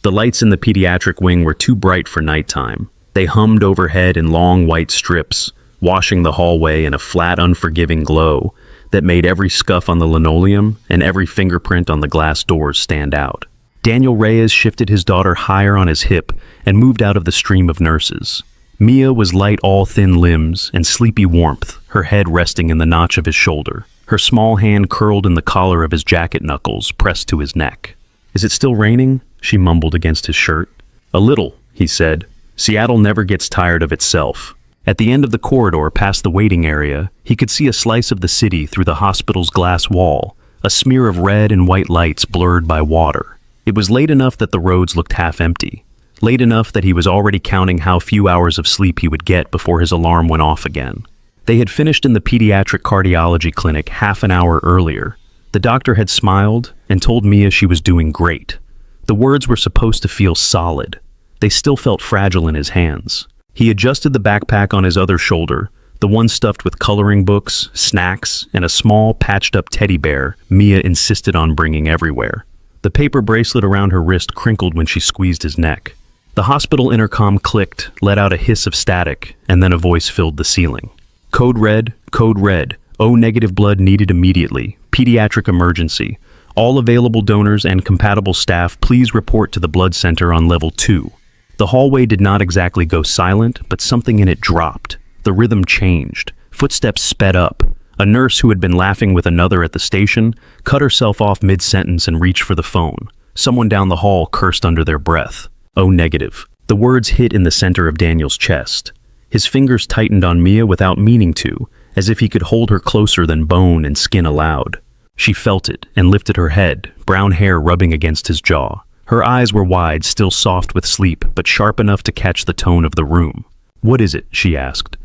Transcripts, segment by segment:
The lights in the pediatric wing were too bright for nighttime. They hummed overhead in long white strips, washing the hallway in a flat, unforgiving glow that made every scuff on the linoleum and every fingerprint on the glass doors stand out. Daniel Reyes shifted his daughter higher on his hip and moved out of the stream of nurses. Mia was light, all thin limbs and sleepy warmth, her head resting in the notch of his shoulder. Her small hand curled in the collar of his jacket knuckles, pressed to his neck. "Is it still raining?" she mumbled against his shirt. "A little," he said. "Seattle never gets tired of itself." At the end of the corridor, past the waiting area, he could see a slice of the city through the hospital's glass wall, a smear of red and white lights blurred by water. It was late enough that the roads looked half empty, late enough that he was already counting how few hours of sleep he would get before his alarm went off again. They had finished in the pediatric cardiology clinic half an hour earlier. The doctor had smiled and told Mia she was doing great. The words were supposed to feel solid. They still felt fragile in his hands. He adjusted the backpack on his other shoulder, the one stuffed with coloring books, snacks, and a small, patched-up teddy bear Mia insisted on bringing everywhere. The paper bracelet around her wrist crinkled when she squeezed his neck. The hospital intercom clicked, let out a hiss of static, and then a voice filled the ceiling. Code red, O-negative blood needed immediately. Pediatric emergency. All available donors and compatible staff, please report to the blood center on level 2. The hallway did not exactly go silent, but something in it dropped. The rhythm changed. Footsteps sped up. A nurse who had been laughing with another at the station cut herself off mid-sentence and reached for the phone. Someone down the hall cursed under their breath. O-negative. The words hit in the center of Daniel's chest. His fingers tightened on Mia without meaning to, as if he could hold her closer than bone and skin allowed. She felt it and lifted her head, brown hair rubbing against his jaw. Her eyes were wide, still soft with sleep, but sharp enough to catch the tone of the room. "What is it?" she asked.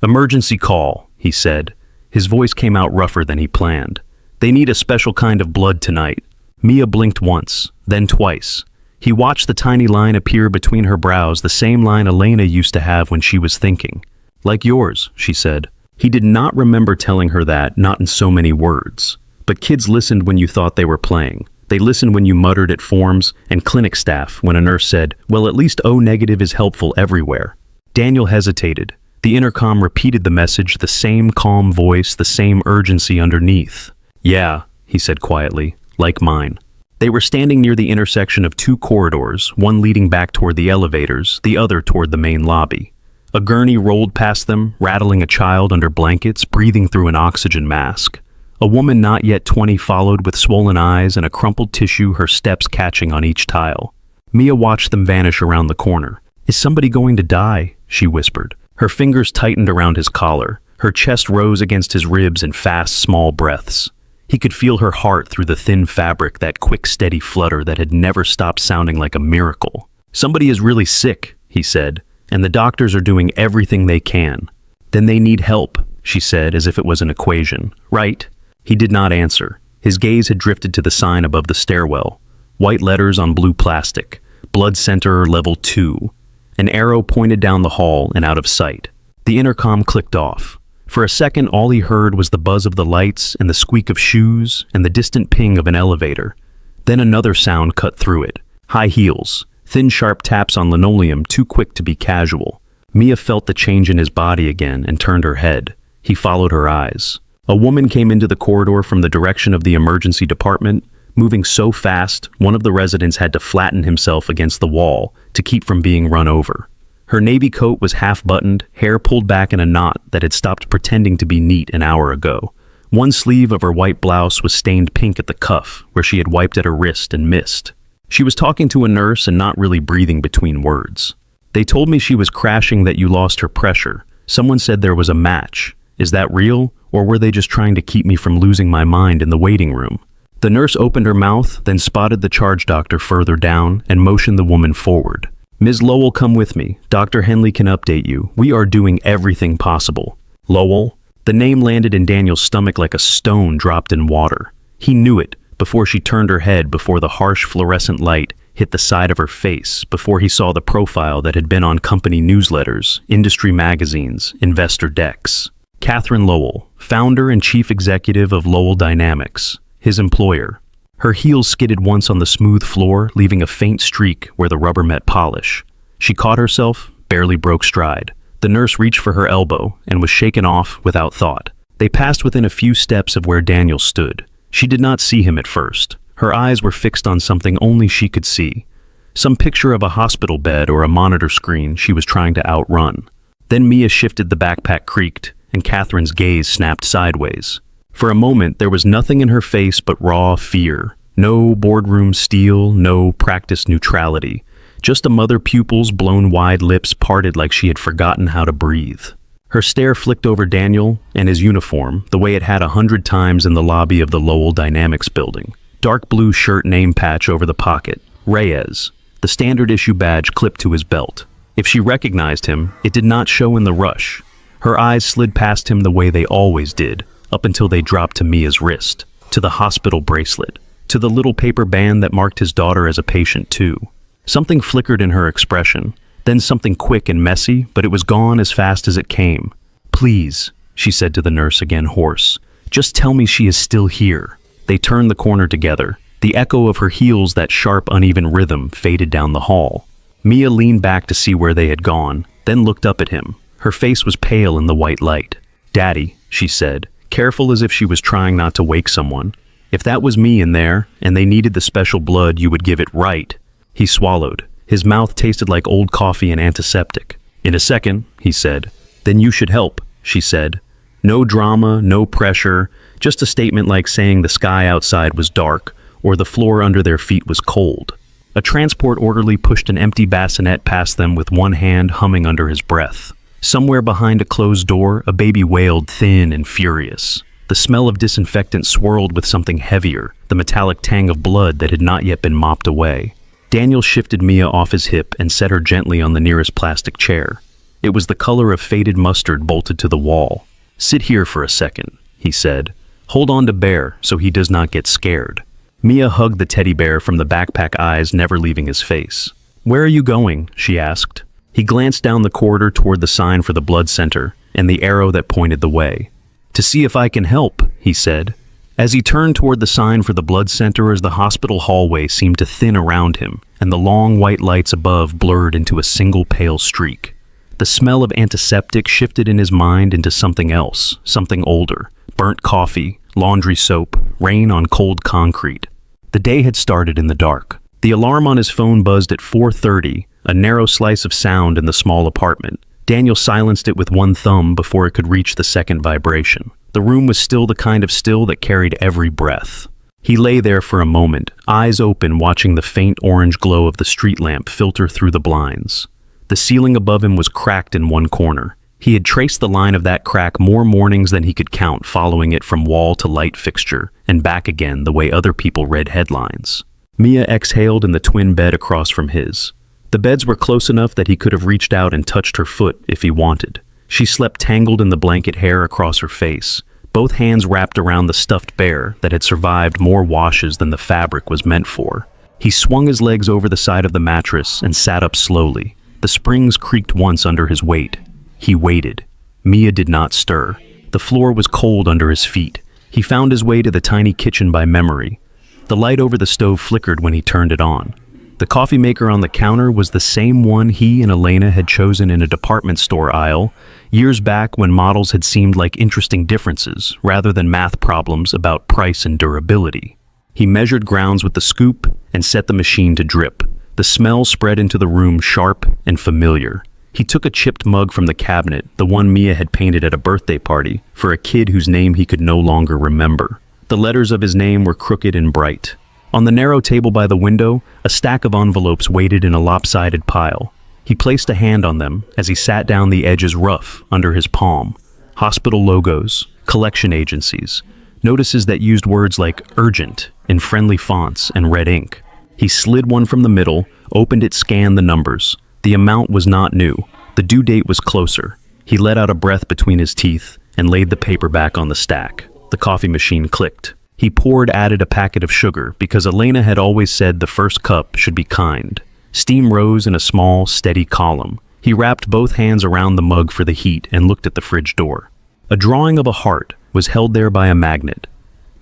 "Emergency call," he said. His voice came out rougher than he planned. "They need a special kind of blood tonight." Mia blinked once, then twice. He watched the tiny line appear between her brows, the same line Elena used to have when she was thinking. "Like yours," she said. He did not remember telling her that, not in so many words. But kids listened when you thought they were playing. They listened when you muttered at forms, and clinic staff when a nurse said, "Well, at least O-negative is helpful everywhere." Daniel hesitated. The intercom repeated the message, the same calm voice, the same urgency underneath. "Yeah," he said quietly, "like mine." They were standing near the intersection of two corridors, one leading back toward the elevators, the other toward the main lobby. A gurney rolled past them, rattling a child under blankets, breathing through an oxygen mask. A woman not yet 20 followed with swollen eyes and a crumpled tissue, her steps catching on each tile. Mia watched them vanish around the corner. "Is somebody going to die?" she whispered. Her fingers tightened around his collar. Her chest rose against his ribs in fast, small breaths. He could feel her heart through the thin fabric, that quick, steady flutter that had never stopped sounding like a miracle. "Somebody is really sick," he said, "and the doctors are doing everything they can." "Then they need help," she said, as if it was an equation. "Right?" He did not answer. His gaze had drifted to the sign above the stairwell. White letters on blue plastic. Blood Center Level 2. An arrow pointed down the hall and out of sight. The intercom clicked off. For a second, all he heard was the buzz of the lights and the squeak of shoes and the distant ping of an elevator. Then another sound cut through it. High heels. Thin, sharp taps on linoleum, too quick to be casual. Mia felt the change in his body again and turned her head. He followed her eyes. A woman came into the corridor from the direction of the emergency department. Moving so fast, one of the residents had to flatten himself against the wall to keep from being run over. Her navy coat was half-buttoned, hair pulled back in a knot that had stopped pretending to be neat an hour ago. One sleeve of her white blouse was stained pink at the cuff, where she had wiped at her wrist and missed. She was talking to a nurse and not really breathing between words. "They told me she was crashing, that you lost her pressure. Someone said there was a match. Is that real, or were they just trying to keep me from losing my mind in the waiting room?" The nurse opened her mouth, then spotted the charge doctor further down and motioned the woman forward. "Ms. Lowell, come with me. Dr. Henley can update you. We are doing everything possible." Lowell? The name landed in Daniel's stomach like a stone dropped in water. He knew it before she turned her head, before the harsh fluorescent light hit the side of her face, before he saw the profile that had been on company newsletters, industry magazines, investor decks. Catherine Lowell, founder and chief executive of Lowell Dynamics, his employer. Her heels skidded once on the smooth floor, leaving a faint streak where the rubber met polish. She caught herself, barely broke stride. The nurse reached for her elbow and was shaken off without thought. They passed within a few steps of where Daniel stood. She did not see him at first. Her eyes were fixed on something only she could see. Some picture of a hospital bed or a monitor screen she was trying to outrun. Then Mia shifted, the backpack creaked, and Catherine's gaze snapped sideways. For a moment, there was nothing in her face but raw fear. No boardroom steel, no practiced neutrality. Just a mother pupils, blown wide, lips parted like she had forgotten how to breathe. Her stare flicked over Daniel and his uniform, the way it had 100 times in the lobby of the Lowell Dynamics building. Dark blue shirt, name patch over the pocket. Reyes. The standard issue badge clipped to his belt. If she recognized him, it did not show in the rush. Her eyes slid past him the way they always did, up until they dropped to Mia's wrist, to the hospital bracelet, to the little paper band that marked his daughter as a patient too. Something flickered in her expression, then something quick and messy, but it was gone as fast as it came. "Please," she said to the nurse, again hoarse, "just tell me she is still here." They turned the corner together. The echo of her heels, that sharp, uneven rhythm, faded down the hall. Mia leaned back to see where they had gone, then looked up at him. Her face was pale in the white light. "Daddy," she said, careful as if she was trying not to wake someone. "If that was me in there, and they needed the special blood, you would give it right." He swallowed. His mouth tasted like old coffee and antiseptic. "In a second," he said. "Then you should help," she said. No drama, no pressure, just a statement like saying the sky outside was dark or the floor under their feet was cold. A transport orderly pushed an empty bassinet past them with one hand, humming under his breath. Somewhere behind a closed door, a baby wailed, thin and furious. The smell of disinfectant swirled with something heavier, the metallic tang of blood that had not yet been mopped away. Daniel shifted Mia off his hip and set her gently on the nearest plastic chair. It was the color of faded mustard bolted to the wall. "Sit here for a second," he said. "Hold on to Bear so he does not get scared." Mia hugged the teddy bear from the backpack, eyes never leaving his face. "Where are you going?" she asked. He glanced down the corridor toward the sign for the blood center and the arrow that pointed the way. "To see if I can help," he said. As he turned toward the sign for the blood center, as the hospital hallway seemed to thin around him, and the long white lights above blurred into a single pale streak. The smell of antiseptic shifted in his mind into something else, something older. Burnt coffee, laundry soap, rain on cold concrete. The day had started in the dark. The alarm on his phone buzzed at 4:30, a narrow slice of sound in the small apartment. Daniel silenced it with one thumb before it could reach the second vibration. The room was still, the kind of still that carried every breath. He lay there for a moment, eyes open, watching the faint orange glow of the street lamp filter through the blinds. The ceiling above him was cracked in one corner. He had traced the line of that crack more mornings than he could count, following it from wall to light fixture, and back again the way other people read headlines. Mia exhaled in the twin bed across from his. The beds were close enough that he could have reached out and touched her foot if he wanted. She slept tangled in the blanket hair across her face, both hands wrapped around the stuffed bear that had survived more washes than the fabric was meant for. He swung his legs over the side of the mattress and sat up slowly. The springs creaked once under his weight. He waited. Mia did not stir. The floor was cold under his feet. He found his way to the tiny kitchen by memory. The light over the stove flickered when he turned it on. The coffee maker on the counter was the same one he and Elena had chosen in a department store aisle years back, when models had seemed like interesting differences rather than math problems about price and durability. He measured grounds with the scoop and set the machine to drip. The smell spread into the room, sharp and familiar. He took a chipped mug from the cabinet, the one Mia had painted at a birthday party, for a kid whose name he could no longer remember. The letters of his name were crooked and bright. On the narrow table by the window, a stack of envelopes waited in a lopsided pile. He placed a hand on them as he sat down, the edges rough under his palm. Hospital logos, collection agencies, notices that used words like urgent in friendly fonts and red ink. He slid one from the middle, opened it, scanned the numbers. The amount was not new. The due date was closer. He let out a breath between his teeth and laid the paper back on the stack. The coffee machine clicked. He poured, added a packet of sugar, because Elena had always said the first cup should be kind. Steam rose in a small, steady column. He wrapped both hands around the mug for the heat and looked at the fridge door. A drawing of a heart was held there by a magnet.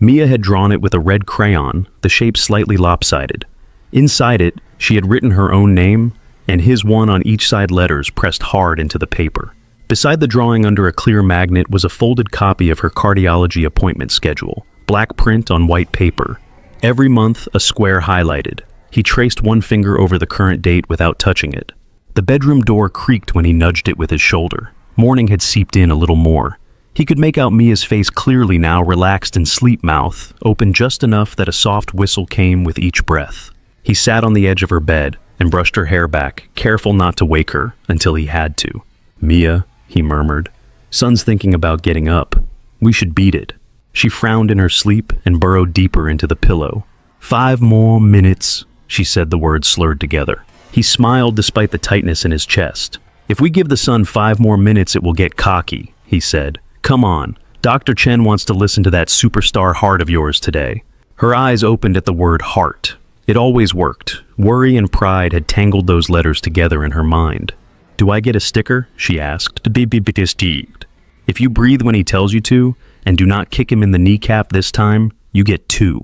Mia had drawn it with a red crayon, the shape slightly lopsided. Inside it, she had written her own name, and his one on each side letters pressed hard into the paper. Beside the drawing under a clear magnet was a folded copy of her cardiology appointment schedule, black print on white paper. Every month, a square highlighted. He traced one finger over the current date without touching it. The bedroom door creaked when he nudged it with his shoulder. Morning had seeped in a little more. He could make out Mia's face clearly now, relaxed in sleep, mouth open just enough that a soft whistle came with each breath. He sat on the edge of her bed and brushed her hair back, careful not to wake her until he had to. "Mia," he murmured, "Son's thinking about getting up. We should beat it." She frowned in her sleep and burrowed deeper into the pillow. "5 more minutes," she said, the words slurred together. He smiled despite the tightness in his chest. "If we give the son 5 more minutes, it will get cocky," he said. "Come on, Dr. Chen wants to listen to that superstar heart of yours today." Her eyes opened at the word heart. It always worked. Worry and pride had tangled those letters together in her mind. "Do I get a sticker?" she asked. "If you breathe when he tells you to, and do not kick him in the kneecap this time, you get 2.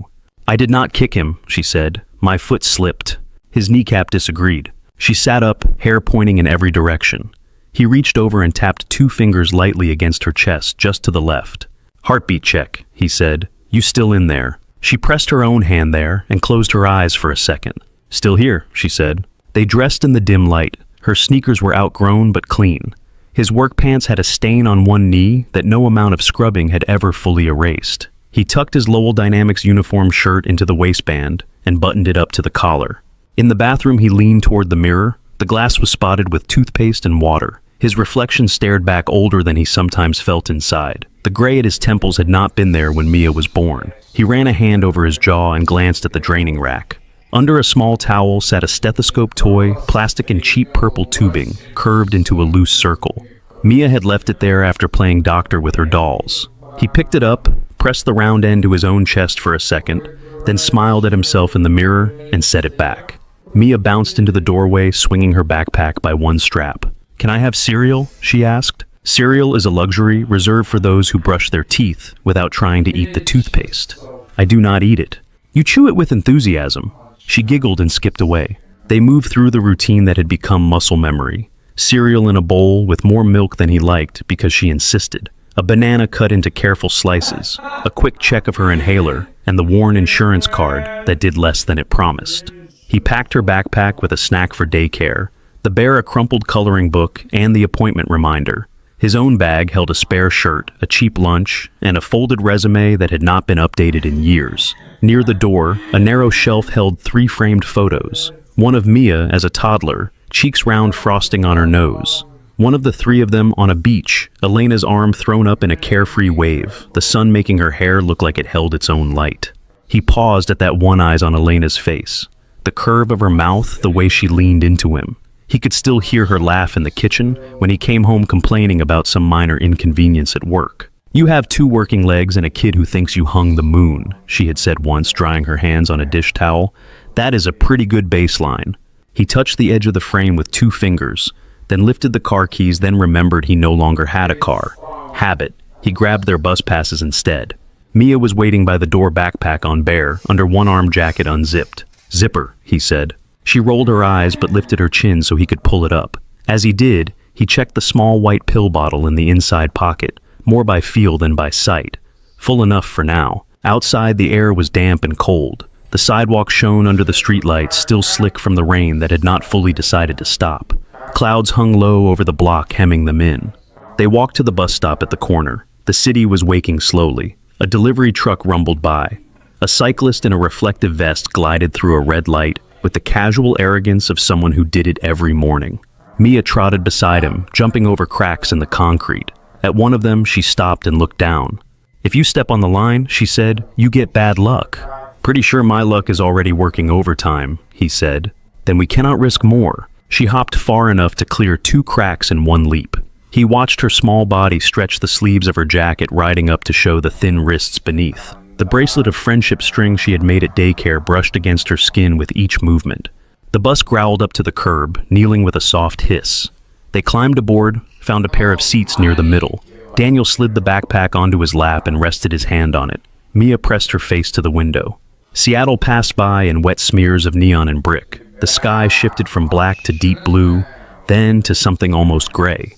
"I did not kick him," she said. "My foot slipped." His kneecap disagreed. She sat up, hair pointing in every direction. He reached over and tapped 2 fingers lightly against her chest, just to the left. "Heartbeat check," he said. "You still in there?" She pressed her own hand there and closed her eyes for a second. "Still here," she said. They dressed in the dim light. Her sneakers were outgrown but clean. His work pants had a stain on one knee that no amount of scrubbing had ever fully erased. He tucked his Lowell Dynamics uniform shirt into the waistband and buttoned it up to the collar. In the bathroom, he leaned toward the mirror. The glass was spotted with toothpaste and water. His reflection stared back older than he sometimes felt inside. The gray at his temples had not been there when Mia was born. He ran a hand over his jaw and glanced at the draining rack. Under a small towel sat a stethoscope toy, plastic and cheap purple tubing, curved into a loose circle. Mia had left it there after playing doctor with her dolls. He picked it up, pressed the round end to his own chest for a second, then smiled at himself in the mirror and set it back. Mia bounced into the doorway, swinging her backpack by one strap. "Can I have cereal?" she asked. Cereal is a luxury reserved for those who brush their teeth without trying to eat the toothpaste. "I do not eat it." "You chew it with enthusiasm." She giggled and skipped away. They moved through the routine that had become muscle memory. Cereal in a bowl with more milk than he liked because she insisted. A banana cut into careful slices. A quick check of her inhaler and the worn insurance card that did less than it promised. He packed her backpack with a snack for daycare, the bear a crumpled coloring book and the appointment reminder. His own bag held a spare shirt, a cheap lunch, and a folded resume that had not been updated in years. Near the door, a narrow shelf held 3 framed photos. One of Mia as a toddler, cheeks round frosting on her nose. One of the 3 of them on a beach, Elena's arm thrown up in a carefree wave, the sun making her hair look like it held its own light. He paused at that one eyes on Elena's face. The curve of her mouth, the way she leaned into him. He could still hear her laugh in the kitchen when he came home complaining about some minor inconvenience at work. "You have 2 working legs and a kid who thinks you hung the moon," she had said once, drying her hands on a dish towel. "That is a pretty good baseline." He touched the edge of the frame with 2 fingers, then lifted the car keys, then remembered he no longer had a car. Habit. He grabbed their bus passes instead. Mia was waiting by the door, backpack on bare, under one arm, jacket unzipped. "Zipper," he said. She rolled her eyes but lifted her chin so he could pull it up. As he did, he checked the small white pill bottle in the inside pocket, more by feel than by sight. Full enough for now. Outside, the air was damp and cold. The sidewalk shone under the streetlights, still slick from the rain that had not fully decided to stop. Clouds hung low over the block, hemming them in. They walked to the bus stop at the corner. The city was waking slowly. A delivery truck rumbled by. A cyclist in a reflective vest glided through a red light with the casual arrogance of someone who did it every morning. Mia trotted beside him, jumping over cracks in the concrete. At one of them, she stopped and looked down. "If you step on the line," she said, "you get bad luck." "Pretty sure my luck is already working overtime," he said. "Then we cannot risk more." She hopped far enough to clear 2 cracks in one leap. He watched her small body stretch the sleeves of her jacket, riding up to show the thin wrists beneath. The bracelet of friendship string she had made at daycare brushed against her skin with each movement. The bus growled up to the curb, kneeling with a soft hiss. They climbed aboard, found a pair of seats near the middle. Daniel slid the backpack onto his lap and rested his hand on it. Mia pressed her face to the window. Seattle passed by in wet smears of neon and brick. The sky shifted from black to deep blue, then to something almost gray.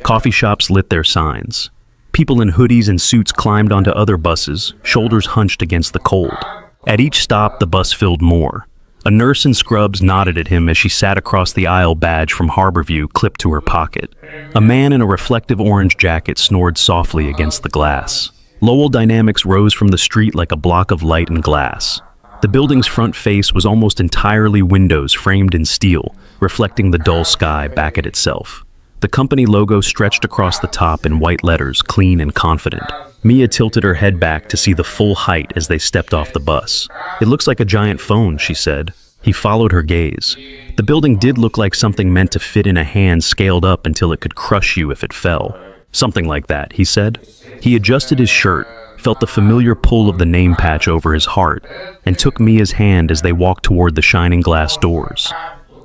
Coffee shops lit their signs. People in hoodies and suits climbed onto other buses, shoulders hunched against the cold. At each stop, the bus filled more. A nurse in scrubs nodded at him as she sat across the aisle, badge from Harborview clipped to her pocket. A man in a reflective orange jacket snored softly against the glass. Lowell Dynamics rose from the street like a block of light and glass. The building's front face was almost entirely windows framed in steel, reflecting the dull sky back at itself. The company logo stretched across the top in white letters, clean and confident. Mia tilted her head back to see the full height as they stepped off the bus. "It looks like a giant phone," she said. He followed her gaze. The building did look like something meant to fit in a hand scaled up until it could crush you if it fell. "Something like that," he said. He adjusted his shirt, felt the familiar pull of the name patch over his heart, and took Mia's hand as they walked toward the shining glass doors.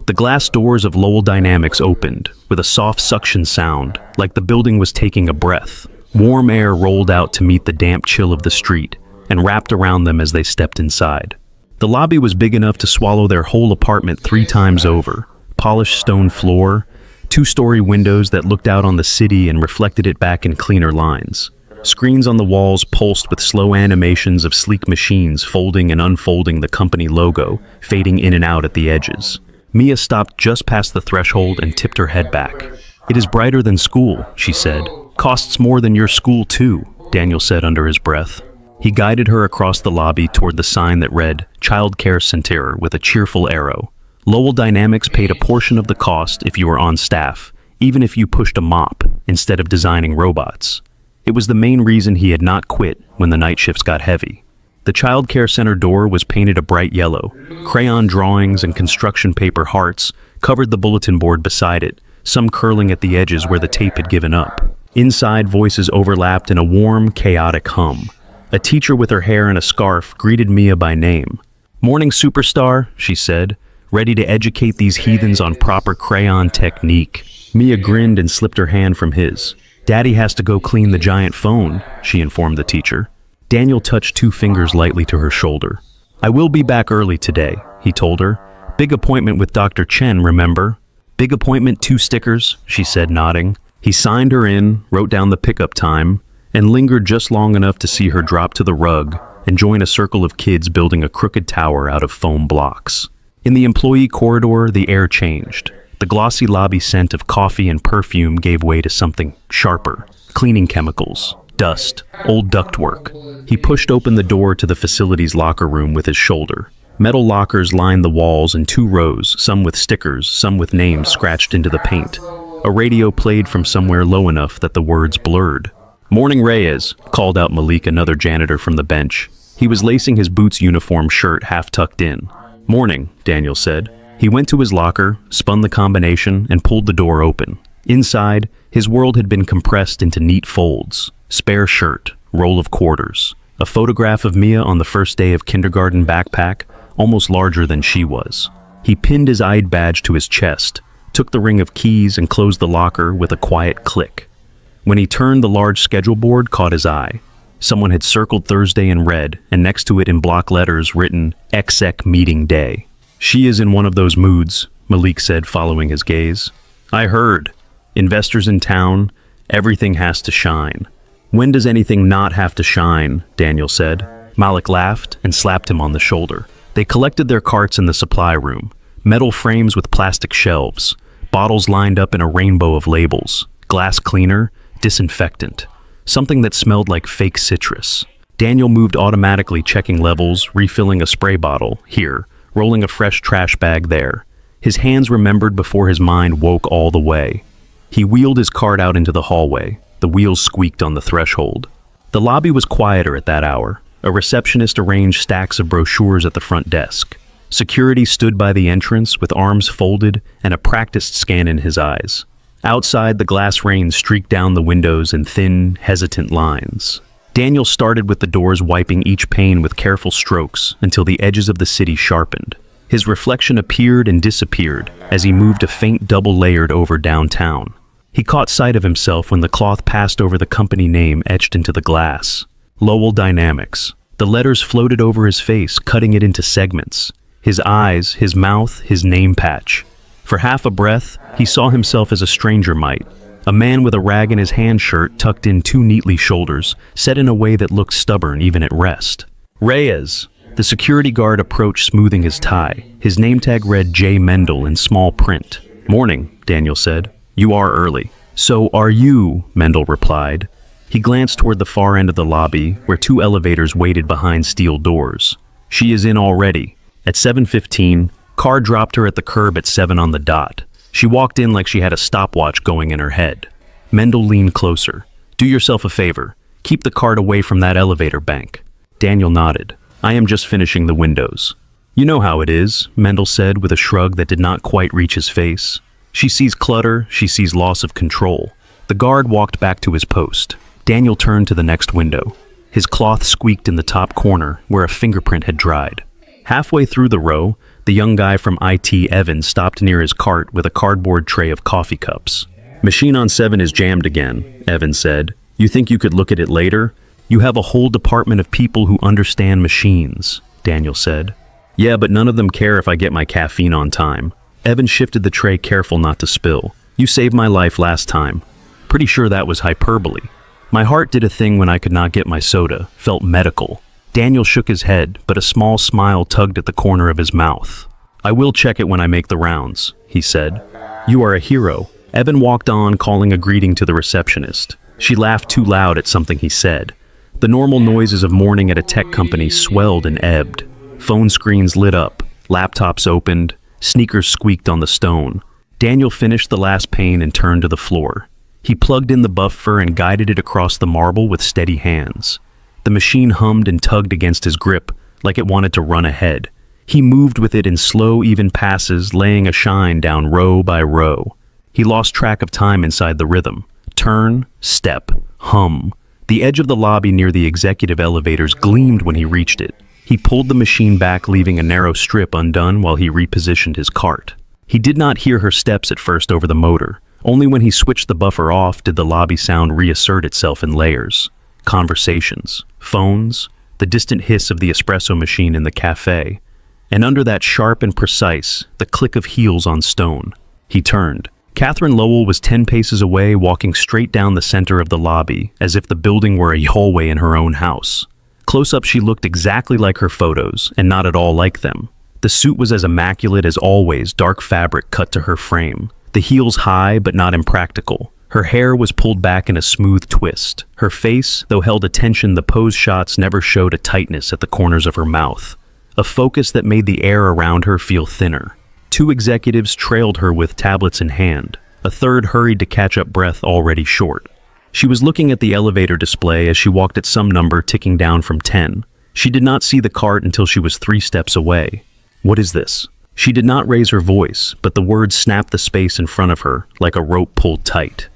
The glass doors of Lowell Dynamics opened, with a soft suction sound, like the building was taking a breath. Warm air rolled out to meet the damp chill of the street, and wrapped around them as they stepped inside. The lobby was big enough to swallow their whole apartment 3 times over. Polished stone floor, 2-story windows that looked out on the city and reflected it back in cleaner lines. Screens on the walls pulsed with slow animations of sleek machines folding and unfolding the company logo, fading in and out at the edges. Mia stopped just past the threshold and tipped her head back. "It is brighter than school," she said. "Costs more than your school, too," Daniel said under his breath. He guided her across the lobby toward the sign that read, "Child Care Center," with a cheerful arrow. Lowell Dynamics paid a portion of the cost if you were on staff, even if you pushed a mop instead of designing robots. It was the main reason he had not quit when the night shifts got heavy. The Child Care Center door was painted a bright yellow. Crayon drawings and construction paper hearts covered the bulletin board beside it, some curling at the edges where the tape had given up. Inside, voices overlapped in a warm, chaotic hum. A teacher with her hair in a scarf greeted Mia by name. "Morning, superstar," she said, ready to educate these heathens on proper crayon technique. Mia grinned and slipped her hand from his. "Daddy has to go clean the giant phone," she informed the teacher. Daniel touched 2 fingers lightly to her shoulder. "I will be back early today," he told her. "Big appointment with Dr. Chen, remember?" "Big appointment, 2 stickers," she said, nodding. He signed her in, wrote down the pickup time, and lingered just long enough to see her drop to the rug and join a circle of kids building a crooked tower out of foam blocks. In the employee corridor, the air changed. The glossy lobby scent of coffee and perfume gave way to something sharper. Cleaning chemicals, dust, old ductwork. He pushed open the door to the facility's locker room with his shoulder. Metal lockers lined the walls in 2 rows, some with stickers, some with names scratched into the paint. A radio played from somewhere low enough that the words blurred. "Morning, Reyes," called out Malik, another janitor from the bench. He was lacing his boots uniform shirt half tucked in. "Morning," Daniel said. He went to his locker, spun the combination, and pulled the door open. Inside, his world had been compressed into neat folds. Spare shirt, roll of quarters, a photograph of Mia on the first day of kindergarten backpack, almost larger than she was. He pinned his ID badge to his chest, took the ring of keys and closed the locker with a quiet click. When he turned, the large schedule board caught his eye. Someone had circled Thursday in red, and next to it in block letters written, "Exec Meeting Day." "She is in one of those moods," Malik said, following his gaze. "I heard. Investors in town, everything has to shine." "When does anything not have to shine?" Daniel said. Malik laughed and slapped him on the shoulder. They collected their carts in the supply room, metal frames with plastic shelves, bottles lined up in a rainbow of labels, glass cleaner, disinfectant, something that smelled like fake citrus. Daniel moved automatically, checking levels, refilling a spray bottle here, rolling a fresh trash bag there. His hands remembered before his mind woke all the way. He wheeled his cart out into the hallway. The wheels squeaked on the threshold. The lobby was quieter at that hour. A receptionist arranged stacks of brochures at the front desk. Security stood by the entrance with arms folded and a practiced scan in his eyes. Outside, the glass rain streaked down the windows in thin, hesitant lines. Daniel started with the doors, wiping each pane with careful strokes until the edges of the city sharpened. His reflection appeared and disappeared as he moved a faint double-layered over downtown. He caught sight of himself when the cloth passed over the company name etched into the glass. Lowell Dynamics. The letters floated over his face, cutting it into segments. His eyes, his mouth, his name patch. For half a breath, he saw himself as a stranger might. A man with a rag in his hand shirt tucked in too neatly shoulders, set in a way that looked stubborn even at rest. Reyes. The security guard approached, smoothing his tie. His name tag read J. Mendel in small print. "Morning," Daniel said. "You are early." "So are you," Mendel replied. He glanced toward the far end of the lobby, where two elevators waited behind steel doors. "She is in already." At 7:15, car dropped her at the curb at 7 on the dot. She walked in like she had a stopwatch going in her head. Mendel leaned closer. "Do yourself a favor. Keep the cart away from that elevator bank." Daniel nodded. "I am just finishing the windows." "You know how it is," Mendel said with a shrug that did not quite reach his face. "She sees clutter, she sees loss of control." The guard walked back to his post. Daniel turned to the next window. His cloth squeaked in the top corner, where a fingerprint had dried. Halfway through the row, the young guy from IT, Evan, stopped near his cart with a cardboard tray of coffee cups. "Machine on 7 is jammed again," Evan said. "You think you could look at it later?" "You have a whole department of people who understand machines," Daniel said. "Yeah, but none of them care if I get my caffeine on time." Evan shifted the tray, careful not to spill. "You saved my life last time." Pretty sure that was hyperbole. "My heart did a thing when I could not get my soda, felt medical." Daniel shook his head, but a small smile tugged at the corner of his mouth. "I will check it when I make the rounds," he said. "You are a hero." Evan walked on, calling a greeting to the receptionist. She laughed too loud at something he said. The normal noises of morning at a tech company swelled and ebbed. Phone screens lit up, laptops opened, sneakers squeaked on the stone. Daniel finished the last pane and turned to the floor. He plugged in the buffer and guided it across the marble with steady hands. The machine hummed and tugged against his grip, like it wanted to run ahead. He moved with it in slow, even passes, laying a shine down row by row. He lost track of time inside the rhythm. Turn, step, hum. The edge of the lobby near the executive elevators gleamed when he reached it. He pulled the machine back, leaving a narrow strip undone while he repositioned his cart. He did not hear her steps at first over the motor. Only when he switched the buffer off did the lobby sound reassert itself in layers. Conversations, phones, the distant hiss of the espresso machine in the cafe. And under that sharp and precise, the click of heels on stone. He turned. Catherine Lowell was 10 paces away, walking straight down the center of the lobby, as if the building were a hallway in her own house. Close up, she looked exactly like her photos, and not at all like them. The suit was as immaculate as always, dark fabric cut to her frame. The heels high, but not impractical. Her hair was pulled back in a smooth twist. Her face, though held attention, the pose shots never showed a tightness at the corners of her mouth. A focus that made the air around her feel thinner. Two executives trailed her with tablets in hand. A third hurried to catch up, breath already short. She was looking at the elevator display as she walked at some number ticking down from 10. She did not see the cart until she was 3 steps away. "What is this?" She did not raise her voice, but the words snapped the space in front of her like a rope pulled tight.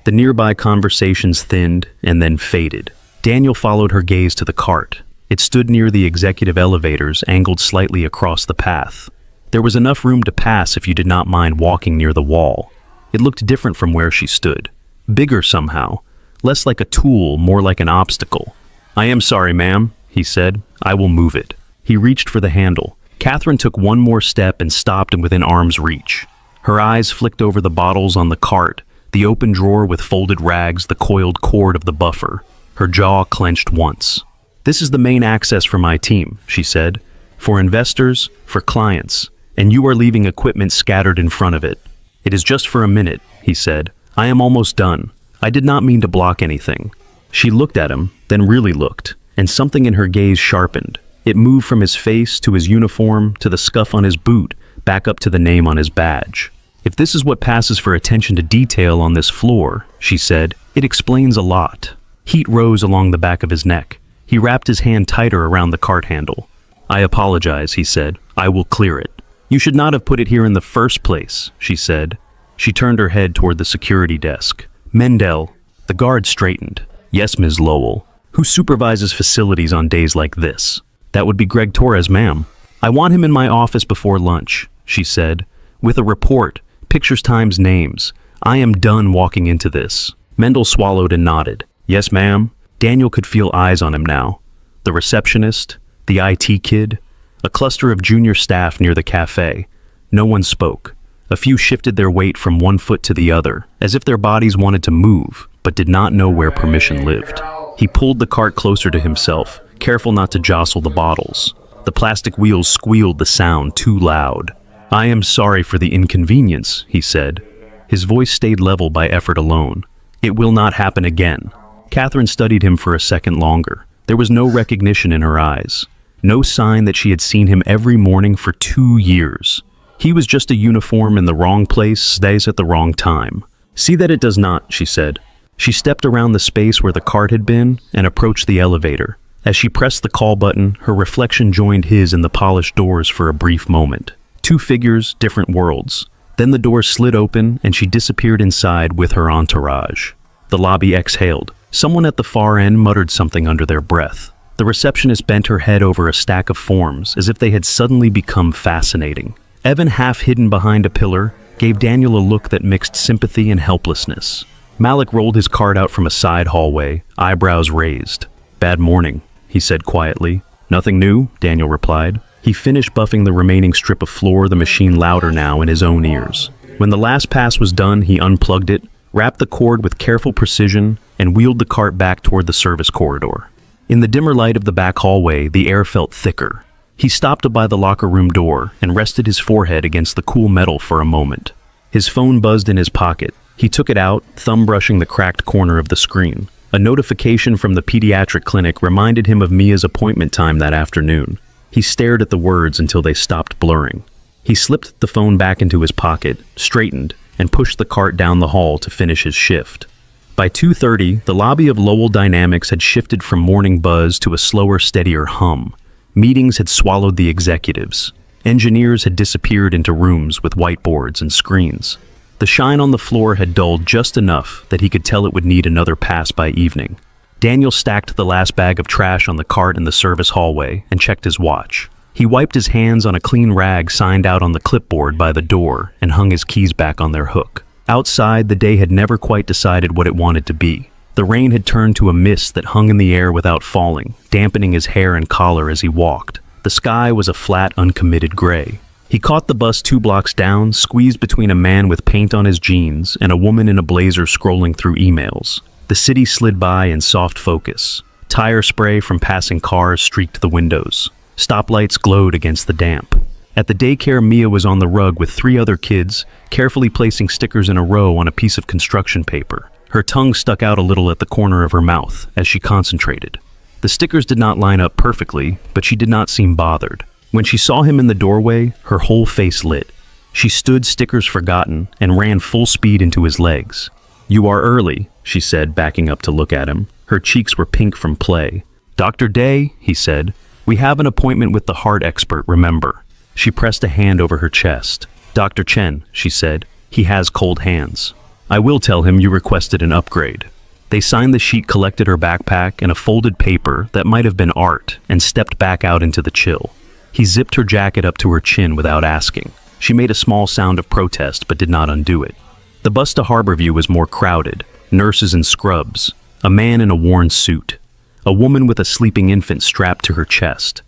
The nearby conversations thinned and then faded. Daniel followed her gaze to the cart. It stood near the executive elevators, angled slightly across the path. There was enough room to pass if you did not mind walking near the wall. It looked different from where she stood. Bigger somehow. Less like a tool, more like an obstacle. "I am sorry, ma'am," he said. "I will move it." He reached for the handle. Catherine took one more step and stopped within arm's reach. Her eyes flicked over the bottles on the cart, the open drawer with folded rags, the coiled cord of the buffer. Her jaw clenched once. "This is the main access for my team," she said. "For investors, for clients, and you are leaving equipment scattered in front of it." "It is just for a minute," he said. "I am almost done. I did not mean to block anything." She looked at him, then really looked, and something in her gaze sharpened. It moved from his face to his uniform, to the scuff on his boot, back up to the name on his badge. "If this is what passes for attention to detail on this floor," she said, "it explains a lot." Heat rose along the back of his neck. He wrapped his hand tighter around the cart handle. "I apologize," he said. "I will clear it." "You should not have put it here in the first place," she said. She turned her head toward the security desk. "Mendel." The guard straightened. "Yes, Ms. Lowell. Who supervises facilities on days like this?" "That would be Greg Torres, ma'am." "I want him in my office before lunch," she said. "With a report, pictures times names. I am done walking into this." Mendel swallowed and nodded. "Yes, ma'am." Daniel could feel eyes on him now. the receptionist, the IT kid, a cluster of junior staff near the cafe. No one spoke. A few shifted their weight from one foot to the other, as if their bodies wanted to move, but did not know where permission lived. He pulled the cart closer to himself, careful not to jostle the bottles. The plastic wheels squealed the sound too loud. "I am sorry for the inconvenience," he said. His voice stayed level by effort alone. "It will not happen again." Catherine studied him for a second longer. There was no recognition in her eyes. No sign that she had seen him every morning for 2 years. He was just a uniform in the wrong place, stays at the wrong time. "See that it does not," she said. She stepped around the space where the cart had been and approached the elevator. As she pressed the call button, her reflection joined his in the polished doors for a brief moment. 2 figures, different worlds. Then the door slid open and she disappeared inside with her entourage. The lobby exhaled. Someone at the far end muttered something under their breath. The receptionist bent her head over a stack of forms as if they had suddenly become fascinating. Evan, half hidden behind a pillar, gave Daniel a look that mixed sympathy and helplessness. Malik rolled his cart out from a side hallway, eyebrows raised. "Bad morning," he said quietly. "Nothing new," Daniel replied. He finished buffing the remaining strip of floor, the machine louder now in his own ears. When the last pass was done, he unplugged it, wrapped the cord with careful precision, and wheeled the cart back toward the service corridor. In the dimmer light of the back hallway, the air felt thicker. He stopped by the locker room door and rested his forehead against the cool metal for a moment. His phone buzzed in his pocket. He took it out, thumb brushing the cracked corner of the screen. A notification from the pediatric clinic reminded him of Mia's appointment time that afternoon. He stared at the words until they stopped blurring. He slipped the phone back into his pocket, straightened, and pushed the cart down the hall to finish his shift. By 2:30, the lobby of Lowell Dynamics had shifted from morning buzz to a slower, steadier hum. Meetings had swallowed the executives. Engineers had disappeared into rooms with whiteboards and screens. The shine on the floor had dulled just enough that he could tell it would need another pass by evening. Daniel stacked the last bag of trash on the cart in the service hallway and checked his watch. He wiped his hands on a clean rag signed out on the clipboard by the door and hung his keys back on their hook. Outside, the day had never quite decided what it wanted to be. The rain had turned to a mist that hung in the air without falling, dampening his hair and collar as he walked. The sky was a flat, uncommitted gray. He caught the bus 2 blocks down, squeezed between a man with paint on his jeans and a woman in a blazer scrolling through emails. The city slid by in soft focus. Tire spray from passing cars streaked the windows. Stoplights glowed against the damp. At the daycare, Mia was on the rug with 3 other kids, carefully placing stickers in a row on a piece of construction paper. Her tongue stuck out a little at the corner of her mouth as she concentrated. The stickers did not line up perfectly, but she did not seem bothered. When she saw him in the doorway, her whole face lit. She stood stickers forgotten and ran full speed into his legs. "You are early," she said, backing up to look at him. Her cheeks were pink from play. "Dr. Day," he said, "we have an appointment with the heart expert, remember." She pressed a hand over her chest. "Dr. Chen," she said, "he has cold hands. I will tell him you requested an upgrade." They signed the sheet, collected her backpack and a folded paper that might have been art, and stepped back out into the chill. He zipped her jacket up to her chin without asking. She made a small sound of protest but did not undo it. The bus to Harborview was more crowded. Nurses in scrubs. A man in a worn suit. A woman with a sleeping infant strapped to her chest.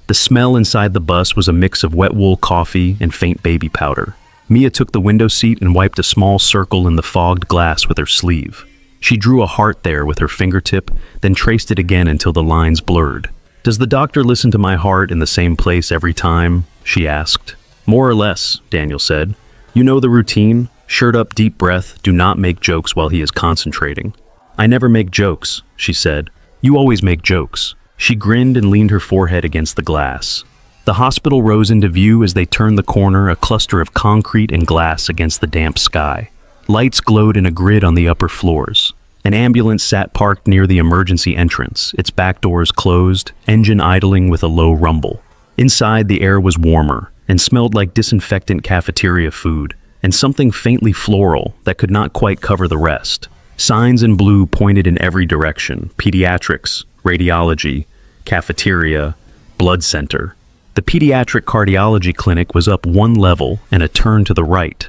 The smell inside the bus was a mix of wet wool coffee and faint baby powder. Mia took the window seat and wiped a small circle in the fogged glass with her sleeve. She drew a heart there with her fingertip, then traced it again until the lines blurred. "Does the doctor listen to my heart in the same place every time?" she asked. "More or less," Daniel said. "You know the routine. Shirt up, deep breath, do not make jokes while he is concentrating." "I never make jokes," she said. "You always make jokes." She grinned and leaned her forehead against the glass. The hospital rose into view as they turned the corner, a cluster of concrete and glass against the damp sky. Lights glowed in a grid on the upper floors. An ambulance sat parked near the emergency entrance, its back doors closed, engine idling with a low rumble. Inside, the air was warmer and smelled like disinfectant cafeteria food and something faintly floral that could not quite cover the rest. Signs in blue pointed in every direction: pediatrics, radiology, cafeteria, blood center. The pediatric cardiology clinic was up 1 level and a turn to the right.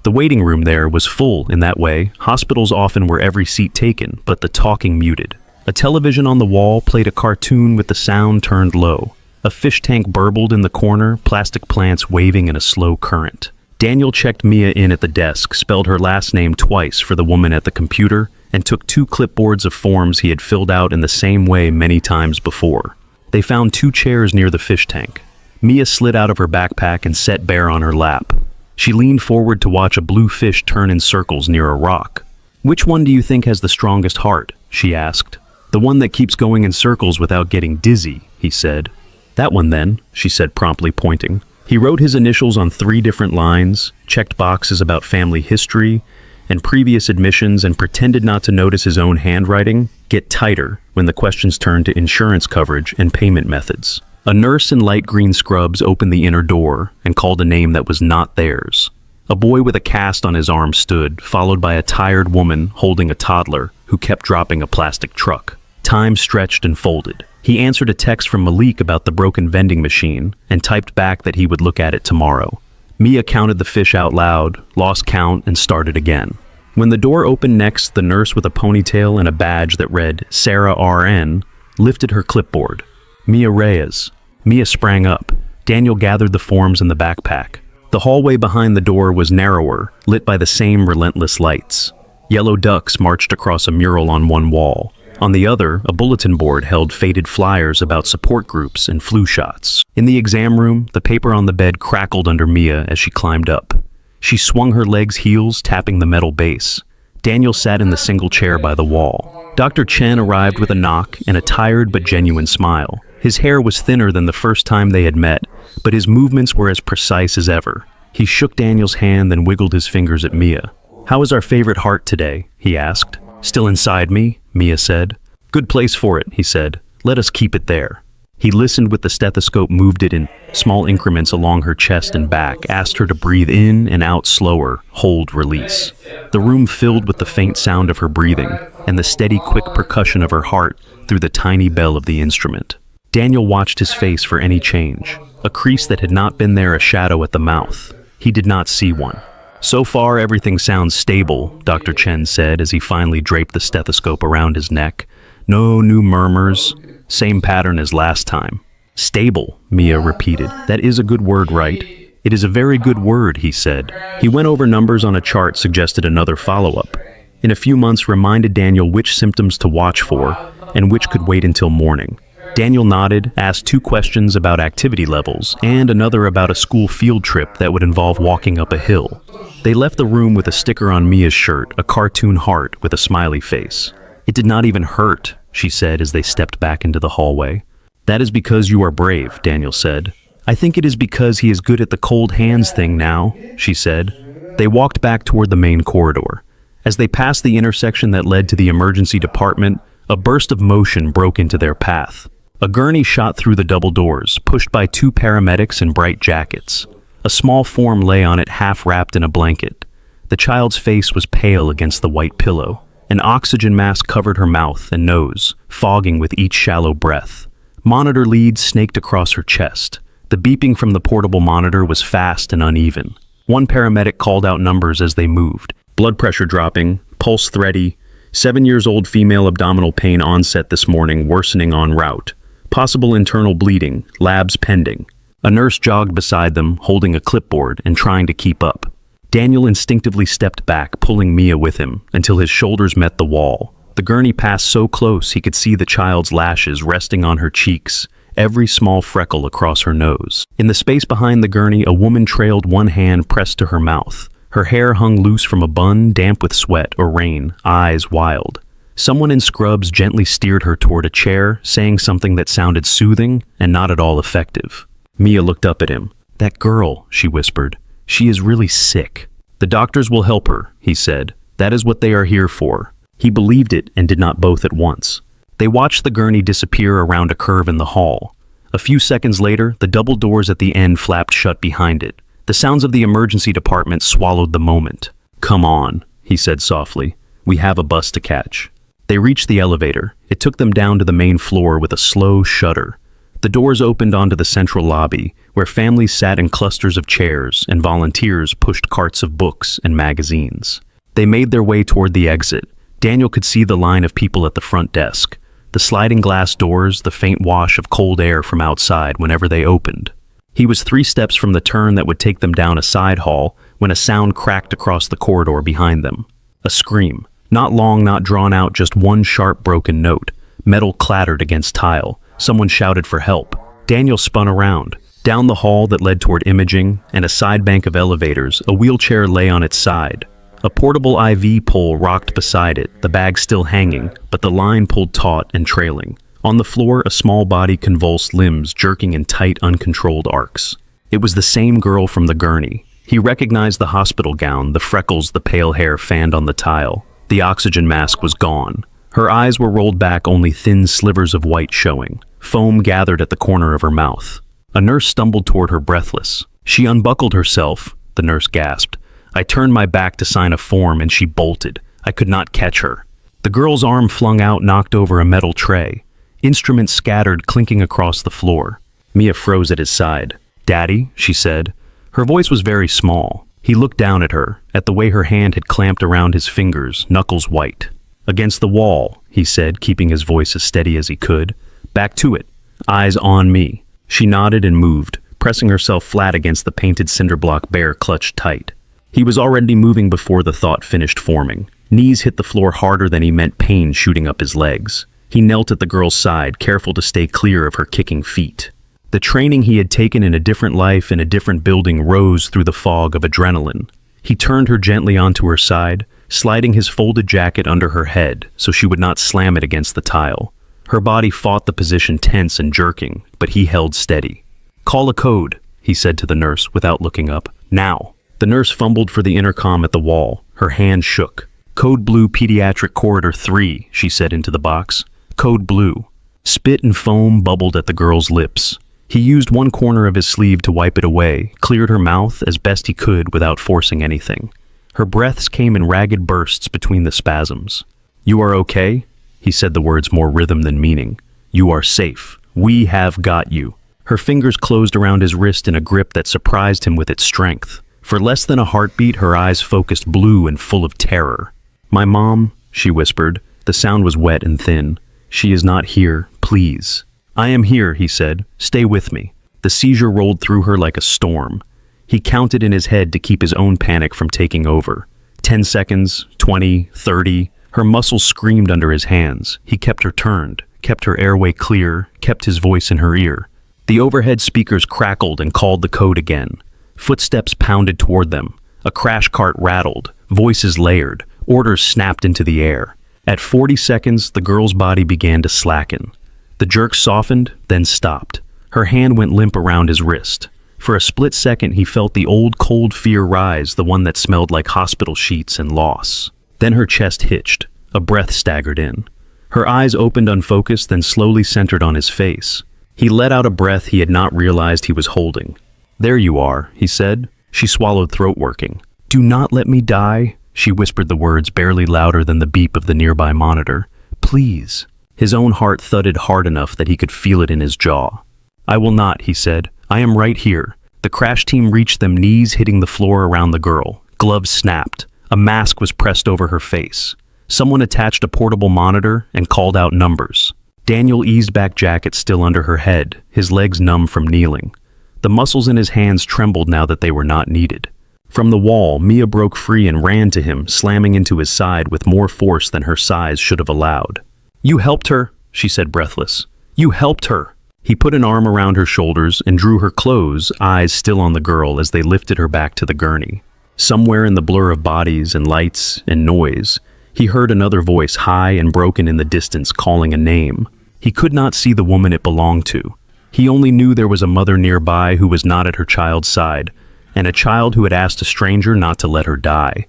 The waiting room there was full in that way. Hospitals often were every seat taken, but the talking muted. A television on the wall played a cartoon with the sound turned low. A fish tank burbled in the corner, plastic plants waving in a slow current. Daniel checked Mia in at the desk, spelled her last name twice for the woman at the computer, and took 2 clipboards of forms he had filled out in the same way many times before. They found 2 chairs near the fish tank. Mia slid out of her backpack and set Bear on her lap. She leaned forward to watch a blue fish turn in circles near a rock. "Which one do you think has the strongest heart?" she asked. "The one that keeps going in circles without getting dizzy," he said. "That one then," she said, promptly pointing. He wrote his initials on 3 different lines, checked boxes about family history and previous admissions, and pretended not to notice his own handwriting get tighter when the questions turned to insurance coverage and payment methods. A nurse in light green scrubs opened the inner door and called a name that was not theirs. A boy with a cast on his arm stood, followed by a tired woman holding a toddler who kept dropping a plastic truck. Time stretched and folded. He answered a text from Malik about the broken vending machine and typed back that he would look at it tomorrow. Mia counted the fish out loud, lost count, and started again. When the door opened next, the nurse with a ponytail and a badge that read Sarah RN lifted her clipboard. "Mia Reyes." Mia sprang up. Daniel gathered the forms in the backpack. The hallway behind the door was narrower, lit by the same relentless lights. Yellow ducks marched across a mural on one wall. On the other, a bulletin board held faded flyers about support groups and flu shots. In the exam room, the paper on the bed crackled under Mia as she climbed up. She swung her legs' heels, tapping the metal base. Daniel sat in the single chair by the wall. Dr. Chen arrived with a knock and a tired but genuine smile. His hair was thinner than the first time they had met, but his movements were as precise as ever. He shook Daniel's hand, then wiggled his fingers at Mia. "How is our favorite heart today?" he asked. "Still inside me," Mia said. "Good place for it," he said. "Let us keep it there." He listened with the stethoscope, moved it in small increments along her chest and back, asked her to breathe in and out slower, hold, release. The room filled with the faint sound of her breathing and the steady, quick percussion of her heart through the tiny bell of the instrument. Daniel watched his face for any change. A crease that had not been there, a shadow at the mouth. He did not see one. "So far, everything sounds stable," Dr. Chen said as he finally draped the stethoscope around his neck. "No new murmurs. Same pattern as last time." "Stable," Mia repeated. "That is a good word, right?" "It is a very good word," he said. He went over numbers on a chart, suggested another follow-up. In a few months, reminded Daniel which symptoms to watch for and which could wait until morning. Daniel nodded, asked 2 questions about activity levels and another about a school field trip that would involve walking up a hill. They left the room with a sticker on Mia's shirt, a cartoon heart with a smiley face. "It did not even hurt," she said as they stepped back into the hallway. "That is because you are brave," Daniel said. "I think it is because he is good at the cold hands thing now," she said. They walked back toward the main corridor. As they passed the intersection that led to the emergency department, a burst of motion broke into their path. A gurney shot through the double doors, pushed by 2 paramedics in bright jackets. A small form lay on it, half wrapped in a blanket. The child's face was pale against the white pillow. An oxygen mask covered her mouth and nose, fogging with each shallow breath. Monitor leads snaked across her chest. The beeping from the portable monitor was fast and uneven. One paramedic called out numbers as they moved. Blood pressure dropping, pulse thready, 7-year-old female abdominal pain onset this morning, worsening en route. Possible internal bleeding, labs pending. A nurse jogged beside them, holding a clipboard and trying to keep up. Daniel instinctively stepped back, pulling Mia with him, until his shoulders met the wall. The gurney passed so close he could see the child's lashes resting on her cheeks, every small freckle across her nose. In the space behind the gurney, a woman trailed one hand pressed to her mouth. Her hair hung loose from a bun, damp with sweat or rain, eyes wild. Someone in scrubs gently steered her toward a chair, saying something that sounded soothing and not at all effective. Mia looked up at him. "That girl," she whispered. "She is really sick." "The doctors will help her," he said. "That is what they are here for." He believed it and did not both at once. They watched the gurney disappear around a curve in the hall. A few seconds later, the double doors at the end flapped shut behind it. The sounds of the emergency department swallowed the moment. "Come on," he said softly. "We have a bus to catch." They reached the elevator. It took them down to the main floor with a slow shudder. The doors opened onto the central lobby, where families sat in clusters of chairs and volunteers pushed carts of books and magazines. They made their way toward the exit. Daniel could see the line of people at the front desk. the sliding glass doors, the faint wash of cold air from outside whenever they opened. He was 3 steps from the turn that would take them down a side hall when a sound cracked across the corridor behind them. A scream. Not long, not drawn out, just one sharp broken note. Metal clattered against tile. Someone shouted for help. Daniel spun around. Down the hall that led toward imaging and a side bank of elevators, a wheelchair lay on its side. A portable IV pole rocked beside it, the bag still hanging, but the line pulled taut and trailing. On the floor, a small body convulsed, limbs jerking in tight, uncontrolled arcs. It was the same girl from the gurney. He recognized the hospital gown, the freckles, the pale hair fanned on the tile. The oxygen mask was gone. Her eyes were rolled back, only thin slivers of white showing. Foam gathered at the corner of her mouth. A nurse stumbled toward her, breathless. She unbuckled herself, the nurse gasped. I turned my back to sign a form and she bolted. I could not catch her. The girl's arm flung out, knocked over a metal tray. Instruments scattered, clinking across the floor. Mia froze at his side. "Daddy," she said. Her voice was very small. He looked down at her, at the way her hand had clamped around his fingers, knuckles white. "Against the wall," he said, keeping his voice as steady as he could. "Back to it. Eyes on me." She nodded and moved, pressing herself flat against the painted cinder block Bear clutched tight. He was already moving before the thought finished forming. Knees hit the floor harder than he meant, pain shooting up his legs. He knelt at the girl's side, careful to stay clear of her kicking feet. The training he had taken in a different life, in a different building, rose through the fog of adrenaline. He turned her gently onto her side, sliding his folded jacket under her head so she would not slam it against the tile. Her body fought the position, tense and jerking, but he held steady. "Call a code," he said to the nurse without looking up. "Now." The nurse fumbled for the intercom at the wall. Her hand shook. "Code blue, pediatric corridor 3, she said into the box. "Code blue." Spit and foam bubbled at the girl's lips. He used one corner of his sleeve to wipe it away, cleared her mouth as best he could without forcing anything. Her breaths came in ragged bursts between the spasms. "You are okay?" He said the words more rhythm than meaning. "You are safe. We have got you." Her fingers closed around his wrist in a grip that surprised him with its strength. For less than a heartbeat, her eyes focused, blue and full of terror. "My mom," she whispered. The sound was wet and thin. "She is not here, please." "I am here," he said. "Stay with me." The seizure rolled through her like a storm. He counted in his head to keep his own panic from taking over. 10 seconds, 20, 30. Her muscles screamed under his hands. He kept her turned, kept her airway clear, kept his voice in her ear. The overhead speakers crackled and called the code again. Footsteps pounded toward them. A crash cart rattled. Voices layered. Orders snapped into the air. At 40 seconds, the girl's body began to slacken. The jerk softened, then stopped. Her hand went limp around his wrist. For a split second, he felt the old cold fear rise, the one that smelled like hospital sheets and loss. Then her chest hitched. A breath staggered in. Her eyes opened unfocused, then slowly centered on his face. He let out a breath he had not realized he was holding. "There you are," he said. She swallowed, throat working. "Do not let me die," she whispered the words barely louder than the beep of the nearby monitor. "Please." His own heart thudded hard enough that he could feel it in his jaw. "I will not," he said. "I am right here." The crash team reached them, knees hitting the floor around the girl. Gloves snapped. A mask was pressed over her face. Someone attached a portable monitor and called out numbers. Daniel eased back, jacket still under her head, his legs numb from kneeling. The muscles in his hands trembled now that they were not needed. From the wall, Mia broke free and ran to him, slamming into his side with more force than her size should have allowed. "You helped her," she said, breathless. "You helped her." He put an arm around her shoulders and drew her close, eyes still on the girl as they lifted her back to the gurney. Somewhere in the blur of bodies and lights and noise, he heard another voice, high and broken in the distance, calling a name. He could not see the woman it belonged to. He only knew there was a mother nearby who was not at her child's side, and a child who had asked a stranger not to let her die.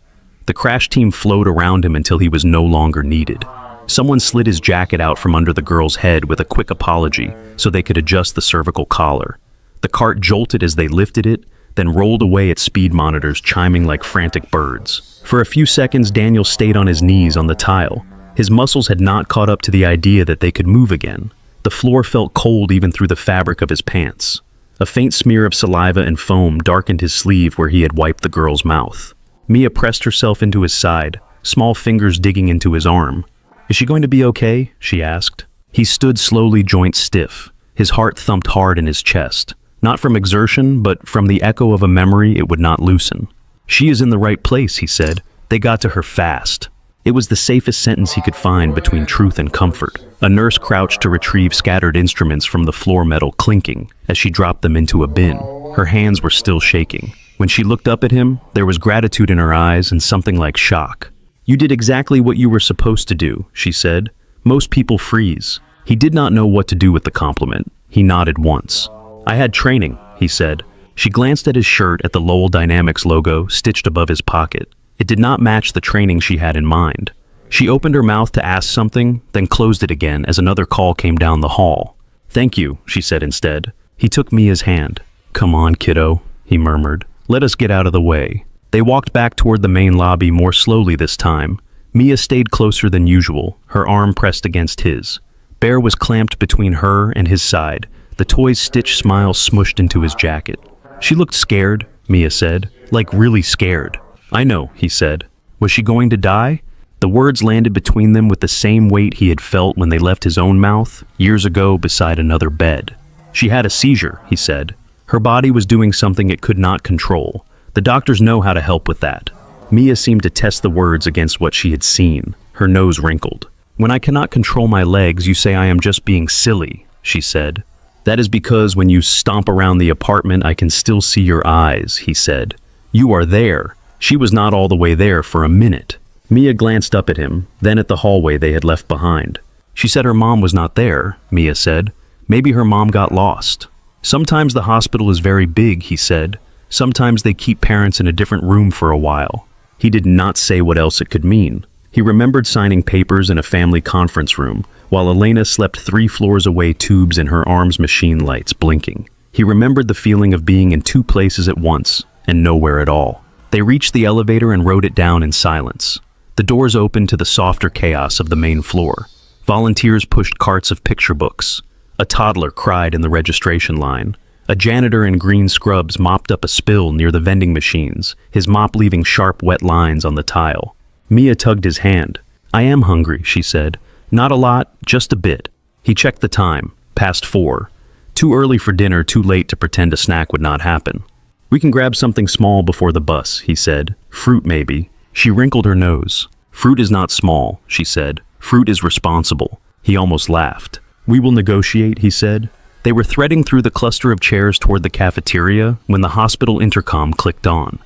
The crash team flowed around him until he was no longer needed. Someone slid his jacket out from under the girl's head with a quick apology so they could adjust the cervical collar. The cart jolted as they lifted it, then rolled away, its speed monitors chiming like frantic birds. For a few seconds, Daniel stayed on his knees on the tile. His muscles had not caught up to the idea that they could move again. The floor felt cold even through the fabric of his pants. A faint smear of saliva and foam darkened his sleeve where he had wiped the girl's mouth. Mia pressed herself into his side, small fingers digging into his arm. "Is she going to be okay?" she asked. He stood slowly, joints stiff. His heart thumped hard in his chest. Not from exertion, but from the echo of a memory it would not loosen. "She is in the right place," he said. "They got to her fast." It was the safest sentence he could find between truth and comfort. A nurse crouched to retrieve scattered instruments from the floor, metal clinking as she dropped them into a bin. Her hands were still shaking. When she looked up at him, there was gratitude in her eyes and something like shock. "You did exactly what you were supposed to do," she said. "Most people freeze." He did not know what to do with the compliment. He nodded once. "I had training," he said. She glanced at his shirt, at the Lowell Dynamics logo stitched above his pocket. It did not match the training she had in mind. She opened her mouth to ask something, then closed it again as another call came down the hall. "Thank you," she said instead. He took Mia's hand. "Come on, kiddo," he murmured. "Let us get out of the way." They walked back toward the main lobby more slowly this time. Mia stayed closer than usual, her arm pressed against his. Bear was clamped between her and his side, the toy's stitched smile smushed into his jacket. "She looked scared," Mia said, "like really scared." "I know," he said. Was she going to die? The words landed between them with the same weight he had felt when they left his own mouth, years ago beside another bed. "She had a seizure," he said. "Her body was doing something it could not control. The doctors know how to help with that." Mia seemed to test the words against what she had seen. Her nose wrinkled. "When I cannot control my legs, you say I am just being silly," she said. "That is because when you stomp around the apartment, I can still see your eyes," he said. "You are there." She was not all the way there for a minute. Mia glanced up at him, then at the hallway they had left behind. "She said her mom was not there," Mia said. "Maybe her mom got lost." "Sometimes the hospital is very big," he said. "Sometimes they keep parents in a different room for a while." He did not say what else it could mean. He remembered signing papers in a family conference room, while Elena slept 3 floors away, tubes in her arms, machine lights blinking. He remembered the feeling of being in 2 places at once, and nowhere at all. They reached the elevator and rode it down in silence. The doors opened to the softer chaos of the main floor. Volunteers pushed carts of picture books. A toddler cried in the registration line. A janitor in green scrubs mopped up a spill near the vending machines, his mop leaving sharp, wet lines on the tile. Mia tugged his hand. "I am hungry," she said. "Not a lot, just a bit." He checked the time. Past 4. Too early for dinner, too late to pretend a snack would not happen. "We can grab something small before the bus," he said. "Fruit, maybe." She wrinkled her nose. "Fruit is not small," she said. "Fruit is responsible." He almost laughed. "We will negotiate," he said. They were threading through the cluster of chairs toward the cafeteria when the hospital intercom clicked on.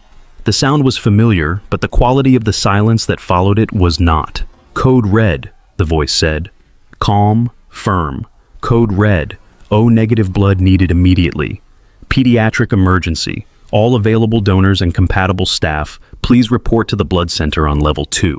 The sound was familiar, but the quality of the silence that followed it was not. "Code red," the voice said. Calm, firm. "Code red. O negative blood needed immediately. Pediatric emergency. All available donors and compatible staff, please report to the blood center on level 2.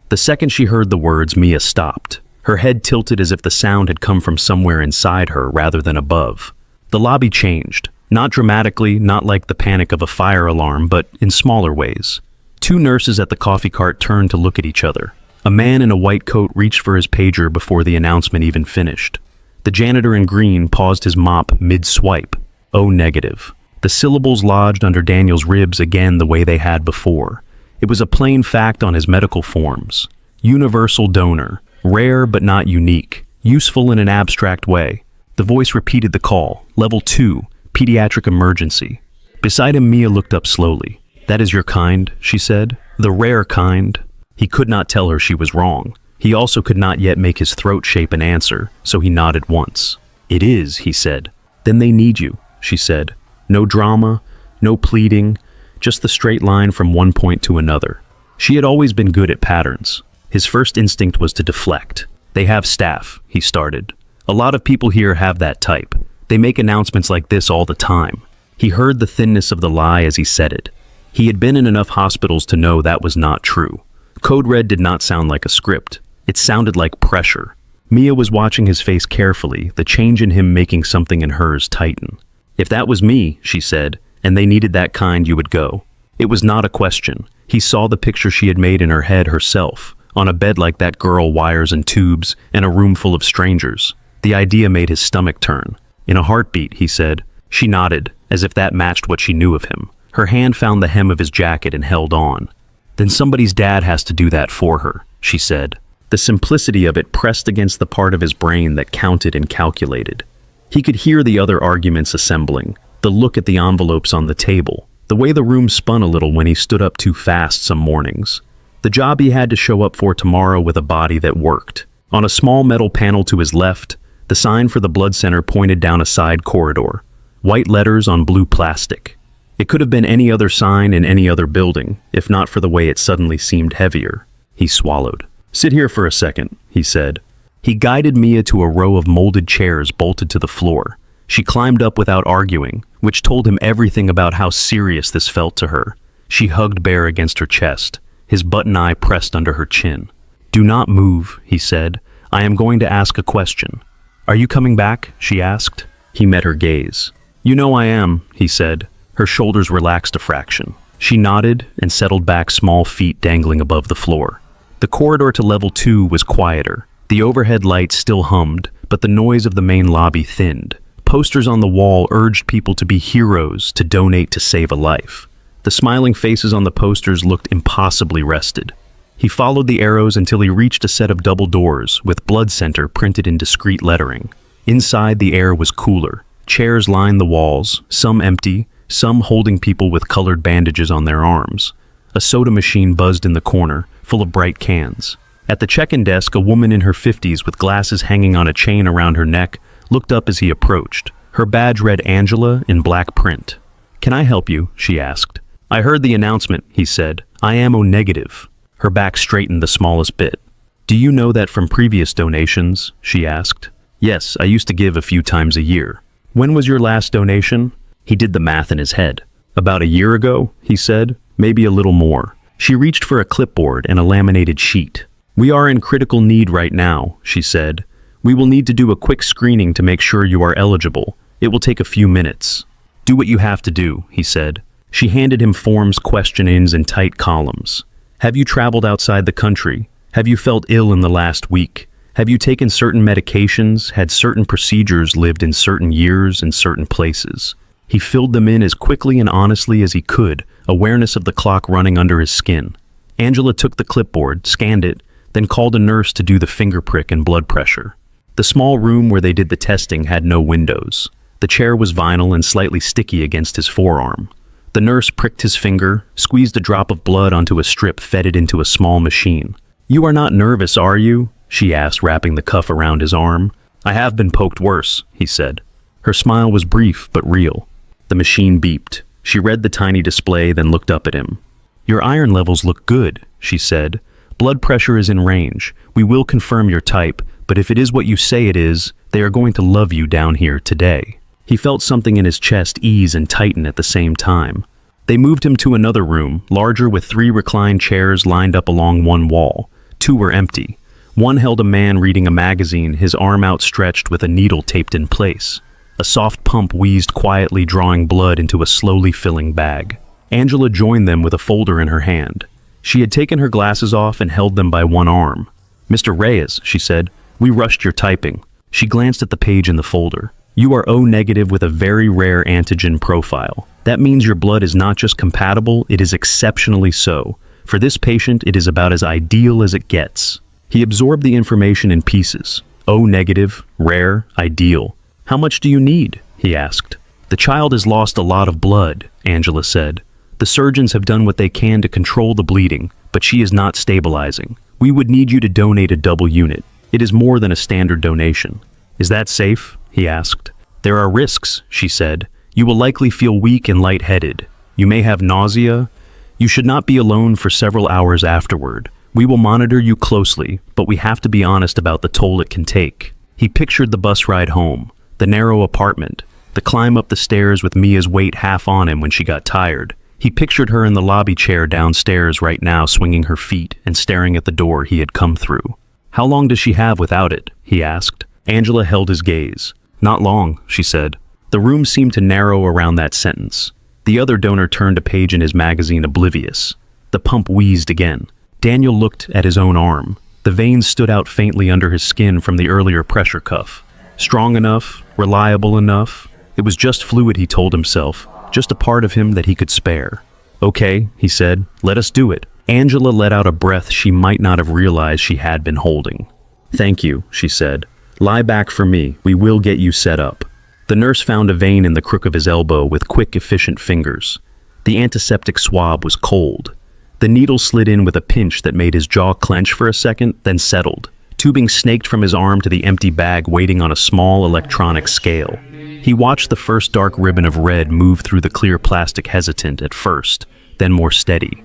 The second she heard the words, Mia stopped. Her head tilted as if the sound had come from somewhere inside her rather than above. The lobby changed. Not dramatically, not like the panic of a fire alarm, but in smaller ways. 2 nurses at the coffee cart turned to look at each other. A man in a white coat reached for his pager before the announcement even finished. The janitor in green paused his mop mid-swipe. O negative. The syllables lodged under Daniel's ribs again the way they had before. It was a plain fact on his medical forms. Universal donor. Rare but not unique. Useful in an abstract way. The voice repeated the call. Level 2. Pediatric emergency. Beside him, Mia looked up slowly. "That is your kind," she said. "The rare kind." He could not tell her she was wrong. He also could not yet make his throat shape an answer, so he nodded once. "It is," he said. "Then they need you," she said. No drama, no pleading, just the straight line from one point to another. She had always been good at patterns. His first instinct was to deflect. "They have staff," he started. "A lot of people here have that type. They make announcements like this all the time." He heard the thinness of the lie as he said it. He had been in enough hospitals to know that was not true. Code Red did not sound like a script. It sounded like pressure. Mia was watching his face carefully, the change in him making something in hers tighten. "If that was me," she said, "and they needed that kind, you would go." It was not a question. He saw the picture she had made in her head herself, on a bed like that girl, wires and tubes, and a room full of strangers. The idea made his stomach turn. "In a heartbeat," he said. She nodded, as if that matched what she knew of him. Her hand found the hem of his jacket and held on. "Then somebody's dad has to do that for her," she said. The simplicity of it pressed against the part of his brain that counted and calculated. He could hear the other arguments assembling, the look at the envelopes on the table, the way the room spun a little when he stood up too fast some mornings. The job he had to show up for tomorrow with a body that worked. On a small metal panel to his left, the sign for the blood center pointed down a side corridor. White letters on blue plastic. It could have been any other sign in any other building, if not for the way it suddenly seemed heavier. He swallowed. "Sit here for a second," he said. He guided Mia to a row of molded chairs bolted to the floor. She climbed up without arguing, which told him everything about how serious this felt to her. She hugged Bear against her chest, his button eye pressed under her chin. "Do not move," he said. "I am going to ask a question." "Are you coming back?" she asked. He met her gaze. "You know I am," he said. Her shoulders relaxed a fraction. She nodded and settled back, small feet dangling above the floor. The corridor to level 2 was quieter. The overhead lights still hummed, but the noise of the main lobby thinned. Posters on the wall urged people to be heroes, to donate to save a life. The smiling faces on the posters looked impossibly rested. He followed the arrows until he reached a set of double doors with Blood Center printed in discreet lettering. Inside, the air was cooler. Chairs lined the walls, some empty, some holding people with colored bandages on their arms. A soda machine buzzed in the corner, full of bright cans. At the check-in desk, a woman in her 50s with glasses hanging on a chain around her neck looked up as he approached. Her badge read Angela in black print. "Can I help you?" she asked. "I heard the announcement," he said. "I am O-negative." Her back straightened the smallest bit. "Do you know that from previous donations?" she asked. "Yes, I used to give a few times a year." "When was your last donation?" He did the math in his head. "About a year ago," he said. "Maybe a little more." She reached for a clipboard and a laminated sheet. "We are in critical need right now," she said. "We will need to do a quick screening to make sure you are eligible. It will take a few minutes." "Do what you have to do," he said. She handed him forms, questionings, in tight columns. "Have you traveled outside the country? Have you felt ill in the last week? Have you taken certain medications, had certain procedures, lived in certain years in certain places?" He filled them in as quickly and honestly as he could, awareness of the clock running under his skin. Angela took the clipboard, scanned it, then called a nurse to do the finger prick and blood pressure. The small room where they did the testing had no windows. The chair was vinyl and slightly sticky against his forearm. The nurse pricked his finger, squeezed a drop of blood onto a strip, fed it into a small machine. "You are not nervous, are you?" she asked, wrapping the cuff around his arm. "I have been poked worse," he said. Her smile was brief but real. The machine beeped. She read the tiny display, then looked up at him. "Your iron levels look good," she said. "Blood pressure is in range. We will confirm your type, but if it is what you say it is, they are going to love you down here today." He felt something in his chest ease and tighten at the same time. They moved him to another room, larger, with 3 reclined chairs lined up along one wall. 2 were empty. One held a man reading a magazine, his arm outstretched with a needle taped in place. A soft pump wheezed quietly, drawing blood into a slowly filling bag. Angela joined them with a folder in her hand. She had taken her glasses off and held them by one arm. "Mr. Reyes," she said, "we rushed your typing." She glanced at the page in the folder. "You are O-negative with a very rare antigen profile. That means your blood is not just compatible, it is exceptionally so. For this patient, it is about as ideal as it gets." He absorbed the information in pieces. O-negative, rare, ideal. "How much do you need?" he asked. "The child has lost a lot of blood," Angela said. "The surgeons have done what they can to control the bleeding, but she is not stabilizing. We would need you to donate a double unit. It is more than a standard donation." "Is that safe?" he asked. "There are risks," she said. "You will likely feel weak and lightheaded. You may have nausea. You should not be alone for several hours afterward. We will monitor you closely, but we have to be honest about the toll it can take." He pictured the bus ride home, the narrow apartment, the climb up the stairs with Mia's weight half on him when she got tired. He pictured her in the lobby chair downstairs right now, swinging her feet and staring at the door he had come through. "How long does she have without it?" he asked. Angela held his gaze. "Not long," she said. The room seemed to narrow around that sentence. The other donor turned a page in his magazine, oblivious. The pump wheezed again. Daniel looked at his own arm. The veins stood out faintly under his skin from the earlier pressure cuff. Strong enough, reliable enough. It was just fluid, he told himself, just a part of him that he could spare. "Okay," he said, "let us do it." Angela let out a breath she might not have realized she had been holding. "Thank you," she said. "Lie back for me. We will get you set up." The nurse found a vein in the crook of his elbow with quick, efficient fingers. The antiseptic swab was cold. The needle slid in with a pinch that made his jaw clench for a second, then settled. Tubing snaked from his arm to the empty bag waiting on a small electronic scale. He watched the first dark ribbon of red move through the clear plastic, hesitant at first, then more steady.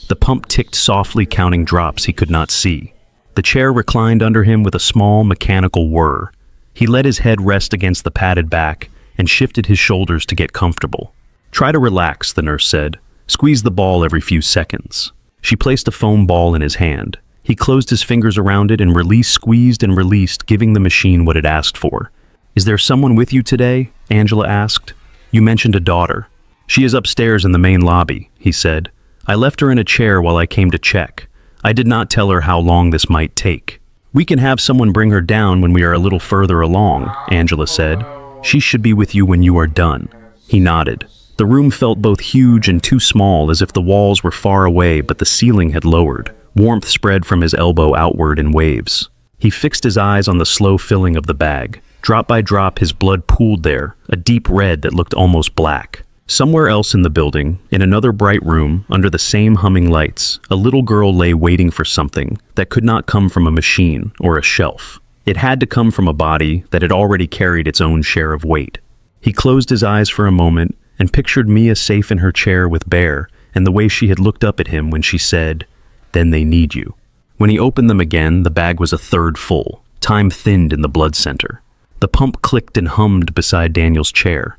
The pump ticked softly, counting drops he could not see. The chair reclined under him with a small mechanical whir. He let his head rest against the padded back and shifted his shoulders to get comfortable. "Try to relax," the nurse said. "Squeeze the ball every few seconds." She placed a foam ball in his hand. He closed his fingers around it and released, squeezed and released, giving the machine what it asked for. "Is there someone with you today?" Angela asked. "You mentioned a daughter." "She is upstairs in the main lobby," he said. "I left her in a chair while I came to check. I did not tell her how long this might take." "We can have someone bring her down when we are a little further along," Angela said. "She should be with you when you are done." He nodded. The room felt both huge and too small, as if the walls were far away but the ceiling had lowered. Warmth spread from his elbow outward in waves. He fixed his eyes on the slow filling of the bag. Drop by drop, his blood pooled there, a deep red that looked almost black. Somewhere else in the building, in another bright room, under the same humming lights, a little girl lay waiting for something that could not come from a machine or a shelf. It had to come from a body that had already carried its own share of weight. He closed his eyes for a moment and pictured Mia safe in her chair with Bear and the way she had looked up at him when she said, "Then they need you." When he opened them again, the bag was a third full. Time thinned in the blood center. The pump clicked and hummed beside Daniel's chair.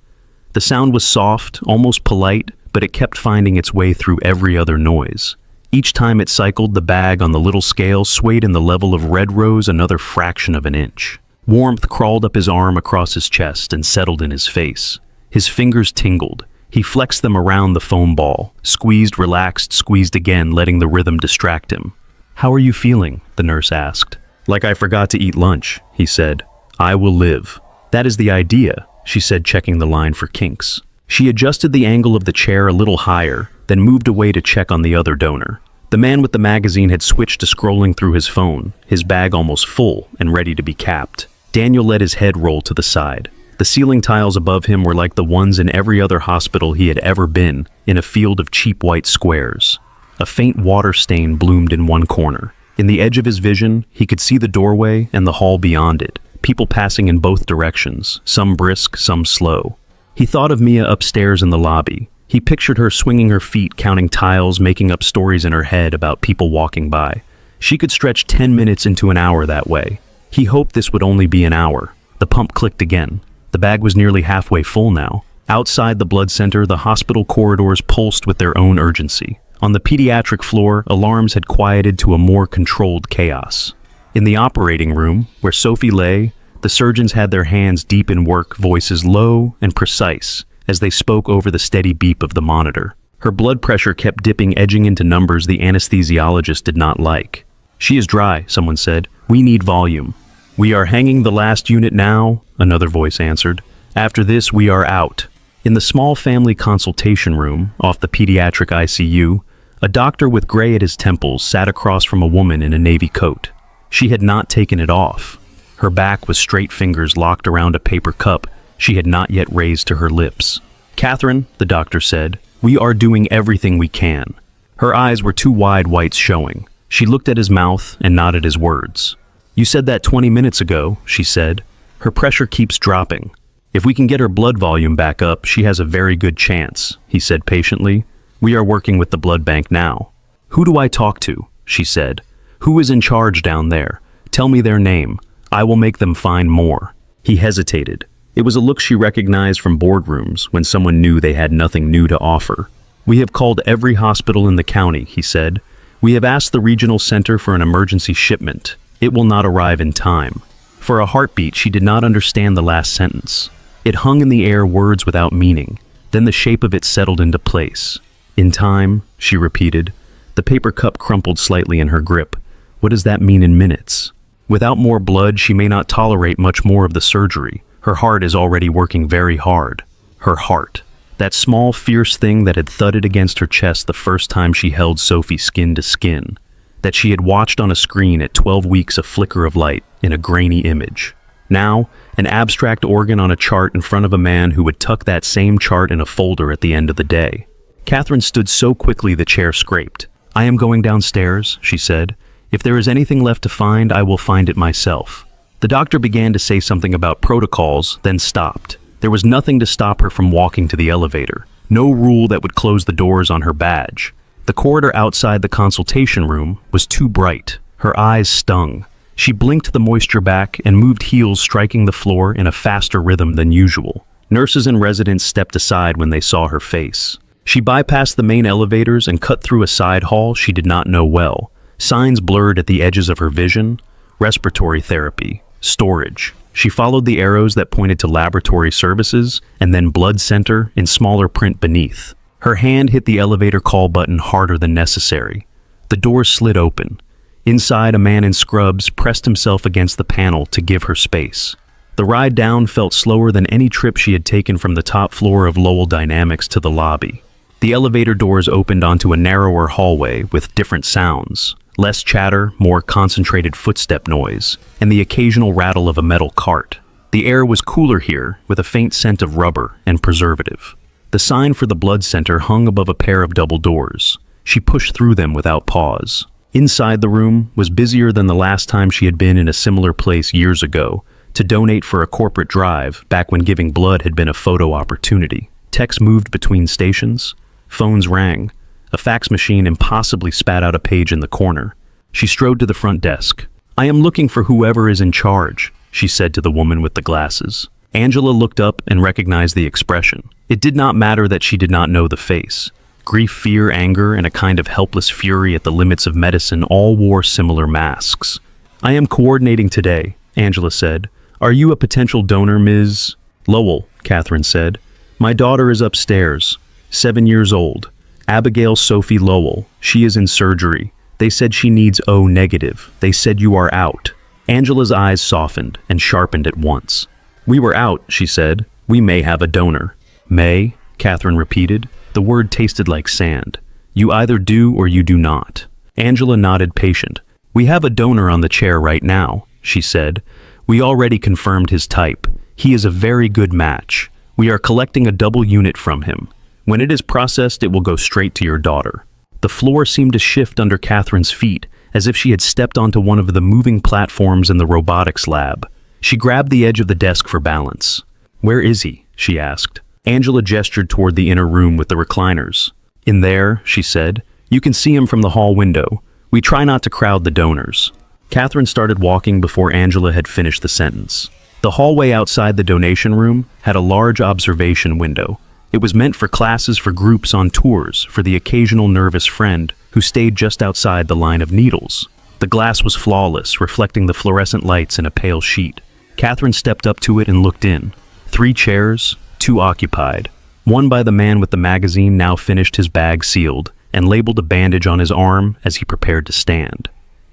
The sound was soft, almost polite, but it kept finding its way through every other noise. Each time it cycled, the bag on the little scale swayed in the level of red rose another fraction of an inch. Warmth crawled up his arm across his chest and settled in his face. His fingers tingled. He flexed them around the foam ball, squeezed, relaxed, squeezed again, letting the rhythm distract him. "How are you feeling?" the nurse asked. "Like I forgot to eat lunch," he said. "I will live." "That is the idea," she said, checking the line for kinks. She adjusted the angle of the chair a little higher, then moved away to check on the other donor. The man with the magazine had switched to scrolling through his phone, his bag almost full and ready to be capped. Daniel let his head roll to the side. The ceiling tiles above him were like the ones in every other hospital he had ever been, in a field of cheap white squares. A faint water stain bloomed in one corner. In the edge of his vision, he could see the doorway and the hall beyond it, people passing in both directions, some brisk, some slow. He thought of Mia upstairs in the lobby. He pictured her swinging her feet, counting tiles, making up stories in her head about people walking by. She could stretch 10 minutes into an hour that way. He hoped this would only be an hour. The pump clicked again. The bag was nearly halfway full now. Outside the blood center, the hospital corridors pulsed with their own urgency. On the pediatric floor, alarms had quieted to a more controlled chaos. In the operating room, where Sophie lay, the surgeons had their hands deep in work, voices low and precise, as they spoke over the steady beep of the monitor. Her blood pressure kept dipping, edging into numbers the anesthesiologist did not like. "She is dry," someone said. "We need volume." "We are hanging the last unit now," another voice answered. "After this, we are out." In the small family consultation room, off the pediatric ICU, a doctor with gray at his temples sat across from a woman in a navy coat. She had not taken it off. Her back was straight, fingers locked around a paper cup she had not yet raised to her lips. "Catherine," the doctor said, "we are doing everything we can." Her eyes were two wide whites showing. She looked at his mouth and nodded his words. "You said that 20 minutes ago," she said. "Her pressure keeps dropping. If we can get her blood volume back up, she has a very good chance," he said patiently. "We are working with the blood bank now." "Who do I talk to?" she said. "Who is in charge down there? Tell me their name. I will make them find more." He hesitated. It was a look she recognized from boardrooms when someone knew they had nothing new to offer. "We have called every hospital in the county," he said. "We have asked the regional center for an emergency shipment. It will not arrive in time." For a heartbeat, she did not understand the last sentence. It hung in the air, words without meaning. Then the shape of it settled into place. "In time," she repeated. The paper cup crumpled slightly in her grip. "What does that mean in minutes?" "Without more blood, she may not tolerate much more of the surgery. Her heart is already working very hard." Her heart. that small, fierce thing that had thudded against her chest the first time she held Sophie skin to skin, that she had watched on a screen at 12 weeks, a flicker of light in a grainy image. Now, an abstract organ on a chart in front of a man who would tuck that same chart in a folder at the end of the day. Catherine stood so quickly the chair scraped. "I am going downstairs," she said. "If there is anything left to find, I will find it myself." The doctor began to say something about protocols, then stopped. There was nothing to stop her from walking to the elevator. No rule that would close the doors on her badge. The corridor outside the consultation room was too bright. Her eyes stung. She blinked the moisture back and moved heels, striking the floor in a faster rhythm than usual. Nurses and residents stepped aside when they saw her face. She bypassed the main elevators and cut through a side hall she did not know well. Signs blurred at the edges of her vision: respiratory therapy, storage. She followed the arrows that pointed to laboratory services and then blood center in smaller print beneath. Her hand hit the elevator call button harder than necessary. The door slid open. Inside, a man in scrubs pressed himself against the panel to give her space. The ride down felt slower than any trip she had taken from the top floor of Lowell Dynamics to the lobby. The elevator doors opened onto a narrower hallway with different sounds. Less chatter, more concentrated footstep noise, and the occasional rattle of a metal cart. The air was cooler here, with a faint scent of rubber and preservative. The sign for the blood center hung above a pair of double doors. She pushed through them without pause. Inside the room was busier than the last time she had been in a similar place years ago, to donate for a corporate drive back when giving blood had been a photo opportunity. Techs moved between stations. Phones rang. A fax machine impossibly spat out a page in the corner. She strode to the front desk. "I am looking for whoever is in charge," she said to the woman with the glasses. Angela looked up and recognized the expression. It did not matter that she did not know the face. Grief, fear, anger, and a kind of helpless fury at the limits of medicine all wore similar masks. "I am coordinating today," Angela said. "Are you a potential donor, Ms. Lowell?" Catherine said. "My daughter is upstairs, 7 years old. Abigail Sophie Lowell. She is in surgery. They said she needs O negative. They said you are out." Angela's eyes softened and sharpened at once. "We were out," she said. "We may have a donor." "May?" Catherine repeated. The word tasted like sand. "You either do or you do not." Angela nodded, patient. "We have a donor on the chair right now," she said. "We already confirmed his type. He is a very good match. We are collecting a double unit from him. When it is processed, it will go straight to your daughter." The floor seemed to shift under Catherine's feet, as if she had stepped onto one of the moving platforms in the robotics lab. She grabbed the edge of the desk for balance. "Where is he?" she asked. Angela gestured toward the inner room with the recliners. "In there," she said. "You can see him from the hall window. We try not to crowd the donors." Catherine started walking before Angela had finished the sentence. The hallway outside the donation room had a large observation window. It was meant for classes, for groups on tours, for the occasional nervous friend who stayed just outside the line of needles. The glass was flawless, reflecting the fluorescent lights in a pale sheet. Catherine stepped up to it and looked in. 3 chairs, 2 occupied. One by the man with the magazine, now finished, his bag sealed, and labeled a bandage on his arm as he prepared to stand.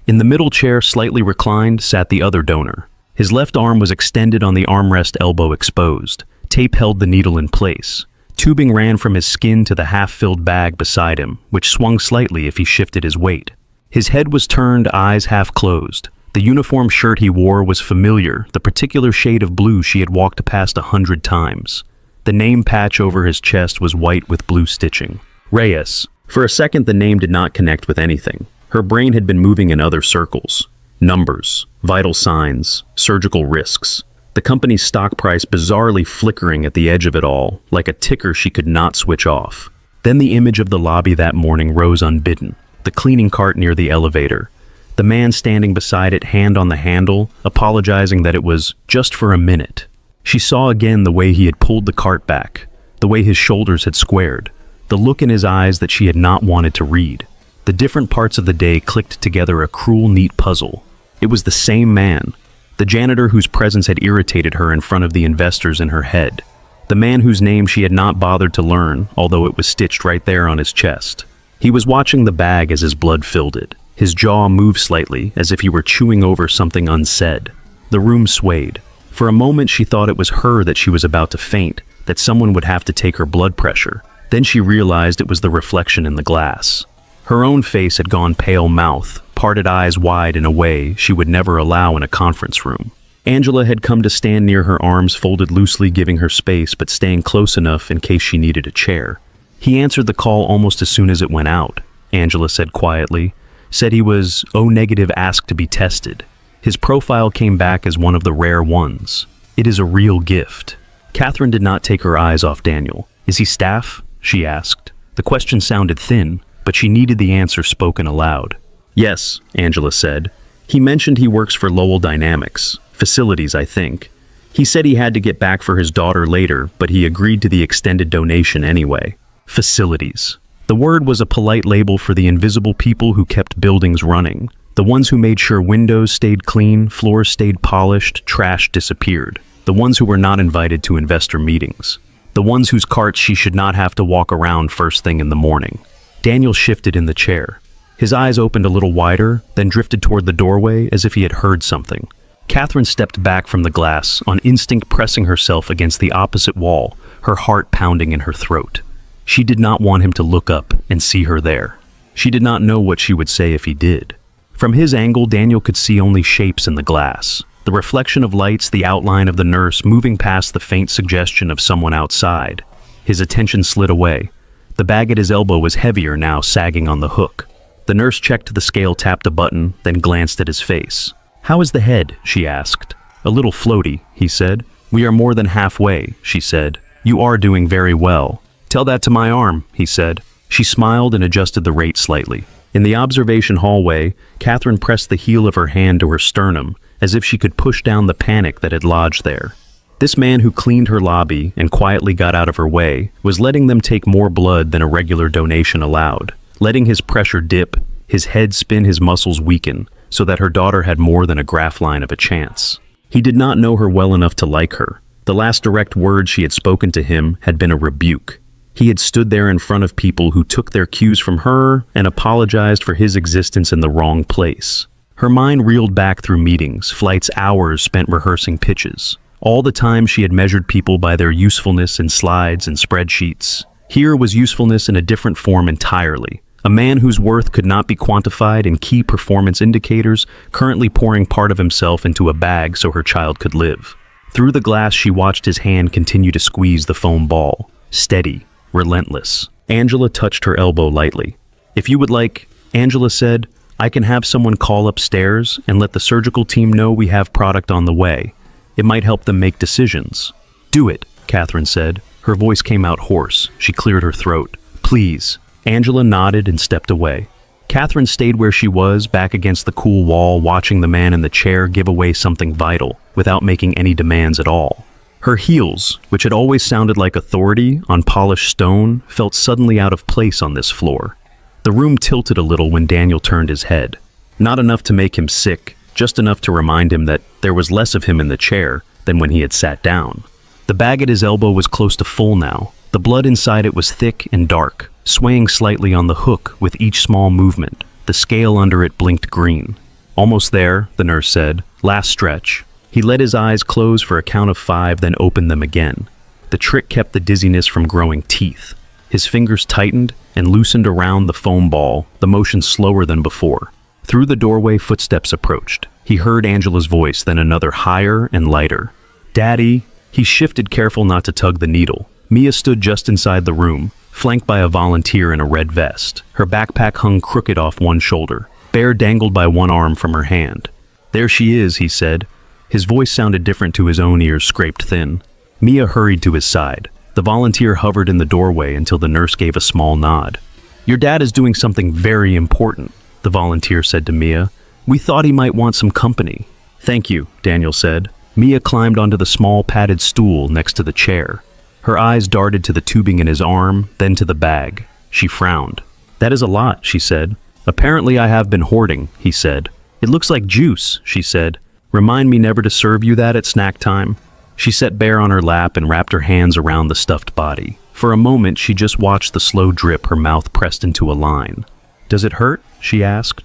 In the middle chair, slightly reclined, sat the other donor. His left arm was extended on the armrest, elbow exposed. Tape held the needle in place. Tubing ran from his skin to the half-filled bag beside him, which swung slightly if he shifted his weight. His head was turned, eyes half closed. The uniform shirt he wore was familiar, the particular shade of blue she had walked past 100 times. The name patch over his chest was white with blue stitching. Reyes. For a second, the name did not connect with anything. Her brain had been moving in other circles. Numbers, vital signs, surgical risks. The company's stock price bizarrely flickering at the edge of it all, like a ticker she could not switch off. Then the image of the lobby that morning rose unbidden. The cleaning cart near the elevator. The man standing beside it, hand on the handle, apologizing that it was just for a minute. She saw again the way he had pulled the cart back, the way his shoulders had squared, the look in his eyes that she had not wanted to read. The different parts of the day clicked together, a cruel, neat puzzle. It was the same man. The janitor whose presence had irritated her in front of the investors in her head. The man whose name she had not bothered to learn, although it was stitched right there on his chest. He was watching the bag as his blood filled it. His jaw moved slightly, as if he were chewing over something unsaid. The room swayed. For a moment she thought it was her that she was about to faint, that someone would have to take her blood pressure. Then she realized it was the reflection in the glass. Her own face had gone pale, mouth, parted eyes wide in a way she would never allow in a conference room. Angela had come to stand near her, arms folded loosely, giving her space but staying close enough in case she needed a chair. He answered the call almost as soon as it went out, Angela said quietly. Said he was O negative, asked to be tested. His profile came back as one of the rare ones. It is a real gift. Catherine did not take her eyes off Daniel. Is he staff? She asked. The question sounded thin, but she needed the answer spoken aloud. Yes, Angela said. He mentioned he works for Lowell Dynamics. Facilities, I think. He said he had to get back for his daughter later, but he agreed to the extended donation anyway. Facilities. The word was a polite label for the invisible people who kept buildings running. The ones who made sure windows stayed clean, floors stayed polished, trash disappeared. The ones who were not invited to investor meetings. The ones whose carts she should not have to walk around first thing in the morning. Daniel shifted in the chair. His eyes opened a little wider, then drifted toward the doorway as if he had heard something. Catherine stepped back from the glass, on instinct pressing herself against the opposite wall, her heart pounding in her throat. She did not want him to look up and see her there. She did not know what she would say if he did. From his angle, Daniel could see only shapes in the glass. The reflection of lights, the outline of the nurse moving past the faint suggestion of someone outside. His attention slid away. The bag at his elbow was heavier now, sagging on the hook. The nurse checked the scale, tapped a button, then glanced at his face. How is the head? She asked. A little floaty, he said. We are more than halfway, she said. You are doing very well. Tell that to my arm, he said. She smiled and adjusted the rate slightly. In the observation hallway, Catherine pressed the heel of her hand to her sternum, as if she could push down the panic that had lodged there. This man who cleaned her lobby and quietly got out of her way was letting them take more blood than a regular donation allowed, letting his pressure dip, his head spin, his muscles weaken, so that her daughter had more than a graph line of a chance. He did not know her well enough to like her. The last direct word she had spoken to him had been a rebuke. He had stood there in front of people who took their cues from her and apologized for his existence in the wrong place. Her mind reeled back through meetings, flights, hours spent rehearsing pitches. All the time she had measured people by their usefulness in slides and spreadsheets. Here was usefulness in a different form entirely. A man whose worth could not be quantified in key performance indicators, currently pouring part of himself into a bag so her child could live. Through the glass she watched his hand continue to squeeze the foam ball. Steady, relentless. Angela touched her elbow lightly. If you would like, Angela said, I can have someone call upstairs and let the surgical team know we have product on the way. It might help them make decisions. Do it, Catherine said. Her voice came out hoarse. She cleared her throat. Please. Angela nodded and stepped away. Catherine stayed where she was, back against the cool wall, watching the man in the chair give away something vital, without making any demands at all. Her heels, which had always sounded like authority on polished stone, felt suddenly out of place on this floor. The room tilted a little when Daniel turned his head. Not enough to make him sick, just enough to remind him that there was less of him in the chair than when he had sat down. The bag at his elbow was close to full now. The blood inside it was thick and dark, swaying slightly on the hook with each small movement. The scale under it blinked green. Almost there, the nurse said. Last stretch. He let his eyes close for a count of 5, then opened them again. The trick kept the dizziness from growing teeth. His fingers tightened and loosened around the foam ball, the motion slower than before. Through the doorway, footsteps approached. He heard Angela's voice, then another higher and lighter. Daddy. He shifted, careful not to tug the needle. Mia stood just inside the room, flanked by a volunteer in a red vest. Her backpack hung crooked off one shoulder. Bear dangled by one arm from her hand. There she is, he said. His voice sounded different to his own ears, scraped thin. Mia hurried to his side. The volunteer hovered in the doorway until the nurse gave a small nod. Your dad is doing something very important, the volunteer said to Mia. We thought he might want some company. Thank you, Daniel said. Mia climbed onto the small padded stool next to the chair. Her eyes darted to the tubing in his arm, then to the bag. She frowned. That is a lot, she said. Apparently I have been hoarding, he said. It looks like juice, she said. Remind me never to serve you that at snack time. She set Bear on her lap and wrapped her hands around the stuffed body. For a moment, she just watched the slow drip, her mouth pressed into a line. Does it hurt? She asked.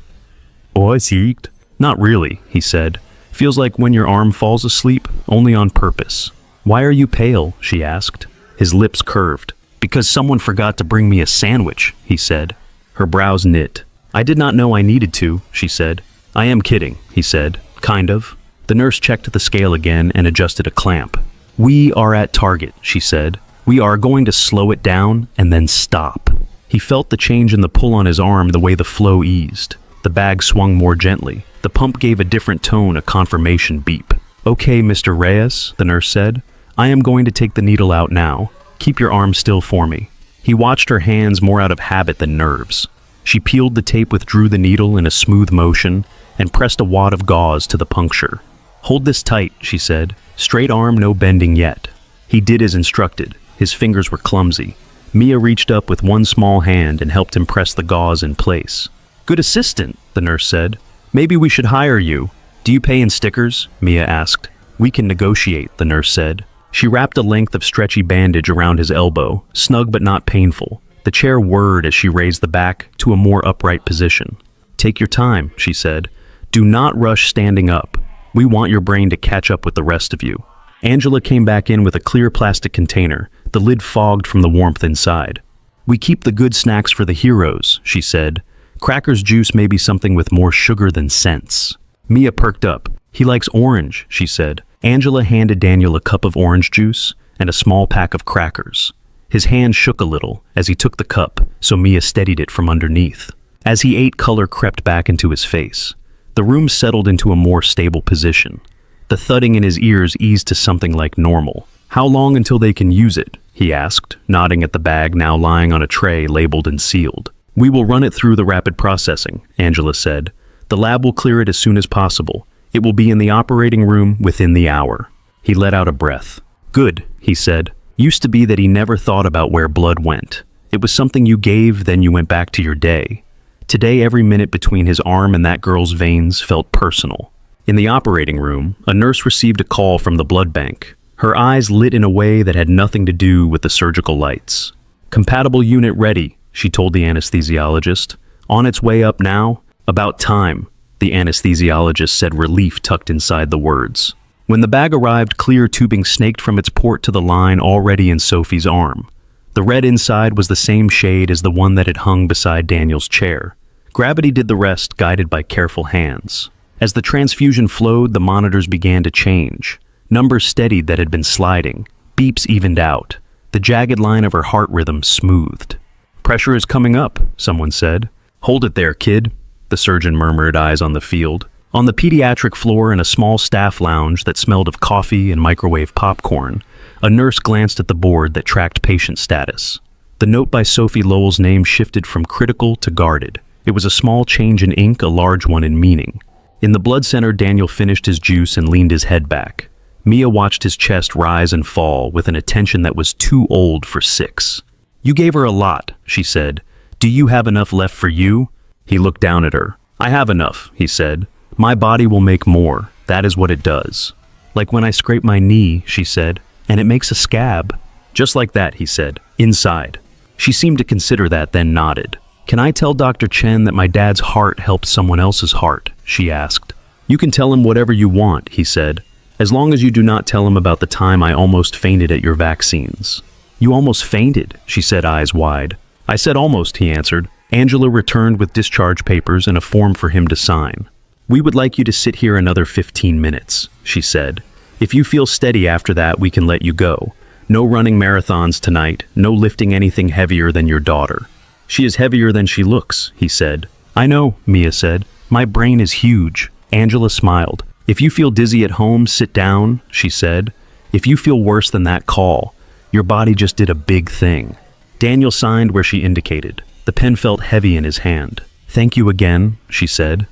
Vorsicht. Not really, he said. Feels like when your arm falls asleep, only on purpose. Why are you pale? She asked. His lips curved. Because someone forgot to bring me a sandwich, he said. Her brows knit. I did not know I needed to, she said. I am kidding, he said. Kind of. The nurse checked the scale again and adjusted a clamp. We are at target, she said. We are going to slow it down and then stop. He felt the change in the pull on his arm the way the flow eased. The bag swung more gently. The pump gave a different tone, a confirmation beep. Okay, Mr. Reyes, the nurse said. I am going to take the needle out now. Keep your arm still for me. He watched her hands more out of habit than nerves. She peeled the tape, withdrew the needle in a smooth motion, and pressed a wad of gauze to the puncture. Hold this tight, she said. Straight arm, no bending yet. He did as instructed. His fingers were clumsy. Mia reached up with one small hand and helped him press the gauze in place. Good assistant, the nurse said. Maybe we should hire you. Do you pay in stickers? Mia asked. We can negotiate, the nurse said. She wrapped a length of stretchy bandage around his elbow, snug but not painful. The chair whirred as she raised the back to a more upright position. Take your time, she said. Do not rush standing up. We want your brain to catch up with the rest of you. Angela came back in with a clear plastic container, the lid fogged from the warmth inside. We keep the good snacks for the heroes, she said. Crackers juice may be something with more sugar than sense. Mia perked up. He likes orange, she said. Angela handed Daniel a cup of orange juice and a small pack of crackers. His hand shook a little as he took the cup, so Mia steadied it from underneath. As he ate, color crept back into his face. The room settled into a more stable position. The thudding in his ears eased to something like normal. How long until they can use it? He asked, nodding at the bag now lying on a tray labeled and sealed. We will run it through the rapid processing, Angela said. The lab will clear it as soon as possible. It will be in the operating room within the hour. He let out a breath. Good, he said. Used to be that he never thought about where blood went. It was something you gave, then you went back to your day. Today, every minute between his arm and that girl's veins felt personal. In the operating room, a nurse received a call from the blood bank. Her eyes lit in a way that had nothing to do with the surgical lights. Compatible unit ready, she told the anesthesiologist. On its way up now? About time, the anesthesiologist said, relief tucked inside the words. When the bag arrived, clear tubing snaked from its port to the line already in Sophie's arm. The red inside was the same shade as the one that had hung beside Daniel's chair. Gravity did the rest, guided by careful hands. As the transfusion flowed, the monitors began to change. Numbers steadied that had been sliding. Beeps evened out. The jagged line of her heart rhythm smoothed. Pressure is coming up, someone said. Hold it there, kid, the surgeon murmured, eyes on the field. On the pediatric floor in a small staff lounge that smelled of coffee and microwave popcorn, a nurse glanced at the board that tracked patient status. The note by Sophie Lowell's name shifted from critical to guarded. It was a small change in ink, a large one in meaning. In the blood center, Daniel finished his juice and leaned his head back. Mia watched his chest rise and fall with an attention that was too old for 6. You gave her a lot, she said. Do you have enough left for you? He looked down at her. I have enough, he said. My body will make more. That is what it does. Like when I scrape my knee, she said, and it makes a scab. Just like that, he said, inside. She seemed to consider that, then nodded. Can I tell Dr. Chen that my dad's heart helped someone else's heart? She asked. You can tell him whatever you want, he said, as long as you do not tell him about the time I almost fainted at your vaccines. You almost fainted, she said, eyes wide. I said almost, he answered. Angela returned with discharge papers and a form for him to sign. We would like you to sit here another 15 minutes, she said. If you feel steady after that, we can let you go. No running marathons tonight, no lifting anything heavier than your daughter. She is heavier than she looks, he said. I know, Mia said. My brain is huge. Angela smiled. If you feel dizzy at home, sit down, she said. If you feel worse than that, call. Your body just did a big thing. Daniel signed where she indicated. The pen felt heavy in his hand. Thank you again, she said.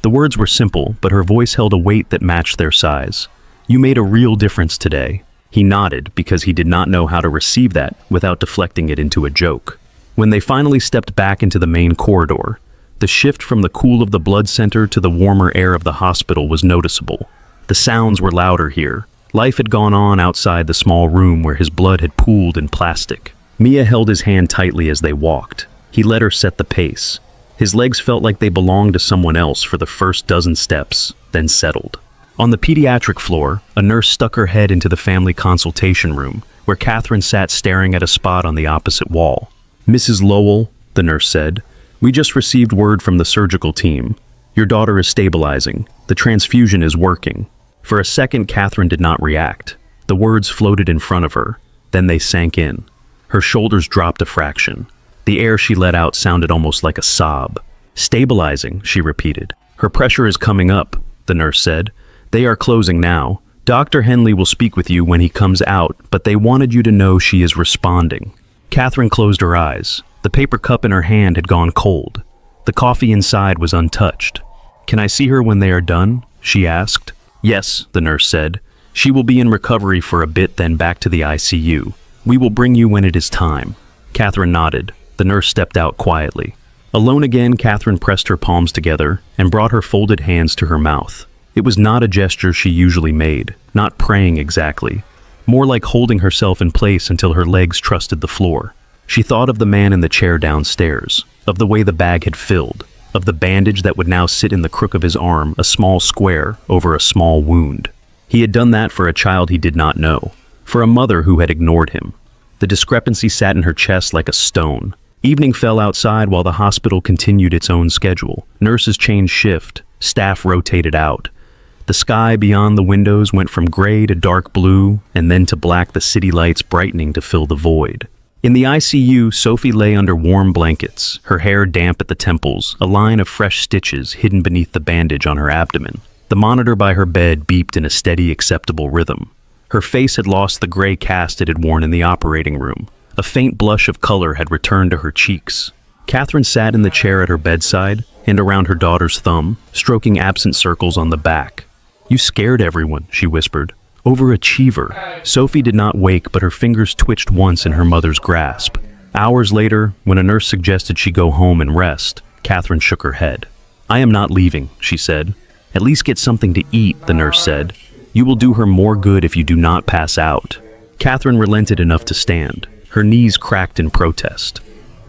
The words were simple, but her voice held a weight that matched their size. You made a real difference today. He nodded because he did not know how to receive that without deflecting it into a joke. When they finally stepped back into the main corridor, the shift from the cool of the blood center to the warmer air of the hospital was noticeable. The sounds were louder here. Life had gone on outside the small room where his blood had pooled in plastic. Mia held his hand tightly as they walked. He let her set the pace. His legs felt like they belonged to someone else for the first dozen steps, then settled. On the pediatric floor, a nurse stuck her head into the family consultation room, where Catherine sat staring at a spot on the opposite wall. "Mrs. Lowell," the nurse said, "we just received word from the surgical team. Your daughter is stabilizing. The transfusion is working." For a second, Catherine did not react. The words floated in front of her, then they sank in. Her shoulders dropped a fraction. The air she let out sounded almost like a sob. "Stabilizing," she repeated. "Her pressure is coming up," the nurse said. "They are closing now. Dr. Henley will speak with you when he comes out, but they wanted you to know she is responding." Catherine closed her eyes. The paper cup in her hand had gone cold. The coffee inside was untouched. "Can I see her when they are done?" she asked. "Yes," the nurse said. "She will be in recovery for a bit, then back to the ICU. We will bring you when it is time." Catherine nodded. The nurse stepped out quietly. Alone again, Catherine pressed her palms together and brought her folded hands to her mouth. It was not a gesture she usually made, not praying exactly, more like holding herself in place until her legs trusted the floor. She thought of the man in the chair downstairs, of the way the bag had filled, of the bandage that would now sit in the crook of his arm, a small square over a small wound. He had done that for a child he did not know, for a mother who had ignored him. The discrepancy sat in her chest like a stone. Evening fell outside while the hospital continued its own schedule. Nurses changed shift, staff rotated out. The sky beyond the windows went from gray to dark blue, and then to black, the city lights brightening to fill the void. In the ICU, Sophie lay under warm blankets, her hair damp at the temples, a line of fresh stitches hidden beneath the bandage on her abdomen. The monitor by her bed beeped in a steady, acceptable rhythm. Her face had lost the gray cast it had worn in the operating room. A faint blush of color had returned to her cheeks. Catherine sat in the chair at her bedside, hand around her daughter's thumb, stroking absent circles on the back. "You scared everyone," she whispered. "Overachiever." Sophie did not wake, but her fingers twitched once in her mother's grasp. Hours later, when a nurse suggested she go home and rest, Catherine shook her head. "I am not leaving," she said. "At least get something to eat," the nurse said. "You will do her more good if you do not pass out." Catherine relented enough to stand. Her knees cracked in protest.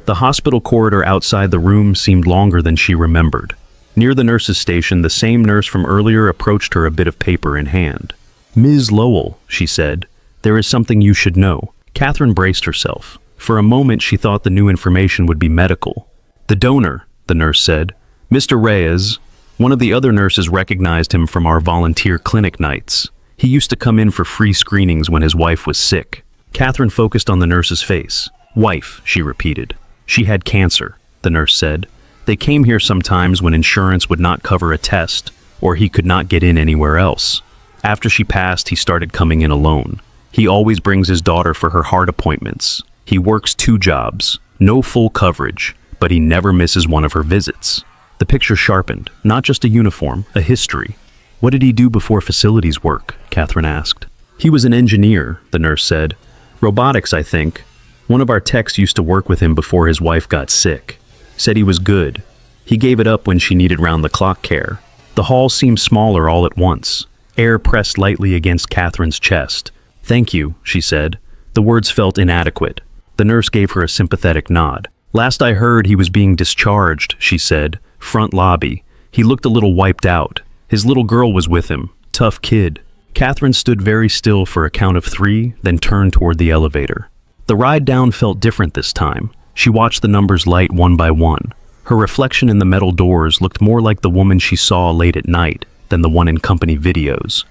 The hospital corridor outside the room seemed longer than she remembered. Near the nurse's station, the same nurse from earlier approached her, a bit of paper in hand. "Ms. Lowell," she said, "there is something you should know." Catherine braced herself. For a moment, she thought the new information would be medical. "The donor," the nurse said. "Mr. Reyes." One of the other nurses recognized him from our volunteer clinic nights. He used to come in for free screenings when his wife was sick. Catherine focused on the nurse's face. "Wife," she repeated. "She had cancer," the nurse said. "They came here sometimes when insurance would not cover a test, or he could not get in anywhere else. After she passed, he started coming in alone. He always brings his daughter for her heart appointments. He works 2 jobs, no full coverage, but he never misses one of her visits." The picture sharpened, not just a uniform, a history. "What did he do before facilities work?" Catherine asked. "He was an engineer," the nurse said. "Robotics, I think. One of our techs used to work with him before his wife got sick. Said he was good. He gave it up when she needed round-the-clock care." The hall seemed smaller all at once. Air pressed lightly against Catherine's chest. "Thank you," she said. The words felt inadequate. The nurse gave her a sympathetic nod. "Last I heard, he was being discharged," she said. "Front lobby. He looked a little wiped out. His little girl was with him. Tough kid." Catherine stood very still for a count of 3, then turned toward the elevator. The ride down felt different this time. She watched the numbers light one by one. Her reflection in the metal doors looked more like the woman she saw late at night than the one in company videos.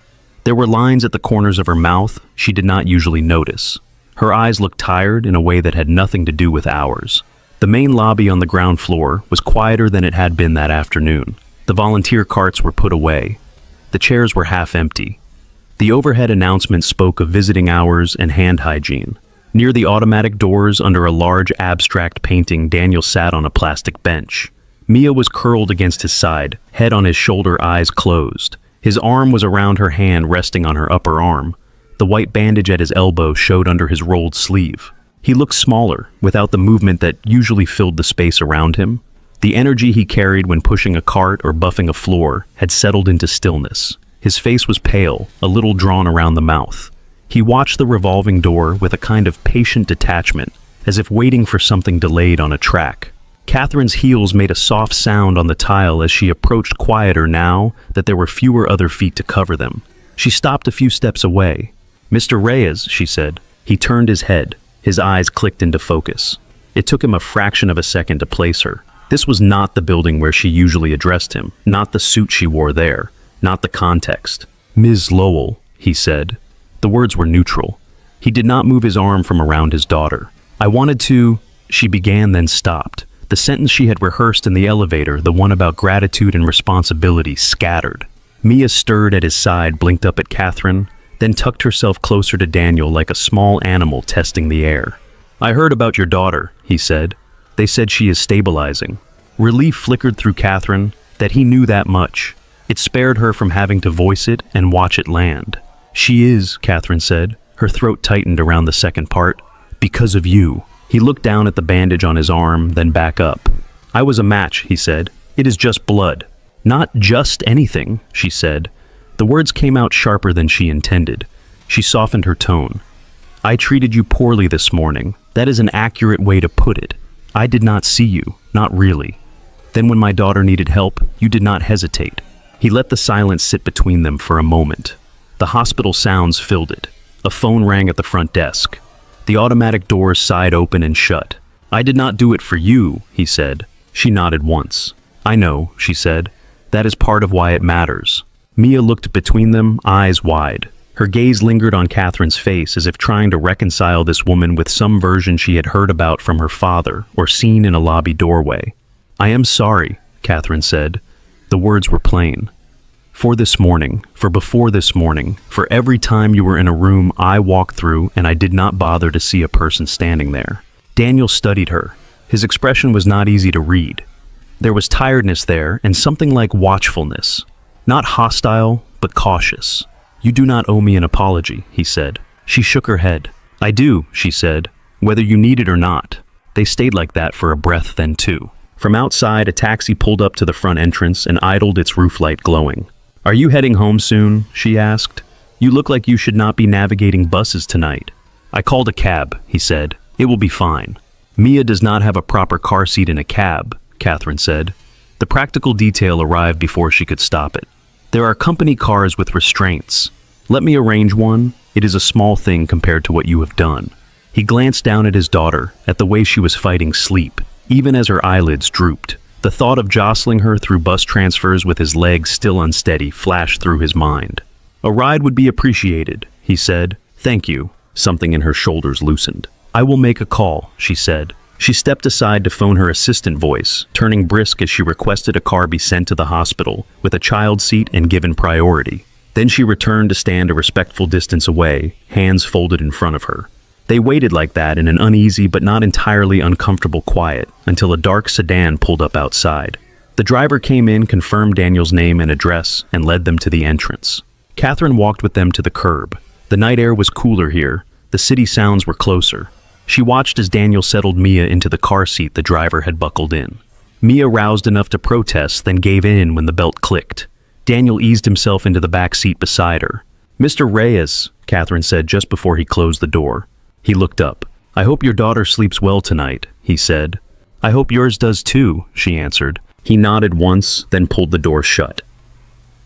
There were lines at the corners of her mouth she did not usually notice. Her eyes looked tired in a way that had nothing to do with ours. The main lobby on the ground floor was quieter than it had been that afternoon. The volunteer carts were put away. The chairs were half empty. The overhead announcement spoke of visiting hours and hand hygiene. Near the automatic doors, under a large abstract painting, Daniel sat on a plastic bench. Mia was curled against his side, head on his shoulder, eyes closed. His arm was around her hand, resting on her upper arm. The white bandage at his elbow showed under his rolled sleeve. He looked smaller, without the movement that usually filled the space around him. The energy he carried when pushing a cart or buffing a floor had settled into stillness. His face was pale, a little drawn around the mouth. He watched the revolving door with a kind of patient detachment, as if waiting for something delayed on a track. Catherine's heels made a soft sound on the tile as she approached, quieter now that there were fewer other feet to cover them. She stopped a few steps away. "Mr. Reyes," she said. He turned his head. His eyes clicked into focus. It took him a fraction of a second to place her. This was not the building where she usually addressed him, not the suit she wore there, not the context. "Ms. Lowell," he said. The words were neutral. He did not move his arm from around his daughter. "I wanted to," she began, then stopped. The sentence she had rehearsed in the elevator, the one about gratitude and responsibility, scattered. Mia stirred at his side, blinked up at Catherine, then tucked herself closer to Daniel like a small animal testing the air. "I heard about your daughter," he said. "They said she is stabilizing." Relief flickered through Catherine that he knew that much. It spared her from having to voice it and watch it land. "She is," Catherine said. Her throat tightened around the second part. "Because of you." He looked down at the bandage on his arm, then back up. "I was a match," he said. "It is just blood." "Not just anything," she said. The words came out sharper than she intended. She softened her tone. "I treated you poorly this morning. That is an accurate way to put it. I did not see you, not really. Then when my daughter needed help, you did not hesitate." He let the silence sit between them for a moment. The hospital sounds filled it. A phone rang at the front desk. The automatic doors sighed open and shut. "I did not do it for you," he said. She nodded once. "I know," she said. "That is part of why it matters." Mia looked between them, eyes wide. Her gaze lingered on Catherine's face as if trying to reconcile this woman with some version she had heard about from her father or seen in a lobby doorway. "I am sorry," Catherine said. The words were plain. "For this morning, for before this morning, for every time you were in a room I walked through and I did not bother to see a person standing there." Daniel studied her. His expression was not easy to read. There was tiredness there and something like watchfulness. Not hostile, but cautious. "You do not owe me an apology," he said. She shook her head. "I do," she said, "whether you need it or not." They stayed like that for a breath, then two. From outside, a taxi pulled up to the front entrance and idled, its roof light glowing. "Are you heading home soon?" she asked. "You look like you should not be navigating buses tonight." "I called a cab," he said. "It will be fine." "Mia does not have a proper car seat in a cab," Catherine said. The practical detail arrived before she could stop it. "There are company cars with restraints. Let me arrange one. It is a small thing compared to what you have done." He glanced down at his daughter, at the way she was fighting sleep, even as her eyelids drooped. The thought of jostling her through bus transfers with his legs still unsteady flashed through his mind. "A ride would be appreciated," he said. "Thank you." Something in her shoulders loosened. "I will make a call," she said. She stepped aside to phone her assistant voice, turning brisk as she requested a car be sent to the hospital, with a child seat and given priority. Then she returned to stand a respectful distance away, hands folded in front of her. They waited like that in an uneasy but not entirely uncomfortable quiet until a dark sedan pulled up outside. The driver came in, confirmed Daniel's name and address, and led them to the entrance. Catherine walked with them to the curb. The night air was cooler here. The city sounds were closer. She watched as Daniel settled Mia into the car seat the driver had buckled in. Mia roused enough to protest, then gave in when the belt clicked. Daniel eased himself into the back seat beside her. "Mr. Reyes," Catherine said just before he closed the door. He looked up. "I hope your daughter sleeps well tonight," he said. "I hope yours does too," she answered. He nodded once, then pulled the door shut.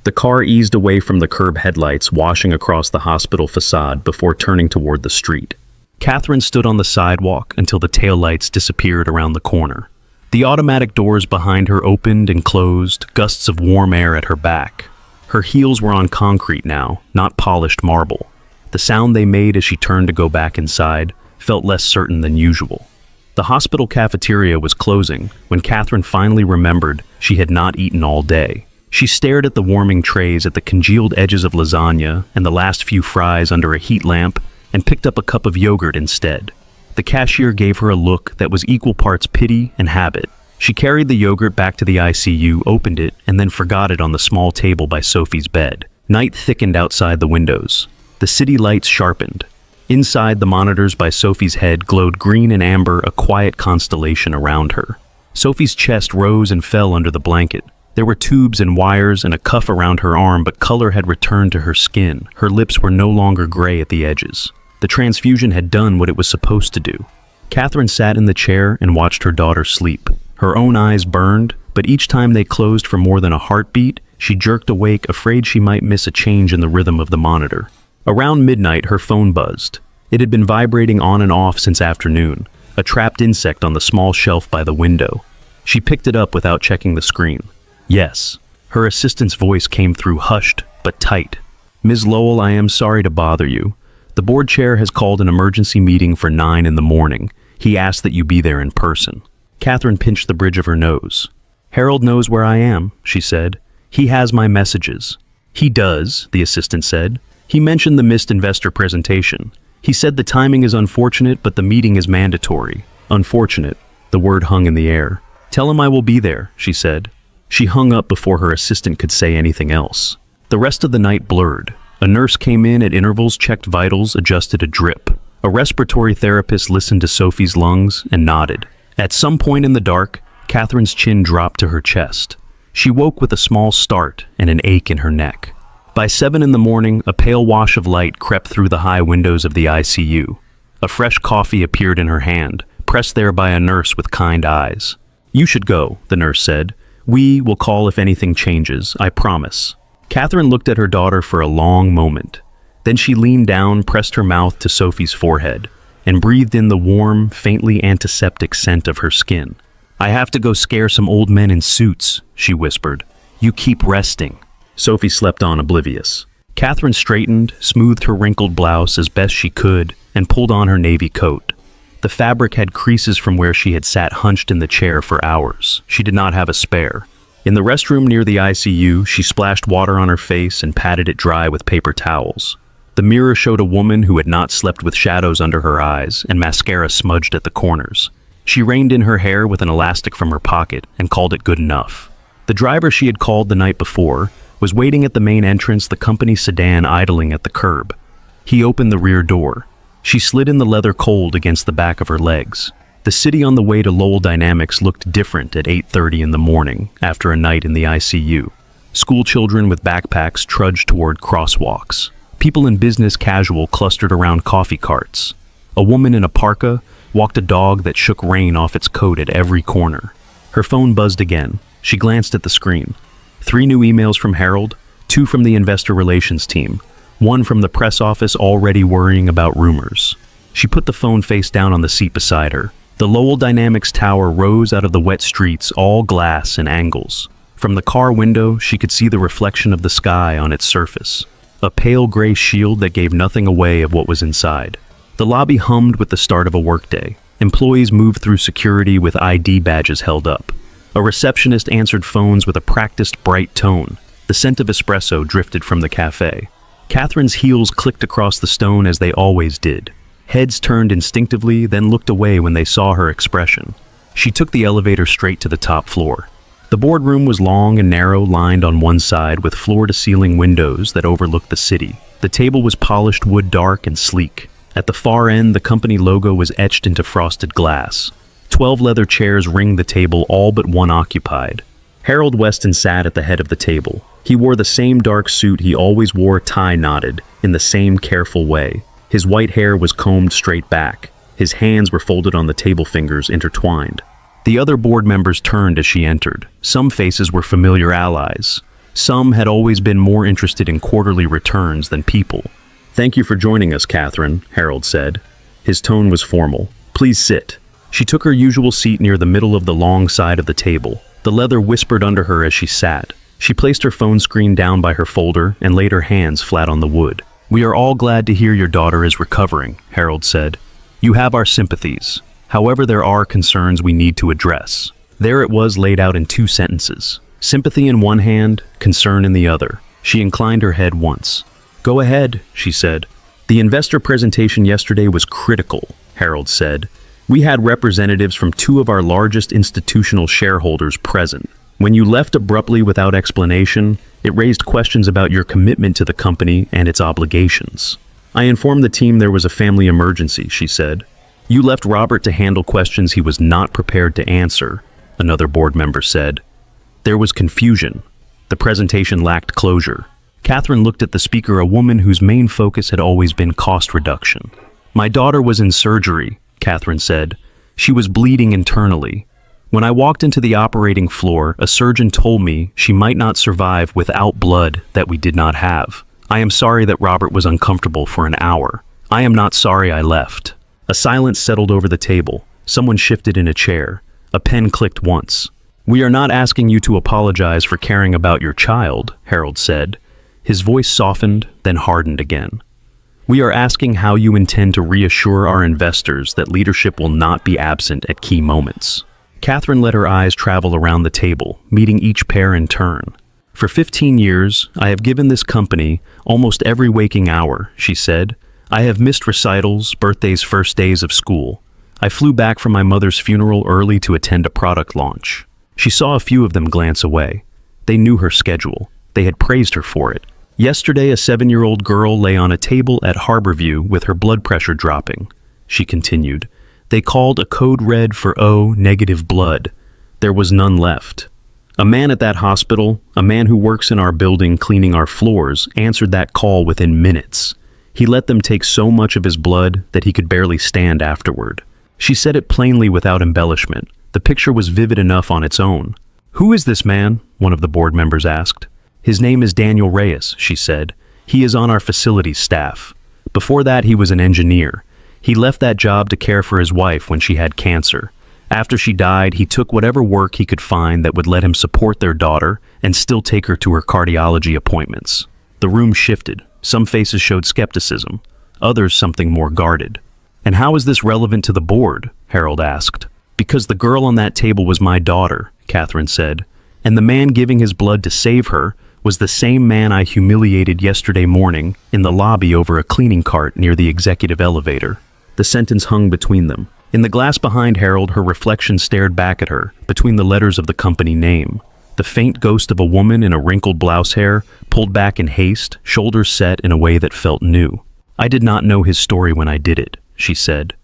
The car eased away from the curb headlights, washing across the hospital facade before turning toward the street. Catherine stood on the sidewalk until the taillights disappeared around the corner. The automatic doors behind her opened and closed, gusts of warm air at her back. Her heels were on concrete now, not polished marble. The sound they made as she turned to go back inside felt less certain than usual. The hospital cafeteria was closing when Catherine finally remembered she had not eaten all day. She stared at the warming trays, at the congealed edges of lasagna and the last few fries under a heat lamp, and picked up a cup of yogurt instead. The cashier gave her a look that was equal parts pity and habit. She carried the yogurt back to the ICU, opened it, and then forgot it on the small table by Sophie's bed. Night thickened outside the windows. The city lights sharpened. Inside, the monitors by Sophie's head glowed green and amber, a quiet constellation around her. Sophie's chest rose and fell under the blanket. There were tubes and wires and a cuff around her arm, but color had returned to her skin. Her lips were no longer gray at the edges. The transfusion had done what it was supposed to do. Catherine sat in the chair and watched her daughter sleep. Her own eyes burned, but each time they closed for more than a heartbeat, she jerked awake, afraid she might miss a change in the rhythm of the monitor. Around midnight, her phone buzzed. It had been vibrating on and off since afternoon, a trapped insect on the small shelf by the window. She picked it up without checking the screen. Yes. Her assistant's voice came through hushed, but tight. Ms. Lowell, I am sorry to bother you. The board chair has called an emergency meeting for 9 in the morning. He asked that you be there in person. Catherine pinched the bridge of her nose. Harold knows where I am, she said. He has my messages. He does, the assistant said. He mentioned the missed investor presentation. He said the timing is unfortunate, but the meeting is mandatory. Unfortunate. The word hung in the air. Tell him I will be there, she said. She hung up before her assistant could say anything else. The rest of the night blurred. A nurse came in at intervals, checked vitals, adjusted a drip. A respiratory therapist listened to Sophie's lungs and nodded. At some point in the dark, Catherine's chin dropped to her chest. She woke with a small start and an ache in her neck. By 7 in the morning, a pale wash of light crept through the high windows of the ICU. A fresh coffee appeared in her hand, pressed there by a nurse with kind eyes. You should go, the nurse said. We will call if anything changes, I promise. Catherine looked at her daughter for a long moment. Then she leaned down, pressed her mouth to Sophie's forehead, and breathed in the warm, faintly antiseptic scent of her skin. I have to go scare some old men in suits, she whispered. You keep resting. Sophie slept on, oblivious. Catherine straightened, smoothed her wrinkled blouse as best she could, and pulled on her navy coat. The fabric had creases from where she had sat hunched in the chair for hours. She did not have a spare. In the restroom near the ICU, she splashed water on her face and patted it dry with paper towels. The mirror showed a woman who had not slept with shadows under her eyes and mascara smudged at the corners. She reined in her hair with an elastic from her pocket and called it good enough. The driver she had called the night before was waiting at the main entrance, the company sedan idling at the curb. He opened the rear door. She slid in the leather cold against the back of her legs. The city on the way to Lowell Dynamics looked different at 8:30 in the morning after a night in the ICU. School children with backpacks trudged toward crosswalks. People in business casual clustered around coffee carts. A woman in a parka walked a dog that shook rain off its coat at every corner. Her phone buzzed again. She glanced at the screen. 3 new emails from Harold, 2 from the investor relations team, 1 from the press office already worrying about rumors. She put the phone face down on the seat beside her. The Lowell Dynamics tower rose out of the wet streets, all glass and angles. From the car window, she could see the reflection of the sky on its surface, a pale gray shield that gave nothing away of what was inside. The lobby hummed with the start of a workday. Employees moved through security with ID badges held up. A receptionist answered phones with a practiced, bright tone. The scent of espresso drifted from the cafe. Catherine's heels clicked across the stone as they always did. Heads turned instinctively, then looked away when they saw her expression. She took the elevator straight to the top floor. The boardroom was long and narrow, lined on one side with floor-to-ceiling windows that overlooked the city. The table was polished wood, dark and sleek. At the far end, the company logo was etched into frosted glass. 12 leather chairs ringed the table, all but one occupied. Harold Weston sat at the head of the table. He wore the same dark suit he always wore, tie knotted, in the same careful way. His white hair was combed straight back. His hands were folded on the table, fingers intertwined. The other board members turned as she entered. Some faces were familiar allies. Some had always been more interested in quarterly returns than people. Thank you for joining us, Catherine, Harold said. His tone was formal. Please sit. She took her usual seat near the middle of the long side of the table. The leather whispered under her as she sat. She placed her phone screen down by her folder and laid her hands flat on the wood. We are all glad to hear your daughter is recovering, Harold said. You have our sympathies. However, there are concerns we need to address. There it was, laid out in 2 sentences. Sympathy in one hand, concern in the other. She inclined her head once. Go ahead, she said. The investor presentation yesterday was critical, Harold said. We had representatives from 2 of our largest institutional shareholders present. When you left abruptly without explanation, it raised questions about your commitment to the company and its obligations. I informed the team there was a family emergency, she said. You left Robert to handle questions he was not prepared to answer, another board member said. There was confusion. The presentation lacked closure. Catherine looked at the speaker, a woman whose main focus had always been cost reduction. My daughter was in surgery, Catherine said. She was bleeding internally. When I walked into the operating floor, a surgeon told me she might not survive without blood that we did not have. I am sorry that Robert was uncomfortable for an hour. I am not sorry I left. A silence settled over the table. Someone shifted in a chair. A pen clicked once. We are not asking you to apologize for caring about your child, Harold said. His voice softened, then hardened again. We are asking how you intend to reassure our investors that leadership will not be absent at key moments. Catherine let her eyes travel around the table, meeting each pair in turn. For 15 years, I have given this company almost every waking hour, she said. I have missed recitals, birthdays, first days of school. I flew back from my mother's funeral early to attend a product launch. She saw a few of them glance away. They knew her schedule. They had praised her for it. Yesterday, a 7-year-old girl lay on a table at Harborview with her blood pressure dropping. She continued. They called a code red for O negative blood. There was none left. A man at that hospital, a man who works in our building cleaning our floors, answered that call within minutes. He let them take so much of his blood that he could barely stand afterward. She said it plainly without embellishment. The picture was vivid enough on its own. Who is this man? One of the board members asked. His name is Daniel Reyes, she said. He is on our facilities staff. Before that, he was an engineer. He left that job to care for his wife when she had cancer. After she died, he took whatever work he could find that would let him support their daughter and still take her to her cardiology appointments. The room shifted. Some faces showed skepticism, others something more guarded. And how is this relevant to the board? Harold asked. Because the girl on that table was my daughter, Catherine said, and the man giving his blood to save her was the same man I humiliated yesterday morning in the lobby over a cleaning cart near the executive elevator. The sentence hung between them. In the glass behind Harold, her reflection stared back at her, between the letters of the company name. The faint ghost of a woman in a wrinkled blouse hair, pulled back in haste, shoulders set in a way that felt new. I did not know his story when I did it, she said.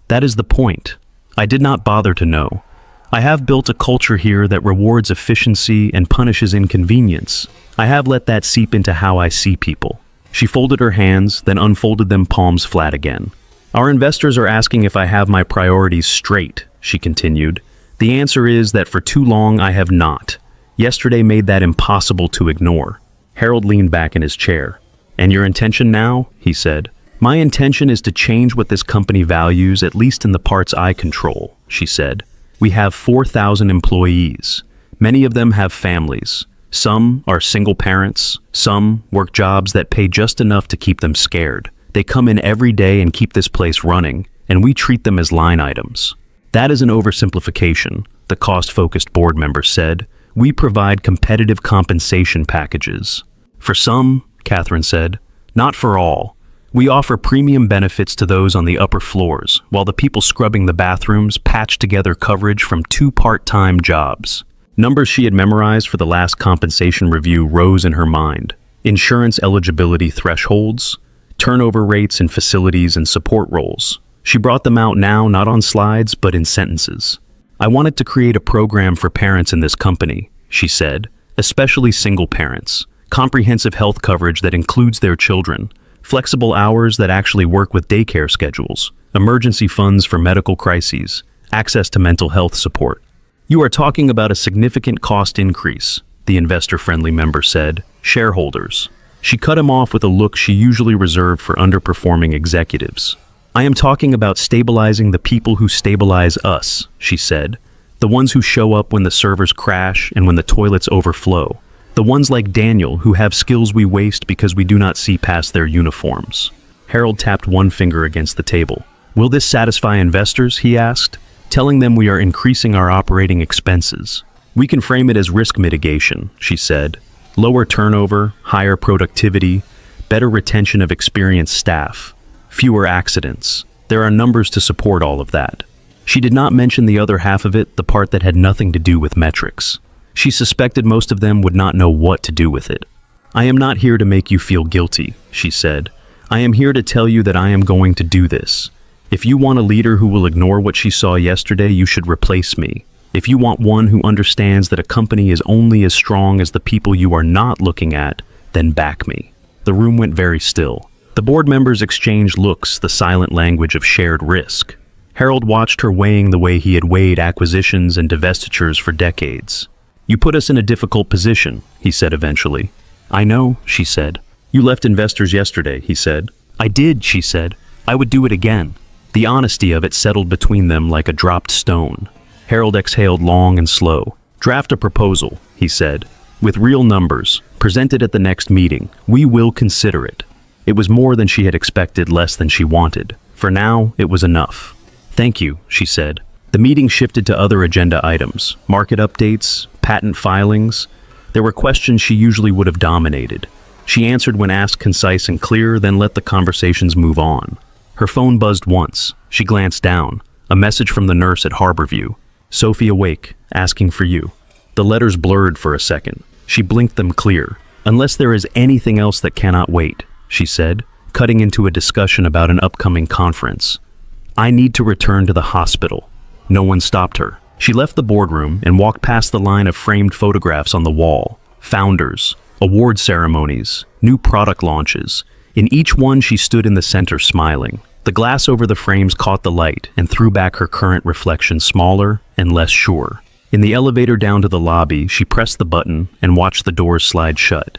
That is the point. I did not bother to know. I have built a culture here that rewards efficiency and punishes inconvenience. I have let that seep into how I see people. She folded her hands, then unfolded them palms flat again. Our investors are asking if I have my priorities straight, she continued. The answer is that for too long I have not. Yesterday made that impossible to ignore. Harold leaned back in his chair. And your intention now? He said. My intention is to change what this company values, at least in the parts I control, she said. We have 4,000 employees. Many of them have families. Some are single parents. Some work jobs that pay just enough to keep them scared. They come in every day and keep this place running, and we treat them as line items. That is an oversimplification, the cost-focused board member said. We provide competitive compensation packages. For some, Catherine said, not for all. We offer premium benefits to those on the upper floors, while the people scrubbing the bathrooms patch together coverage from 2 part-time jobs. Numbers she had memorized for the last compensation review rose in her mind. Insurance eligibility thresholds, turnover rates in facilities and support roles. She brought them out now, not on slides, but in sentences. I wanted to create a program for parents in this company, she said, especially single parents. Comprehensive health coverage that includes their children. Flexible hours that actually work with daycare schedules, emergency funds for medical crises, access to mental health support. You are talking about a significant cost increase, the investor-friendly member said. Shareholders. She cut him off with a look she usually reserved for underperforming executives. I am talking about stabilizing the people who stabilize us, she said. The ones who show up when the servers crash and when the toilets overflow. The ones like Daniel who have skills we waste because we do not see past their uniforms. Harold tapped one finger against the table. Will this satisfy investors, he asked, telling them we are increasing our operating expenses. We can frame it as risk mitigation, she said. Lower turnover, higher productivity, better retention of experienced staff, fewer accidents. There are numbers to support all of that. She did not mention the other half of it, the part that had nothing to do with metrics. She suspected most of them would not know what to do with it. I am not here to make you feel guilty, she said. I am here to tell you that I am going to do this. If you want a leader who will ignore what she saw yesterday, you should replace me. If you want one who understands that a company is only as strong as the people you are not looking at, then back me. The room went very still. The board members exchanged looks, the silent language of shared risk. Harold watched her weighing the way he had weighed acquisitions and divestitures for decades. "You put us in a difficult position," he said eventually. "I know," she said. "You left investors yesterday," he said. "I did," she said. "I would do it again." The honesty of it settled between them like a dropped stone. Harold exhaled long and slow. "Draft a proposal," he said, "with real numbers. Present it at the next meeting. We will consider it." It was more than she had expected, less than she wanted. For now, it was enough. "Thank you," she said. The meeting shifted to other agenda items, market updates, patent filings. There were questions she usually would have dominated. She answered when asked, concise and clear, then let the conversations move on. Her phone buzzed once. She glanced down. A message from the nurse at Harborview. "Sophie awake, asking for you." The letters blurred for a second. She blinked them clear. "Unless there is anything else that cannot wait," she said, cutting into a discussion about an upcoming conference. "I need to return to the hospital." No one stopped her. She left the boardroom and walked past the line of framed photographs on the wall. Founders, award ceremonies, new product launches. In each one she stood in the center smiling. The glass over the frames caught the light and threw back her current reflection, smaller and less sure. In the elevator down to the lobby, she pressed the button and watched the doors slide shut.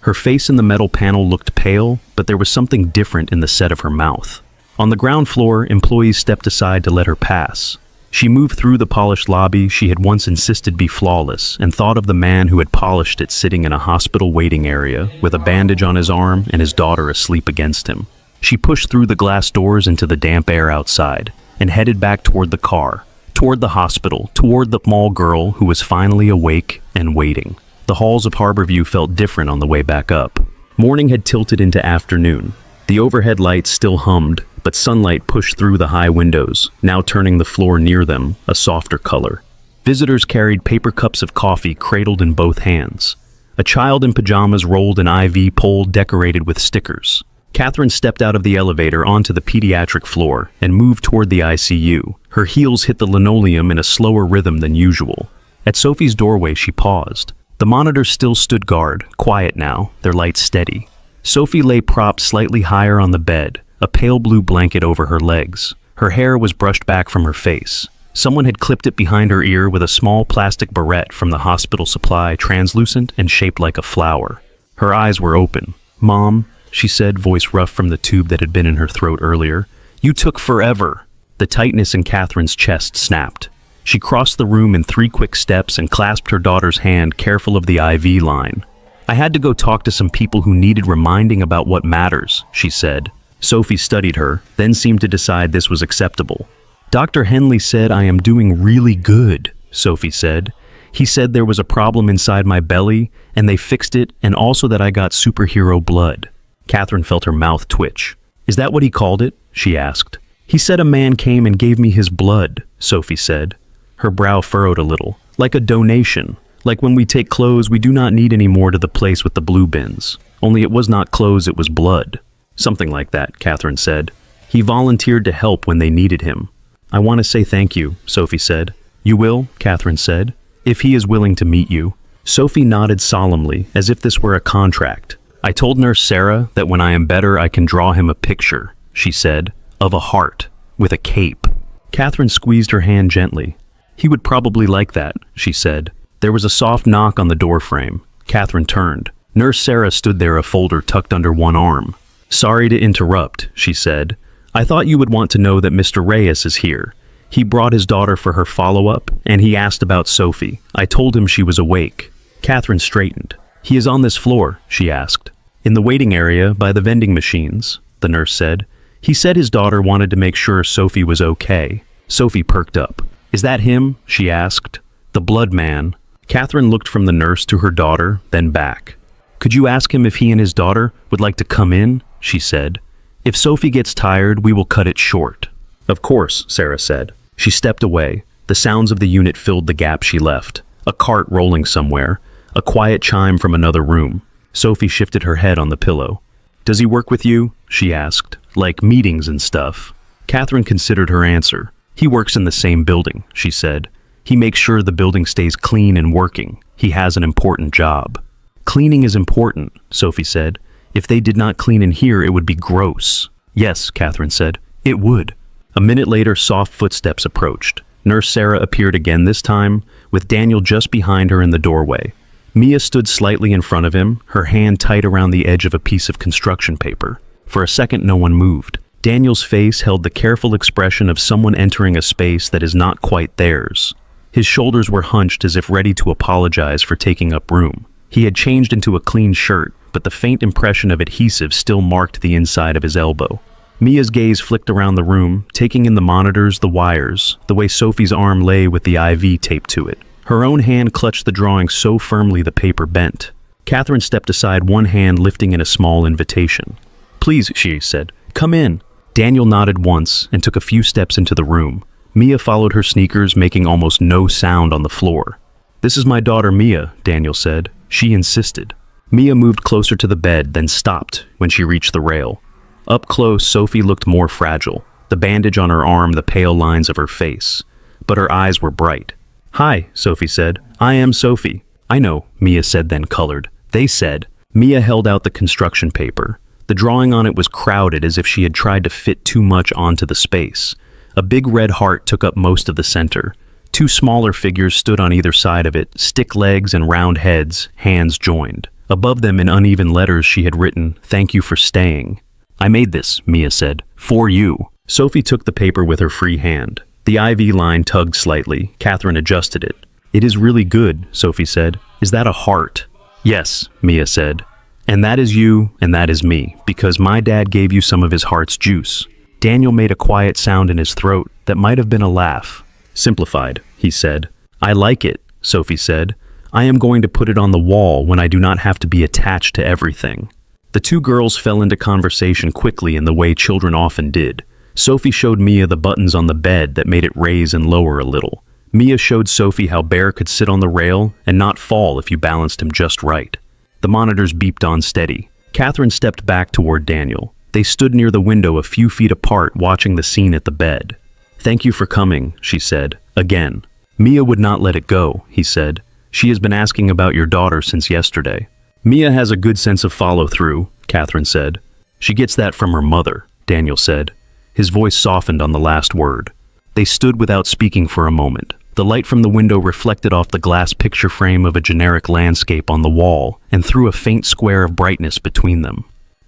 Her face in the metal panel looked pale, but there was something different in the set of her mouth. On the ground floor, employees stepped aside to let her pass. She moved through the polished lobby she had once insisted be flawless and thought of the man who had polished it sitting in a hospital waiting area with a bandage on his arm and his daughter asleep against him. She pushed through the glass doors into the damp air outside and headed back toward the car, toward the hospital, toward the small girl who was finally awake and waiting. The halls of Harborview felt different on the way back up. Morning had tilted into afternoon. The overhead lights still hummed, but sunlight pushed through the high windows, now turning the floor near them a softer color. Visitors carried paper cups of coffee cradled in both hands. A child in pajamas rolled an IV pole decorated with stickers. Catherine stepped out of the elevator onto the pediatric floor and moved toward the ICU. Her heels hit the linoleum in a slower rhythm than usual. At Sophie's doorway, she paused. The monitors still stood guard, quiet now, their lights steady. Sophie lay propped slightly higher on the bed, a pale blue blanket over her legs. Her hair was brushed back from her face. Someone had clipped it behind her ear with a small plastic barrette from the hospital supply, translucent and shaped like a flower. Her eyes were open. "Mom," she said, voice rough from the tube that had been in her throat earlier. "You took forever." The tightness in Catherine's chest snapped. She crossed the room in 3 quick steps and clasped her daughter's hand, careful of the IV line. "I had to go talk to some people who needed reminding about what matters," she said. Sophie studied her, then seemed to decide this was acceptable. "Dr. Henley said I am doing really good," Sophie said. "He said there was a problem inside my belly, and they fixed it, and also that I got superhero blood." Catherine felt her mouth twitch. "Is that what he called it?" she asked. "He said a man came and gave me his blood," Sophie said. Her brow furrowed a little. "Like a donation. Like when we take clothes we do not need any more to the place with the blue bins. Only it was not clothes, it was blood." "Something like that," Catherine said. "He volunteered to help when they needed him." "I want to say thank you," Sophie said. "You will," Catherine said, "if he is willing to meet you." Sophie nodded solemnly, as if this were a contract. "I told Nurse Sarah that when I am better I can draw him a picture," she said, "of a heart, with a cape." Catherine squeezed her hand gently. "He would probably like that," she said. There was a soft knock on the doorframe. Catherine turned. Nurse Sarah stood there, a folder tucked under one arm. "Sorry to interrupt," she said. "I thought you would want to know that Mr. Reyes is here. He brought his daughter for her follow-up, and he asked about Sophie. I told him she was awake." Catherine straightened. "He is on this floor?" she asked. "In the waiting area, by the vending machines," the nurse said. "He said his daughter wanted to make sure Sophie was okay." Sophie perked up. "Is that him?" she asked. "The blood man." Catherine looked from the nurse to her daughter, then back. "Could you ask him if he and his daughter would like to come in?" she said. "If Sophie gets tired, we will cut it short." "Of course," Sarah said. She stepped away. The sounds of the unit filled the gap she left. A cart rolling somewhere. A quiet chime from another room. Sophie shifted her head on the pillow. "Does he work with you?" she asked. "Like meetings and stuff?" Catherine considered her answer. "He works in the same building," she said. "He makes sure the building stays clean and working. He has an important job." "Cleaning is important," Sophie said. "If they did not clean in here, it would be gross." "Yes," Catherine said. "It would." A minute later, soft footsteps approached. Nurse Sarah appeared again this time, with Daniel just behind her in the doorway. Mia stood slightly in front of him, her hand tight around the edge of a piece of construction paper. For a second, no one moved. Daniel's face held the careful expression of someone entering a space that is not quite theirs. His shoulders were hunched as if ready to apologize for taking up room. He had changed into a clean shirt, but the faint impression of adhesive still marked the inside of his elbow. Mia's gaze flicked around the room, taking in the monitors, the wires, the way Sophie's arm lay with the IV taped to it. Her own hand clutched the drawing so firmly the paper bent. Catherine stepped aside, one hand lifting in a small invitation. "Please," she said, "come in." Daniel nodded once and took a few steps into the room. Mia followed her sneakers, making almost no sound on the floor. "This is my daughter Mia," Daniel said. She insisted. Mia moved closer to the bed, then stopped when she reached the rail. Up close, Sophie looked more fragile, the bandage on her arm, the pale lines of her face. But her eyes were bright. "Hi," Sophie said. "I am Sophie." "I know," Mia said, then colored. "They said." Mia held out the construction paper. The drawing on it was crowded, as if she had tried to fit too much onto the space. A big red heart took up most of the center. Two smaller figures stood on either side of it, stick legs and round heads, hands joined. Above them in uneven letters she had written, "Thank you for staying." "I made this," Mia said, "for you." Sophie took the paper with her free hand. The IV line tugged slightly. Catherine adjusted it. "It is really good," Sophie said. "Is that a heart?" "Yes," Mia said. "And that is you, and that is me, because my dad gave you some of his heart's juice." Daniel made a quiet sound in his throat that might have been a laugh. "Simplified," he said. "I like it," Sophie said. "I am going to put it on the wall when I do not have to be attached to everything." The two girls fell into conversation quickly in the way children often did. Sophie showed Mia the buttons on the bed that made it raise and lower a little. Mia showed Sophie how Bear could sit on the rail and not fall if you balanced him just right. The monitors beeped on steady. Catherine stepped back toward Daniel. They stood near the window a few feet apart, watching the scene at the bed. "Thank you for coming," she said, again. "Mia would not let it go," he said. "She has been asking about your daughter since yesterday." "Mia has a good sense of follow-through," Catherine said. "She gets that from her mother," Daniel said. His voice softened on the last word. They stood without speaking for a moment. The light from the window reflected off the glass picture frame of a generic landscape on the wall and threw a faint square of brightness between them.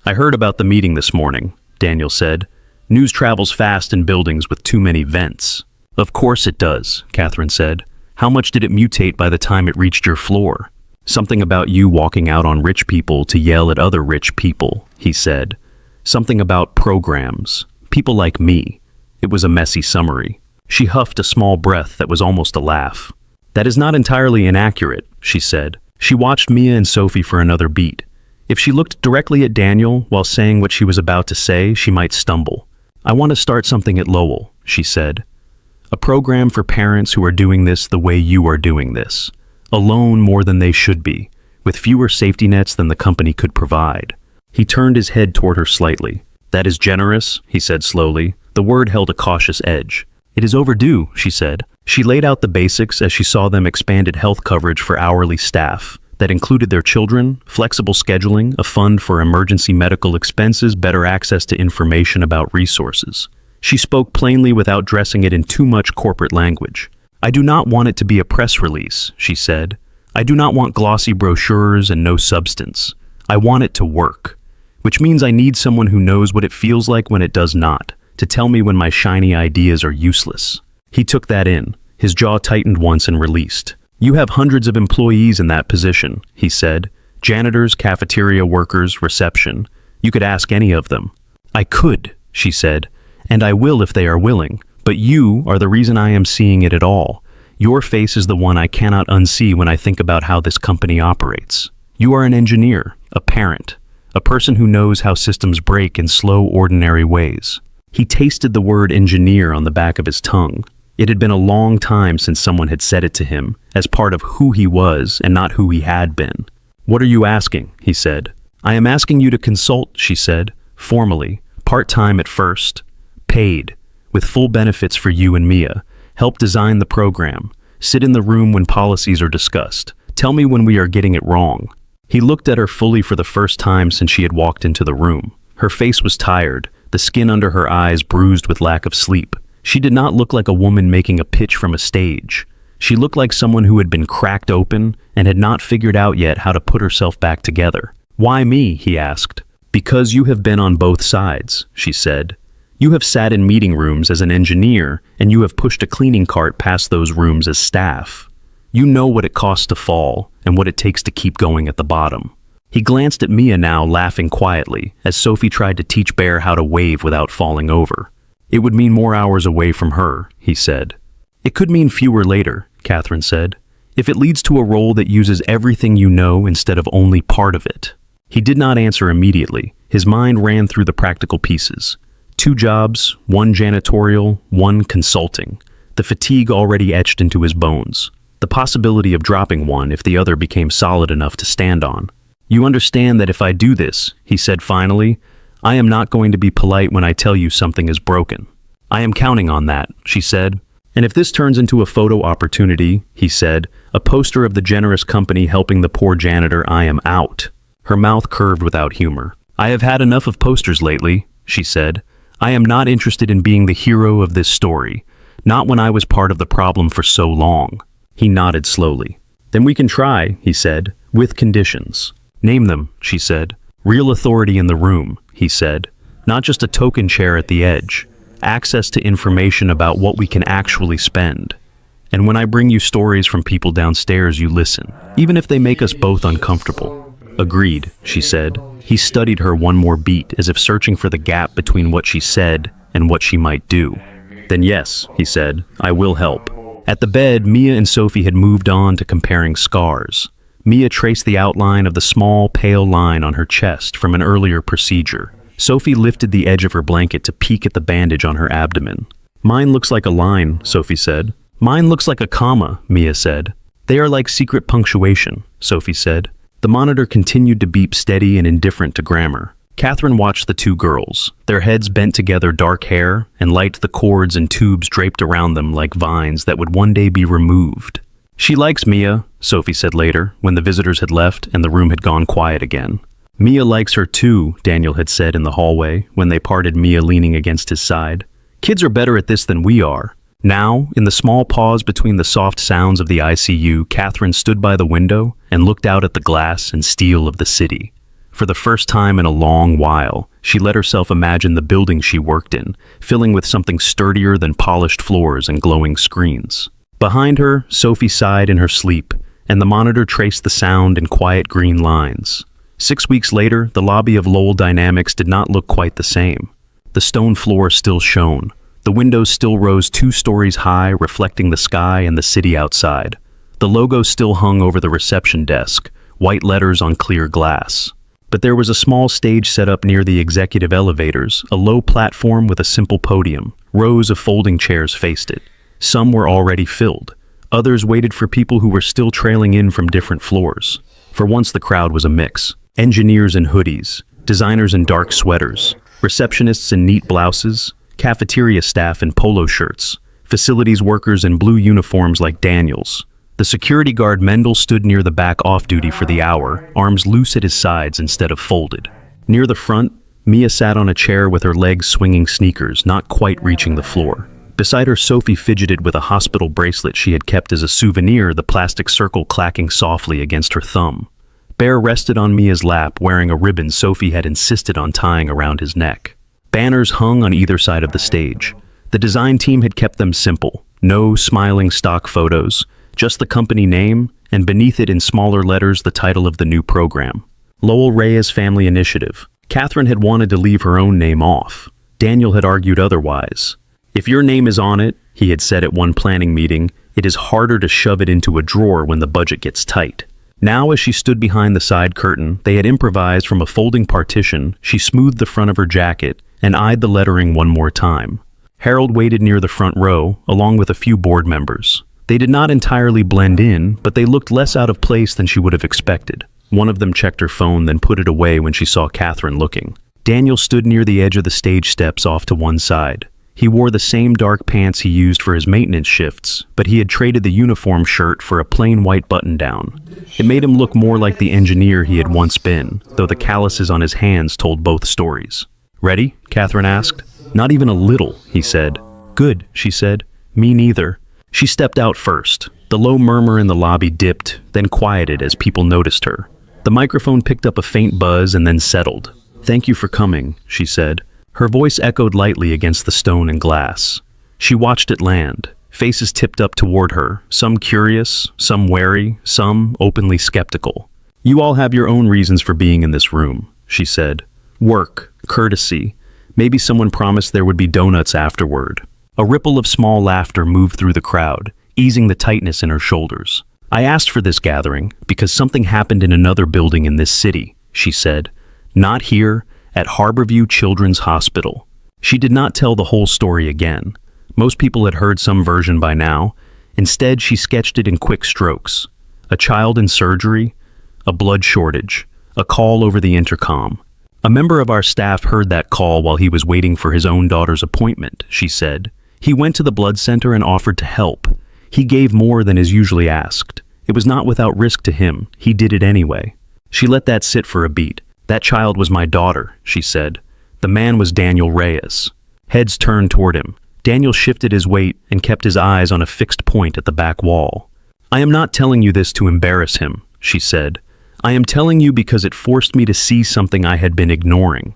"I heard about the meeting this morning," Daniel said. "News travels fast in buildings with too many vents." "Of course it does," Catherine said. "How much did it mutate by the time it reached your floor?" "Something about you walking out on rich people to yell at other rich people," he said. "Something about programs. People like me." It was a messy summary. She huffed a small breath that was almost a laugh. "That is not entirely inaccurate," she said. She watched Mia and Sophie for another beat. If she looked directly at Daniel while saying what she was about to say, she might stumble. "I want to start something at Lowell," she said. "A program for parents who are doing this the way you are doing this. Alone more than they should be, with fewer safety nets than the company could provide." He turned his head toward her slightly. "That is generous," he said slowly. The word held a cautious edge. "It is overdue," she said. She laid out the basics as she saw them: expanded health coverage for hourly staff that included their children, flexible scheduling, a fund for emergency medical expenses, better access to information about resources. She spoke plainly without dressing it in too much corporate language. "I do not want it to be a press release," she said. "I do not want glossy brochures and no substance. I want it to work, which means I need someone who knows what it feels like when it does not, to tell me when my shiny ideas are useless." He took that in. His jaw tightened once and released. "You have hundreds of employees in that position," he said. "Janitors, cafeteria workers, reception. You could ask any of them." "I could," she said, "and I will if they are willing. But you are the reason I am seeing it at all. Your face is the one I cannot unsee when I think about how this company operates. You are an engineer, a parent, a person who knows how systems break in slow, ordinary ways." He tasted the word engineer on the back of his tongue. It had been a long time since someone had said it to him, as part of who he was and not who he had been. "What are you asking?" he said. "I am asking you to consult," she said, formally, part-time at first, paid, with full benefits for you and Mia. Help design the program. Sit in the room when policies are discussed. Tell me when we are getting it wrong." He looked at her fully for the first time since she had walked into the room. Her face was tired, the skin under her eyes bruised with lack of sleep. She did not look like a woman making a pitch from a stage. She looked like someone who had been cracked open and had not figured out yet how to put herself back together. "Why me?" he asked. "Because you have been on both sides," she said. "You have sat in meeting rooms as an engineer, and you have pushed a cleaning cart past those rooms as staff. You know what it costs to fall, and what it takes to keep going at the bottom." He glanced at Mia now, laughing quietly, as Sophie tried to teach Bear how to wave without falling over. "It would mean more hours away from her," he said. "It could mean fewer later," Catherine said, "if it leads to a role that uses everything you know instead of only part of it." He did not answer immediately. His mind ran through the practical pieces. 2 jobs, 1 janitorial, 1 consulting. The fatigue already etched into his bones. The possibility of dropping one if the other became solid enough to stand on. "You understand that if I do this," he said finally, "I am not going to be polite when I tell you something is broken." "I am counting on that," she said. "And if this turns into a photo opportunity," he said, "a poster of the generous company helping the poor janitor, I am out." Her mouth curved without humor. "I have had enough of posters lately," she said. "I am not interested in being the hero of this story, not when I was part of the problem for so long." He nodded slowly. "Then we can try," he said, "with conditions." "Name them," she said. "Real authority in the room," he said. "Not just a token chair at the edge. Access to information about what we can actually spend. And when I bring you stories from people downstairs, you listen, even if they make us both uncomfortable." "Agreed," she said. He studied her one more beat, as if searching for the gap between what she said and what she might do. "Then yes," he said, "I will help." At the bed, Mia and Sophie had moved on to comparing scars. Mia traced the outline of the small, pale line on her chest from an earlier procedure. Sophie lifted the edge of her blanket to peek at the bandage on her abdomen. "Mine looks like a line," Sophie said. "Mine looks like a comma," Mia said. "They are like secret punctuation," Sophie said. The monitor continued to beep, steady and indifferent to grammar. Catherine watched the 2 girls, their heads bent together, dark hair, and liked the cords and tubes draped around them like vines that would one day be removed. "She likes Mia," Sophie said later, when the visitors had left and the room had gone quiet again. "Mia likes her too," Daniel had said in the hallway, when they parted, Mia leaning against his side. "Kids are better at this than we are." Now, in the small pause between the soft sounds of the ICU, Catherine stood by the window and looked out at the glass and steel of the city. For the first time in a long while, she let herself imagine the building she worked in, filling with something sturdier than polished floors and glowing screens. Behind her, Sophie sighed in her sleep, and the monitor traced the sound in quiet green lines. 6 weeks later, the lobby of Lowell Dynamics did not look quite the same. The stone floor still shone. The windows still rose 2 stories high, reflecting the sky and the city outside. The logo still hung over the reception desk, white letters on clear glass. But there was a small stage set up near the executive elevators, a low platform with a simple podium. Rows of folding chairs faced it. Some were already filled. Others waited for people who were still trailing in from different floors. For once the crowd was a mix. Engineers in hoodies, designers in dark sweaters, receptionists in neat blouses, cafeteria staff in polo shirts, facilities workers in blue uniforms like Daniel's. The security guard Mendel stood near the back off-duty for the hour, arms loose at his sides instead of folded. Near the front, Mia sat on a chair with her legs swinging sneakers, not quite reaching the floor. Beside her, Sophie fidgeted with a hospital bracelet she had kept as a souvenir, the plastic circle clacking softly against her thumb. Bear rested on Mia's lap, wearing a ribbon Sophie had insisted on tying around his neck. Banners hung on either side of the stage. The design team had kept them simple. No smiling stock photos, just the company name, and beneath it in smaller letters the title of the new program. Lowell Reyes Family Initiative. Catherine had wanted to leave her own name off. Daniel had argued otherwise. "If your name is on it," he had said at one planning meeting, "it is harder to shove it into a drawer when the budget gets tight." Now, as she stood behind the side curtain they had improvised from a folding partition, she smoothed the front of her jacket and eyed the lettering one more time. Harold waited near the front row, along with a few board members. They did not entirely blend in, but they looked less out of place than she would have expected. One of them checked her phone, then put it away when she saw Catherine looking. Daniel stood near the edge of the stage steps off to one side. He wore the same dark pants he used for his maintenance shifts, but he had traded the uniform shirt for a plain white button-down. It made him look more like the engineer he had once been, though the calluses on his hands told both stories. Ready? Catherine asked. Not even a little, he said. Good, she said. Me neither. She stepped out first. The low murmur in the lobby dipped, then quieted as people noticed her. The microphone picked up a faint buzz and then settled. Thank you for coming, she said. Her voice echoed lightly against the stone and glass. She watched it land. Faces tipped up toward her, some curious, some wary, some openly skeptical. You all have your own reasons for being in this room, she said. Work, courtesy. Maybe someone promised there would be donuts afterward. A ripple of small laughter moved through the crowd, easing the tightness in her shoulders. I asked for this gathering because something happened in another building in this city, she said. Not here, at Harborview Children's Hospital. She did not tell the whole story again. Most people had heard some version by now. Instead, she sketched it in quick strokes. A child in surgery, a blood shortage, a call over the intercom. A member of our staff heard that call while he was waiting for his own daughter's appointment, she said. He went to the blood center and offered to help. He gave more than is usually asked. It was not without risk to him. He did it anyway. She let that sit for a beat. That child was my daughter, she said. The man was Daniel Reyes. Heads turned toward him. Daniel shifted his weight and kept his eyes on a fixed point at the back wall. I am not telling you this to embarrass him, she said. I am telling you because it forced me to see something I had been ignoring.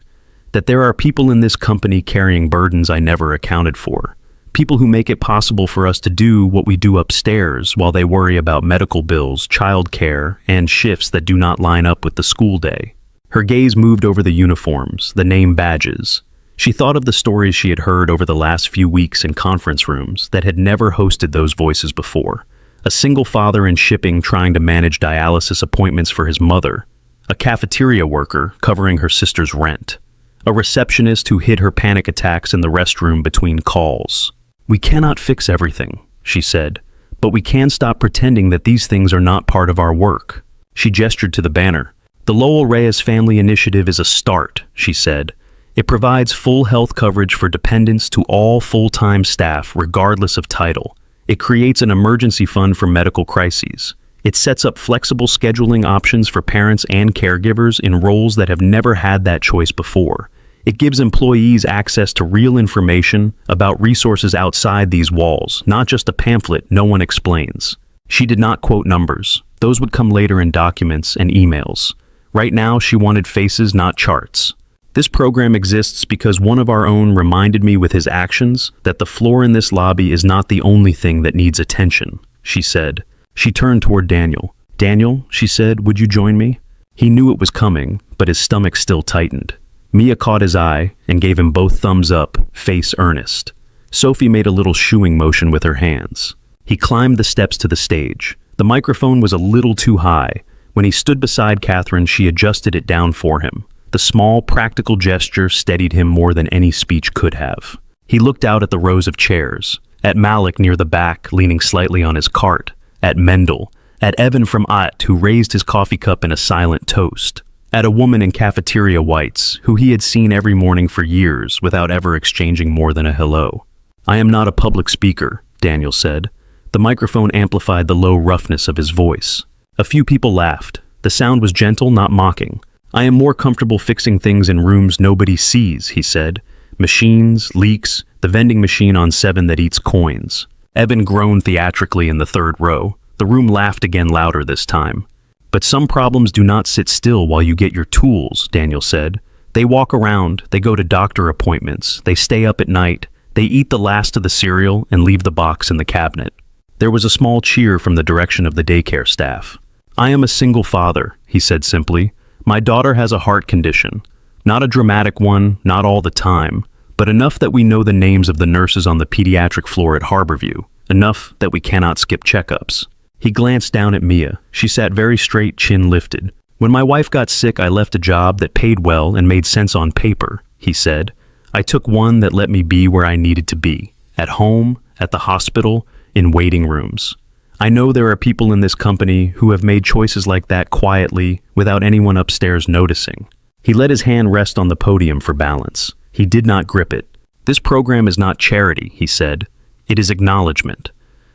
That there are people in this company carrying burdens I never accounted for. People who make it possible for us to do what we do upstairs while they worry about medical bills, childcare, and shifts that do not line up with the school day. Her gaze moved over the uniforms, the name badges. She thought of the stories she had heard over the last few weeks in conference rooms that had never hosted those voices before. A single father in shipping trying to manage dialysis appointments for his mother. A cafeteria worker covering her sister's rent. A receptionist who hid her panic attacks in the restroom between calls. We cannot fix everything, she said, but we can stop pretending that these things are not part of our work. She gestured to the banner. The Lowell Reyes Family Initiative is a start, she said. It provides full health coverage for dependents to all full-time staff, regardless of title. It creates an emergency fund for medical crises. It sets up flexible scheduling options for parents and caregivers in roles that have never had that choice before. It gives employees access to real information about resources outside these walls, not just a pamphlet no one explains. She did not quote numbers. Those would come later in documents and emails. Right now, she wanted faces, not charts. This program exists because one of our own reminded me with his actions that the floor in this lobby is not the only thing that needs attention, she said. She turned toward Daniel. Daniel, she said, would you join me? He knew it was coming, but his stomach still tightened. Mia caught his eye and gave him both thumbs up, face earnest. Sophie made a little shooing motion with her hands. He climbed the steps to the stage. The microphone was a little too high. When he stood beside Catherine, she adjusted it down for him. The small, practical gesture steadied him more than any speech could have. He looked out at the rows of chairs, at Malik near the back, leaning slightly on his cart, at Mendel, at Evan from Ott, who raised his coffee cup in a silent toast, at a woman in cafeteria whites, who he had seen every morning for years without ever exchanging more than a hello. I am not a public speaker, Daniel said. The microphone amplified the low roughness of his voice. A few people laughed. The sound was gentle, not mocking. I am more comfortable fixing things in rooms nobody sees, he said. Machines, leaks, the vending machine on 7 that eats coins. Evan groaned theatrically in the third row. The room laughed again louder this time. But some problems do not sit still while you get your tools, Daniel said. They walk around, they go to doctor appointments, they stay up at night, they eat the last of the cereal and leave the box in the cabinet. There was a small cheer from the direction of the daycare staff. I am a single father, he said simply. My daughter has a heart condition. Not a dramatic one, not all the time, but enough that we know the names of the nurses on the pediatric floor at Harborview, enough that we cannot skip checkups. He glanced down at Mia. She sat very straight, chin lifted. When my wife got sick, I left a job that paid well and made sense on paper, he said. I took one that let me be where I needed to be, at home, at the hospital, in waiting rooms. I know there are people in this company who have made choices like that quietly, without anyone upstairs noticing. He let his hand rest on the podium for balance. He did not grip it. This program is not charity, he said. It is acknowledgement.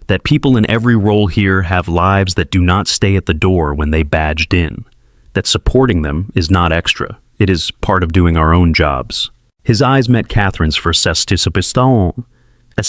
That people in every role here have lives that do not stay at the door when they badged in. That supporting them is not extra. It is part of doing our own jobs. His eyes met Catherine's for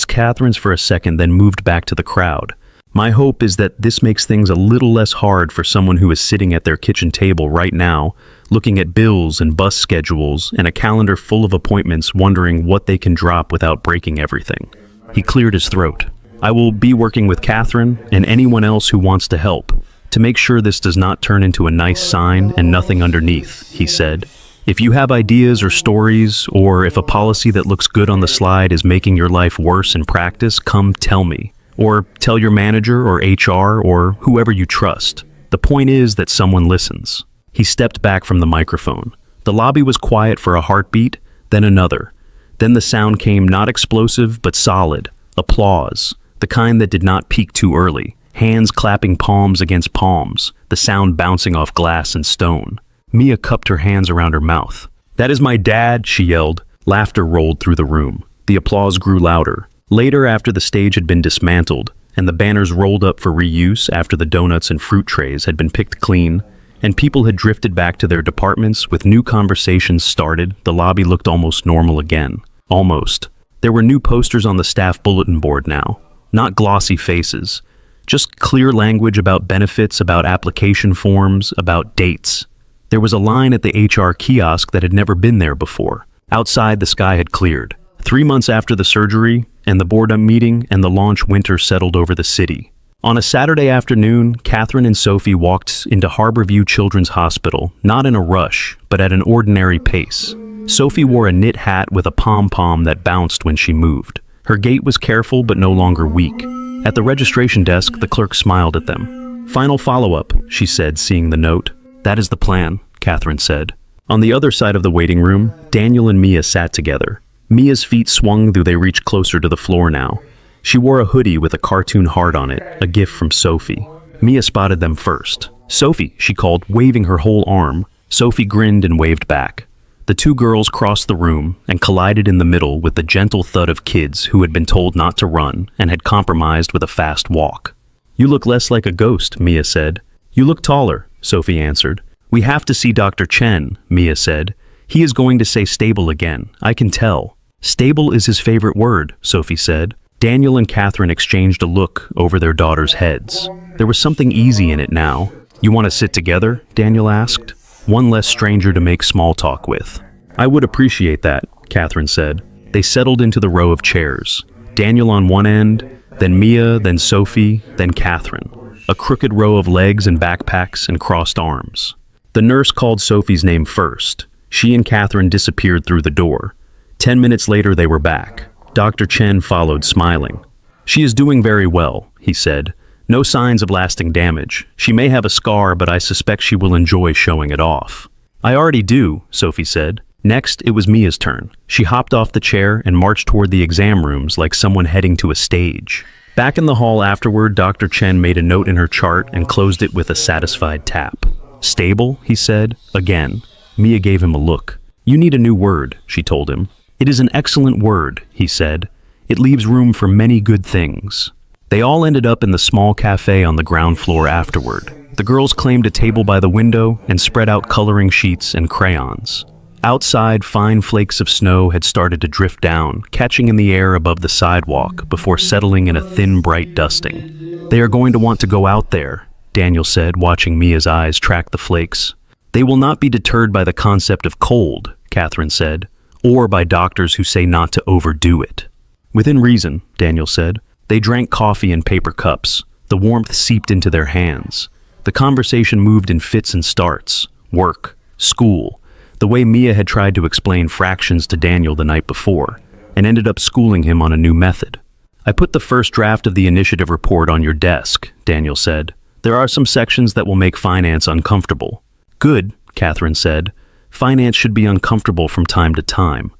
Catherine's for a second, then moved back to the crowd. My hope is that this makes things a little less hard for someone who is sitting at their kitchen table right now, looking at bills and bus schedules and a calendar full of appointments, wondering what they can drop without breaking everything. He cleared his throat. I will be working with Catherine and anyone else who wants to help to make sure this does not turn into a nice sign and nothing underneath, he said. If you have ideas or stories, or if a policy that looks good on the slide is making your life worse in practice, come tell me. Or tell your manager or HR or whoever you trust. The point is that someone listens. He stepped back from the microphone. The lobby was quiet for a heartbeat, then another. Then the sound came, not explosive, but solid. Applause. The kind that did not peak too early. Hands clapping palms against palms. The sound bouncing off glass and stone. Mia cupped her hands around her mouth. "That is my dad," she yelled. Laughter rolled through the room. The applause grew louder. Later, after the stage had been dismantled, and the banners rolled up for reuse after the donuts and fruit trays had been picked clean, and people had drifted back to their departments with new conversations started, the lobby looked almost normal again. Almost. There were new posters on the staff bulletin board now. Not glossy faces. Just clear language about benefits, about application forms, about dates. There was a line at the HR kiosk that had never been there before. Outside, the sky had cleared. 3 months after the surgery, and the board meeting, and the launch, winter settled over the city. On a Saturday afternoon, Catherine and Sophie walked into Harborview Children's Hospital, not in a rush, but at an ordinary pace. Sophie wore a knit hat with a pom-pom that bounced when she moved. Her gait was careful but no longer weak. At the registration desk, the clerk smiled at them. "Final follow-up," she said, seeing the note. "That is the plan," Catherine said. On the other side of the waiting room, Daniel and Mia sat together. Mia's feet swung though they reached closer to the floor now. She wore a hoodie with a cartoon heart on it, a gift from Sophie. Mia spotted them first. "Sophie," she called, waving her whole arm. Sophie grinned and waved back. The two girls crossed the room and collided in the middle with the gentle thud of kids who had been told not to run and had compromised with a fast walk. "You look less like a ghost," Mia said. "You look taller," Sophie answered. "We have to see Dr. Chen," Mia said. "He is going to say stable again. I can tell." "Stable is his favorite word," Sophie said. Daniel and Catherine exchanged a look over their daughters' heads. There was something easy in it now. "You want to sit together?" Daniel asked. "One less stranger to make small talk with." "I would appreciate that," Catherine said. They settled into the row of chairs. Daniel on one end, then Mia, then Sophie, then Catherine. A crooked row of legs and backpacks and crossed arms. The nurse called Sophie's name first. She and Catherine disappeared through the door. 10 minutes later, they were back. Dr. Chen followed, smiling. "She is doing very well," he said. "No signs of lasting damage. She may have a scar, but I suspect she will enjoy showing it off." "I already do," Sophie said. Next, it was Mia's turn. She hopped off the chair and marched toward the exam rooms like someone heading to a stage. Back in the hall afterward, Dr. Chen made a note in her chart and closed it with a satisfied tap. "Stable," he said, again. Mia gave him a look. "You need a new word," she told him. "It is an excellent word," he said. "It leaves room for many good things." They all ended up in the small cafe on the ground floor afterward. The girls claimed a table by the window and spread out coloring sheets and crayons. Outside, fine flakes of snow had started to drift down, catching in the air above the sidewalk before settling in a thin, bright dusting. "They are going to want to go out there," Daniel said, watching Mia's eyes track the flakes. "They will not be deterred by the concept of cold," Catherine said, "or by doctors who say not to overdo it." "Within reason," Daniel said. They drank coffee in paper cups. The warmth seeped into their hands. The conversation moved in fits and starts. Work, school, the way Mia had tried to explain fractions to Daniel the night before, and ended up schooling him on a new method. "I put the first draft of the initiative report on your desk," Daniel said. "There are some sections that will make finance uncomfortable." "Good," Catherine said. "Finance should be uncomfortable from time to time."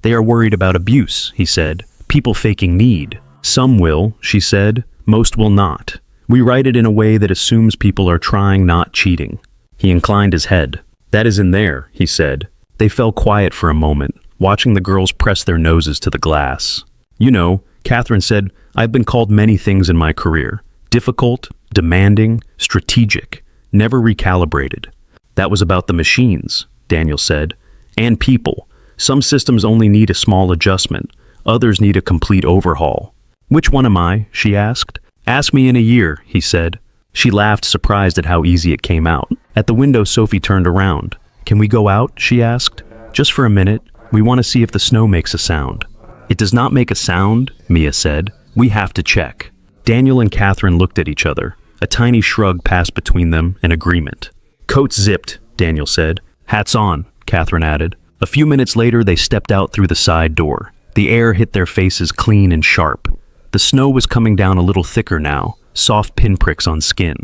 "They are worried about abuse," he said. "People faking need." "Some will," she said. "Most will not. We write it in a way that assumes people are trying, not cheating." He inclined his head. "That is in there," he said. They fell quiet for a moment, watching the girls press their noses to the glass. "You know," Catherine said, "I've been called many things in my career. Difficult, demanding, strategic, never recalibrated." "That was about the machines," Daniel said, "and people. Some systems only need a small adjustment. Others need a complete overhaul. Which one am I? She asked. Ask me in a year, he said. She laughed, surprised at how easy it came out. At the window, Sophie turned around. Can we go out? She asked. Just for a minute. We want to see if the snow makes a sound. It does not make a sound, Mia said. We have to check. Daniel and Catherine looked at each other. A tiny shrug passed between them in agreement. Coats zipped, Daniel said. Hats on, Catherine added. A few minutes later, they stepped out through the side door. The air hit their faces clean and sharp. The snow was coming down a little thicker now, soft pinpricks on skin.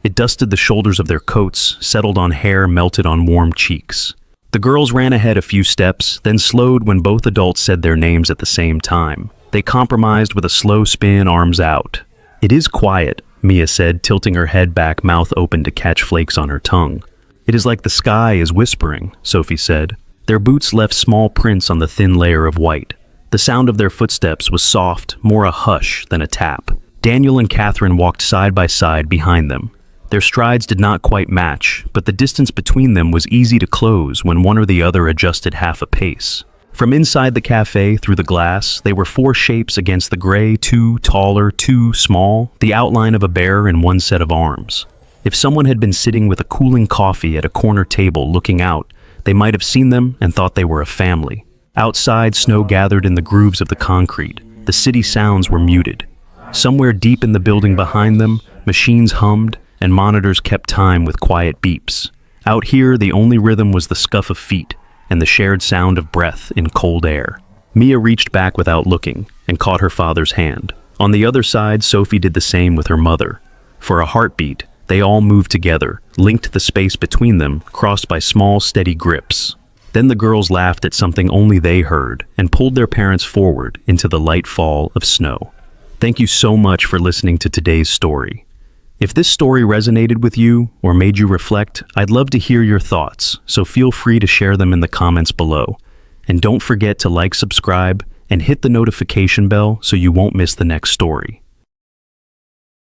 It dusted the shoulders of their coats, settled on hair, melted on warm cheeks. The girls ran ahead a few steps, then slowed when both adults said their names at the same time. They compromised with a slow spin, arms out. It is quiet, Mia said, tilting her head back, mouth open to catch flakes on her tongue. It is like the sky is whispering, Sophie said. Their boots left small prints on the thin layer of white. The sound of their footsteps was soft, more a hush than a tap. Daniel and Catherine walked side by side behind them. Their strides did not quite match, but the distance between them was easy to close when one or the other adjusted half a pace. From inside the cafe, through the glass, they were four shapes against the gray, two taller, two small, the outline of a bear and one set of arms. If someone had been sitting with a cooling coffee at a corner table looking out, they might have seen them and thought they were a family. Outside, snow gathered in the grooves of the concrete. The city sounds were muted. Somewhere deep in the building behind them, machines hummed and monitors kept time with quiet beeps. Out here, the only rhythm was the scuff of feet and the shared sound of breath in cold air. Mia reached back without looking and caught her father's hand. On the other side, Sophie did the same with her mother. For a heartbeat, they all moved together, linked the space between them, crossed by small, steady grips. Then the girls laughed at something only they heard and pulled their parents forward into the light fall of snow. Thank you so much for listening to today's story. If this story resonated with you or made you reflect, I'd love to hear your thoughts, so feel free to share them in the comments below. And don't forget to like, subscribe, and hit the notification bell so you won't miss the next story.